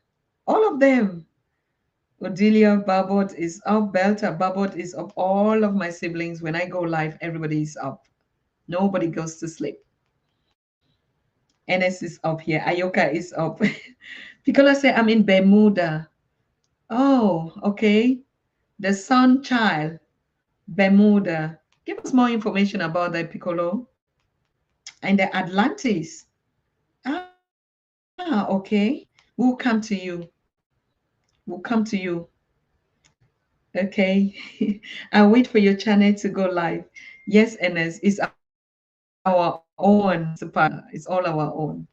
All of them. Odelia Barbot is up. Belta Barbot is up. All of my siblings, when I go live, everybody is up. Nobody goes to sleep. NS is up here. Ayoka is up. Picola say I'm in Bermuda. Oh, okay. The sun child, Bermuda. Give us more information about that, Piccolo. And the Atlantis. Ah, okay. We'll come to you. We'll come to you. Okay. I'll wait for your channel to go live. Yes, NS, it's our own, Sister Partner. It's all our own.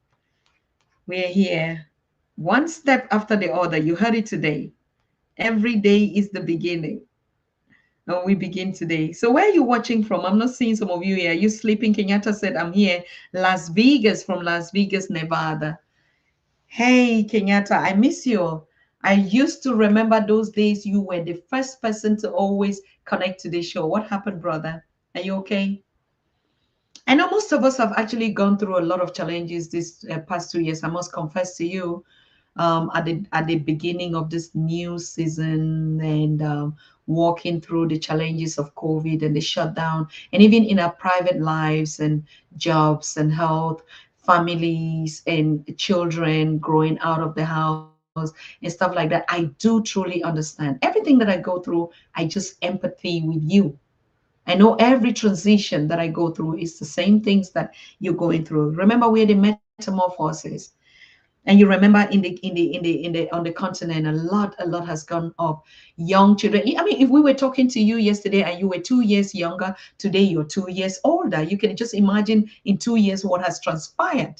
We're here. One step after the other. You heard it today. Every day is the beginning. And we begin today. So where are you watching from? I'm not seeing some of you here. Are you sleeping? Kenyatta said, I'm here. Las Vegas, from Las Vegas, Nevada. Hey, Kenyatta, I miss you. I used to remember those days you were the first person to always connect to the show. What happened, brother? Are you okay? I know most of us have actually gone through a lot of challenges this past 2 years. I must confess to you, at the beginning of this new season, and walking through the challenges of COVID and the shutdown, and even in our private lives and jobs and health, families and children growing out of the house and stuff like that. I do truly understand everything that I go through. I just empathy with you. I know every transition that I go through is the same things that you're going through. Remember, we're the metamorphosis. And you remember in the on the continent, a lot has gone up. Young children. I mean, if we were talking to you yesterday and you were 2 years younger, today you're 2 years older. You can just imagine in 2 years what has transpired.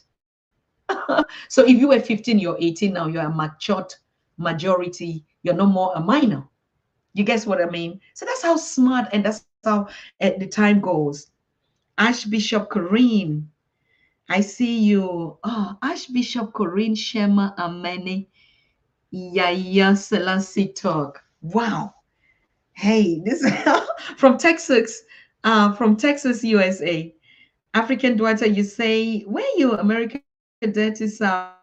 So if you were 15, you're 18 now. You're a matured majority. You're no more a minor. You guess what I mean? So that's how smart and that's how the time goes. Archbishop Kareem, I see you. Oh, Archbishop Corinne Shema Amene Yaya Selassie talk. Wow. Hey, this from Texas, USA. African daughter, you say, where you American dirty South?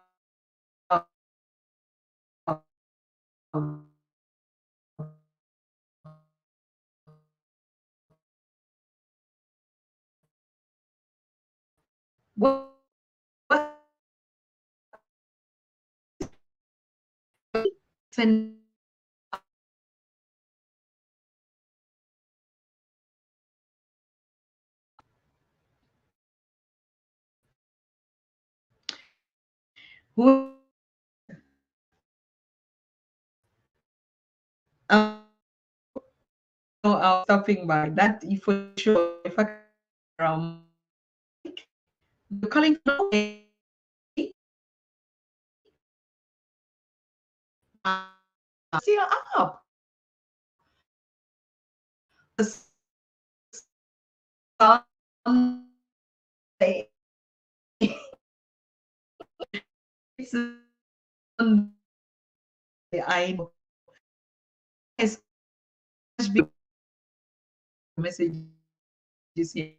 What who no, I was stopping by that for sure. If I come around Mike, you're calling from Norway. Still up. I know. It's messages here.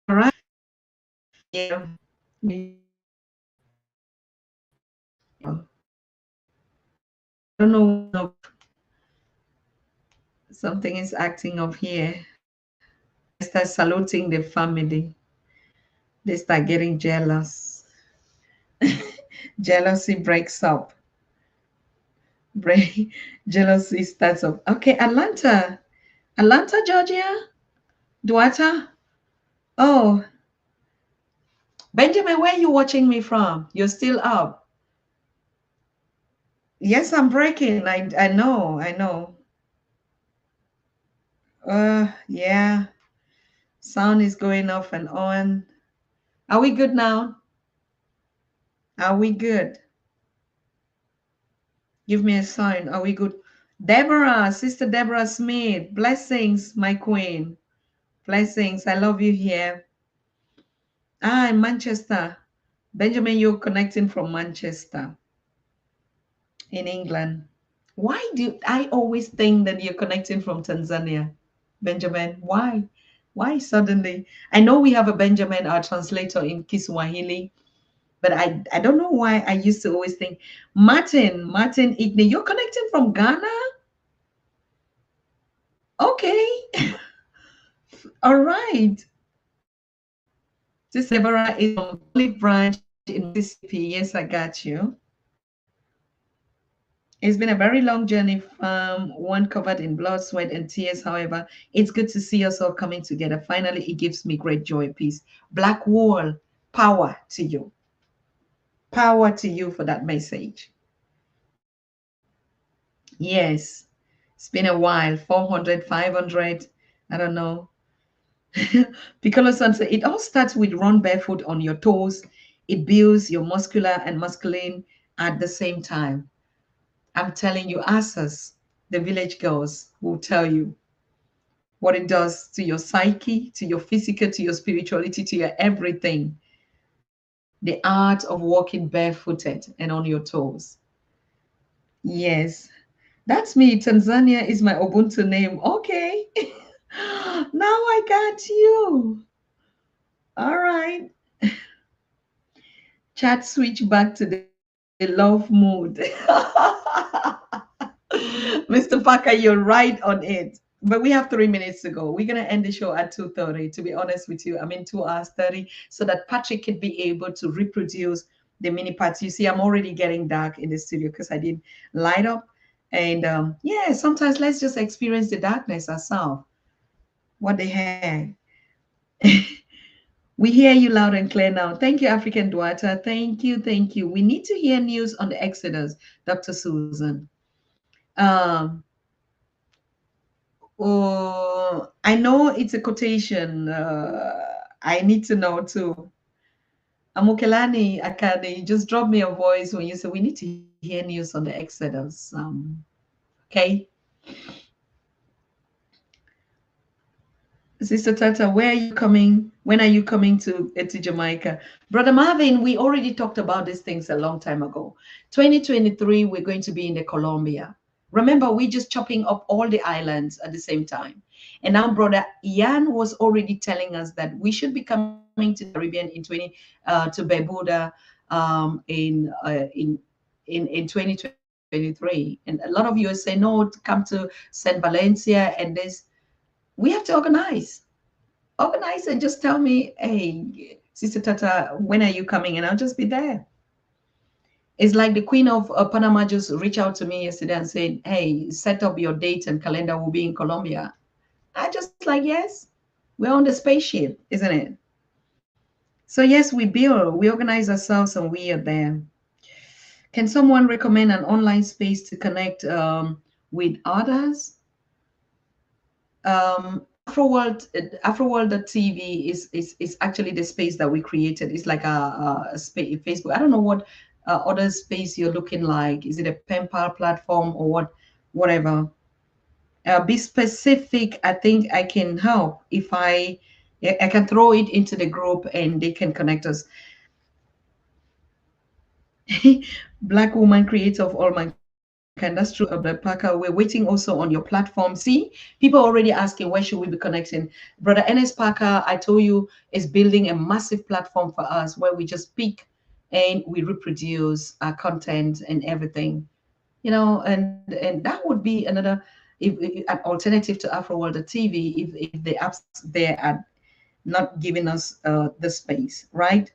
All right. Yeah. I don't know. Something is acting up here. They start saluting the family. They start getting jealous. Jealousy breaks up. Jealousy starts up. Okay, Atlanta, Georgia, Duata. Oh, Benjamin, where are you watching me from? You're still up. Yes, I'm breaking. I know, I know. Yeah. Sound is going off and on. Are we good now? Are we good? Give me a sign. Are we good? Deborah, Sister Deborah Smith. Blessings, my queen. Blessings. I love you here. Ah, in Manchester. Benjamin, you're connecting from Manchester in England. Why do I always think that you're connecting from Tanzania, Benjamin? Why? Why suddenly? I know we have a Benjamin, our translator in Kiswahili, but I don't know why I used to always think Martin Igne, you're connecting from Ghana? Okay. All right. This Deborah is from Olive Branch in Mississippi. Yes, I got you. It's been a very long journey, one covered in blood, sweat, and tears. However, it's good to see us all coming together. Finally, it gives me great joy, peace. Black Wall, power to you. Power to you for that message. Yes, it's been a while. 400, 500, I don't know. Piccolo Son said, it all starts with run barefoot on your toes. It builds your muscular and masculine at the same time. I'm telling you, ask us, the village girls will tell you what it does to your psyche, to your physical, to your spirituality, to your everything. The art of walking barefooted and on your toes. Yes, that's me. Tanzania is my Ubuntu name. Okay. Now I got you. All right. Chat switch back to the love mood. Mr. Parker, you're right on it. But we have 3 minutes to go. We're gonna end the show at 2:30. To be honest with you, I'm in 2 hours 30, so that Patrick could be able to reproduce the mini parts. You see, I'm already getting dark in the studio because I did light up. And yeah, sometimes let's just experience the darkness ourselves. What the heck? We hear you loud and clear now. Thank you, African Dwata. Thank you, thank you. We need to hear news on the Exodus, Dr. Susan. Um, I know it's a quotation. I need to know too. Amukelani Akane, just drop me a voice when you say we need to hear news on the Exodus. Okay. Sister Tata, where are you coming? When are you coming to Jamaica? Brother Marvin, we already talked about these things a long time ago. 2023, we're going to be in the Colombia. Remember, we're just chopping up all the islands at the same time. And now Brother Ian was already telling us that we should be coming to the Caribbean in to Barbuda in 2023. And a lot of you are saying, no, come to St. Valencia and this. We have to organize and just tell me, hey, Sister Tata, when are you coming? And I'll just be there. It's like the Queen of Panama just reached out to me yesterday and said, hey, set up your date and calendar, will be in Colombia. I just like, yes, we're on the spaceship, isn't it? So yes, we build, we organize ourselves and we are there. Can someone recommend an online space to connect with others? AfroWorld.tv is actually the space that we created. It's like a space Facebook. I don't know what other space you're looking like. Is it a pen pal platform or what? Whatever. Be specific. I think I can help if I can throw it into the group and they can connect us. Black woman creator of all mankind. That's true. Black Parker. We're waiting also on your platform. See, people already asking where should we be connecting. Brother Ernest Parker, I told you, is building a massive platform for us where we just speak and we reproduce our content and everything. And that would be another if an alternative to AfroWorld TV if the apps there are not giving us the space, right?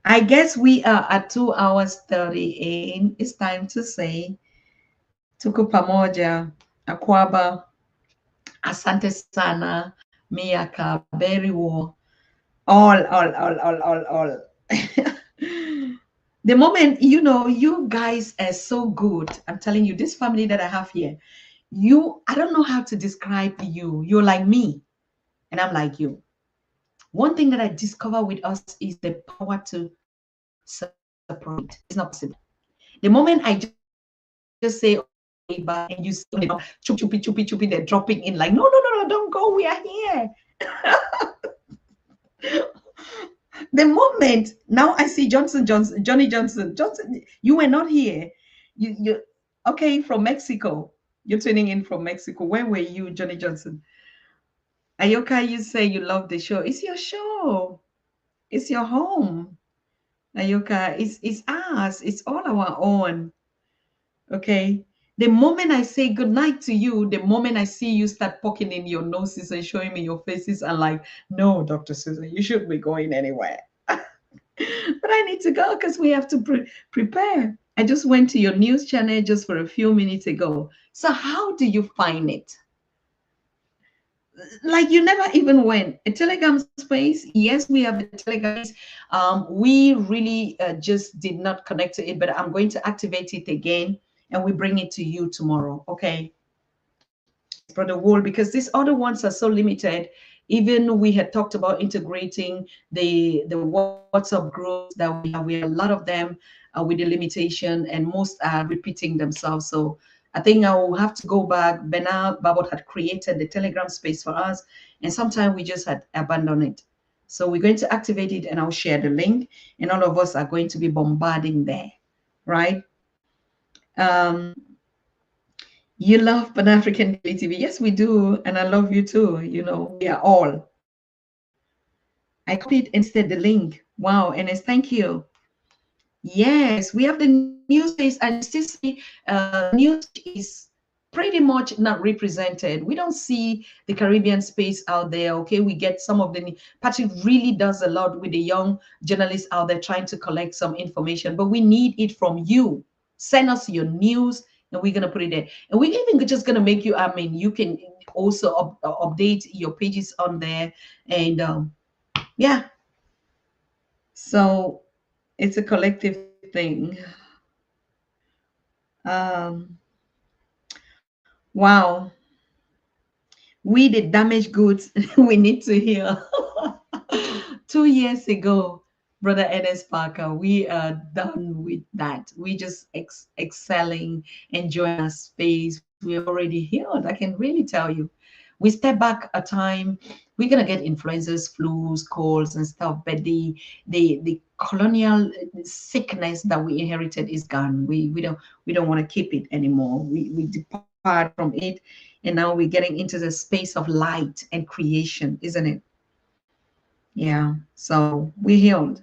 I guess we are at 2 hours 38. It's time to say tuko pamoja, akwaba, asante sana, miaka, beriwo, all. The moment, you guys are so good. I'm telling you, this family that I have here, I don't know how to describe you. You're like me, and I'm like you. One thing that I discover with us is the power to separate. It's not possible. The moment I just say, and you see chupi, they're dropping in like, no, don't go. We are here. The moment now I see Johnny Johnson, you were not here. You okay from Mexico. You're tuning in from Mexico. Where were you, Johnny Johnson? Ayoka, you say you love the show. It's your show. It's your home. Ayoka, it's us. It's all our own. Okay. The moment I say good night to you, the moment I see you start poking in your noses and showing me your faces, I'm like, no, Dr. Susan, you shouldn't be going anywhere. But I need to go because we have to prepare. I just went to your news channel just for a few minutes ago. So how do you find it? Like you never even went. A Telegram space? Yes, we have a Telegram space. We really just did not connect to it, but I'm going to activate it again and we bring it to you tomorrow. Okay. Yes, Brother Wool, because these other ones are so limited. Even we had talked about integrating the WhatsApp groups that we have. We have a lot of them with the limitation, and most are repeating themselves. So I think I will have to go back. Bernard Babot had created the Telegram space for us, and sometimes we just had abandoned it. So we're going to activate it, and I'll share the link, and all of us are going to be bombarding there, right? You love Pan African Daily TV. Yes, we do, and I love you too. We are all. I copied and pasted the link. Wow, Ernest, thank you. Yes, we have the news space, and you still see news is pretty much not represented. We don't see the Caribbean space out there. Okay, we get some of the Patrick really does a lot with the young journalists out there trying to collect some information, but we need it from you. Send us your news and we're gonna put it there. And we're even just gonna make you, you can also update your pages on there. And yeah, so it's a collective thing. Wow, we the damaged goods we need to heal. 2 years ago, Brother Ernest Parker, we are done with that. We just excelling, enjoying our space. We're already healed. I can really tell you. We step back a time, we're gonna get influenzas, flus, colds, and stuff. But the colonial sickness that we inherited is gone. We don't want to keep it anymore. We depart from it, and now we're getting into the space of light and creation, isn't it? Yeah. So we healed.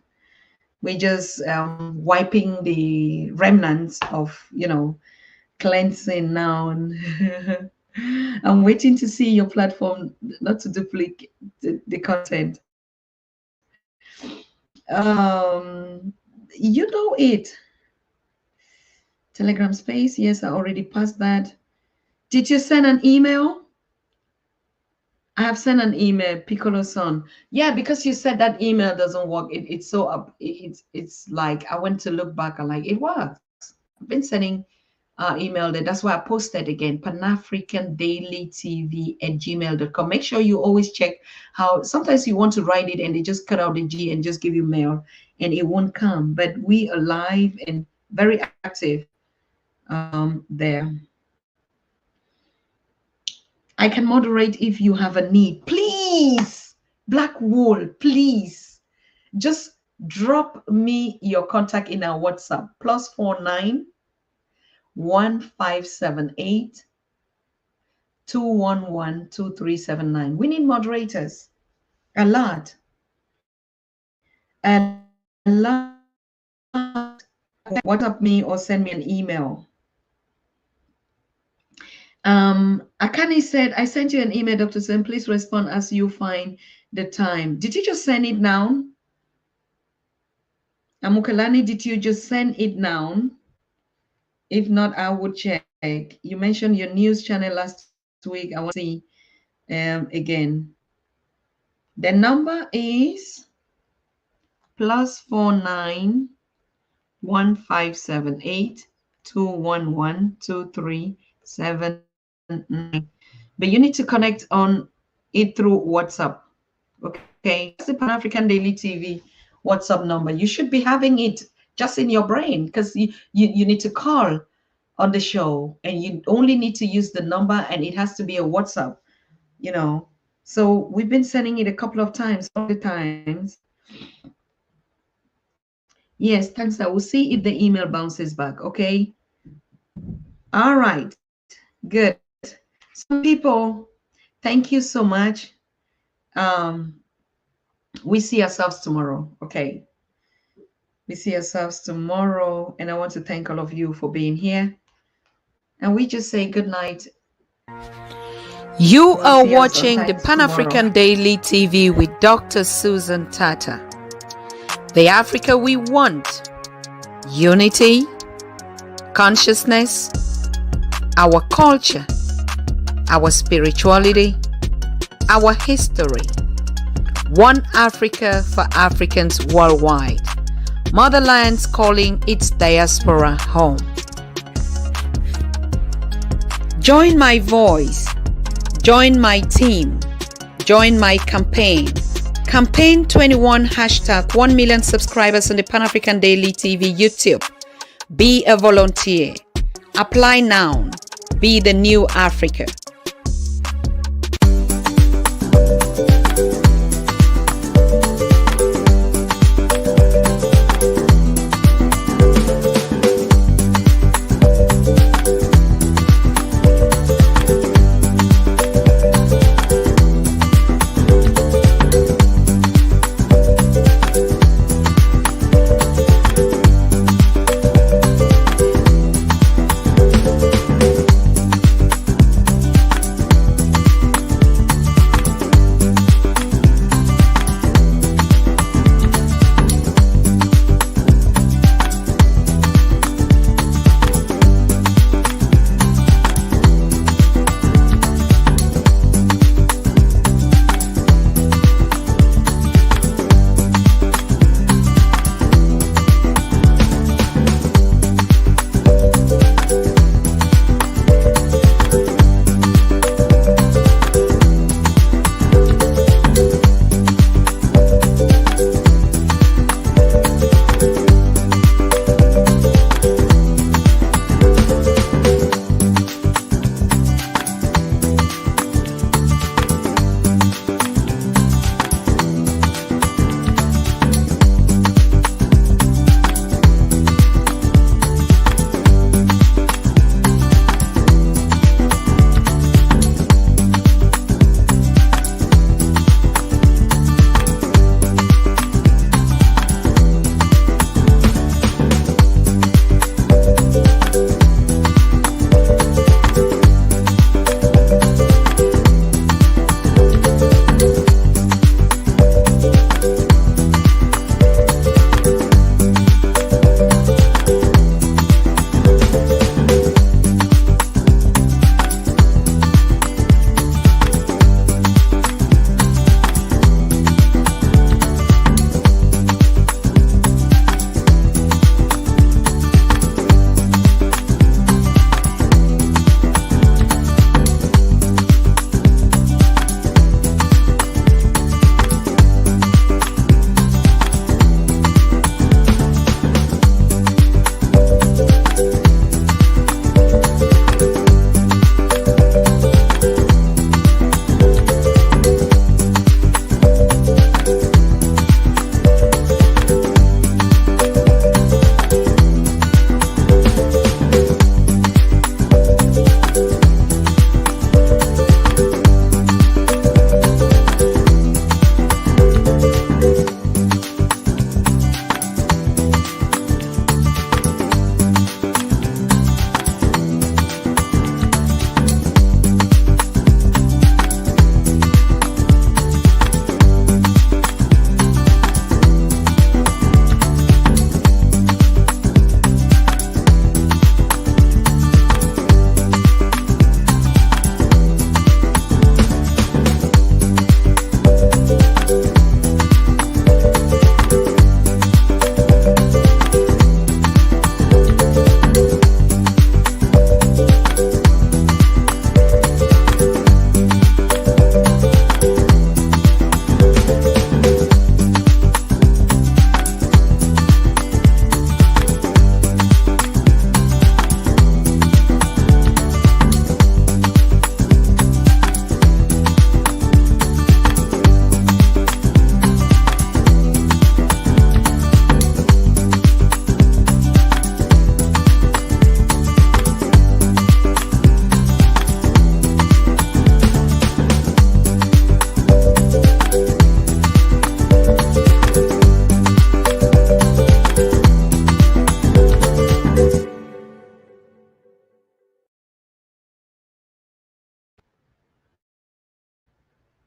We just wiping the remnants of cleansing now. I'm waiting to see your platform, not to duplicate the content. It. Telegram space. Yes, I already passed that. Did you send an email? I have sent an email, Piccolo son. Yeah, because you said that email doesn't work. It's so up. It's like I went to look back and like it works. I've been sending email there. That's why I posted again, panafricandailytv@gmail.com. Make sure you always check how sometimes you want to write it and they just cut out the G and just give you mail and it won't come. But we are live and very active there. I can moderate if you have a need. Please, Black Wool, please. Just drop me your contact in our WhatsApp, +49 1578 211 2379. We need moderators. A lot. WhatsApp me or send me an email. Akani said, I sent you an email, Dr. Sen. Please respond as you find the time. Did you just send it now? Amukalani, did you just send it now? If not, I would check. You mentioned your news channel last week. I want to see again. The number is +49 1578 211 2379. But you need to connect on it through WhatsApp. Okay, that's the Pan African Daily TV WhatsApp number. You should be having it just in your brain because you need to call on the show and you only need to use the number and it has to be a WhatsApp, you know. So we've been sending it a couple of times, all the times. Yes, thanks. I will see if the email bounces back. Okay. All right. Good. Some people, thank you so much. We see ourselves tomorrow. Okay. We see ourselves tomorrow. And I want to thank all of you for being here. And we just say good night. You are watching the Pan African Daily TV with Dr. Susan Tatah. The Africa we want. Unity, consciousness, our culture, our spirituality, our history. One Africa for Africans worldwide. Motherlands calling its diaspora home. Join my voice. Join my team. Join my campaign. Campaign 21 #1 million subscribers on the Pan African Daily TV YouTube. Be a volunteer. Apply now. Be the new Africa.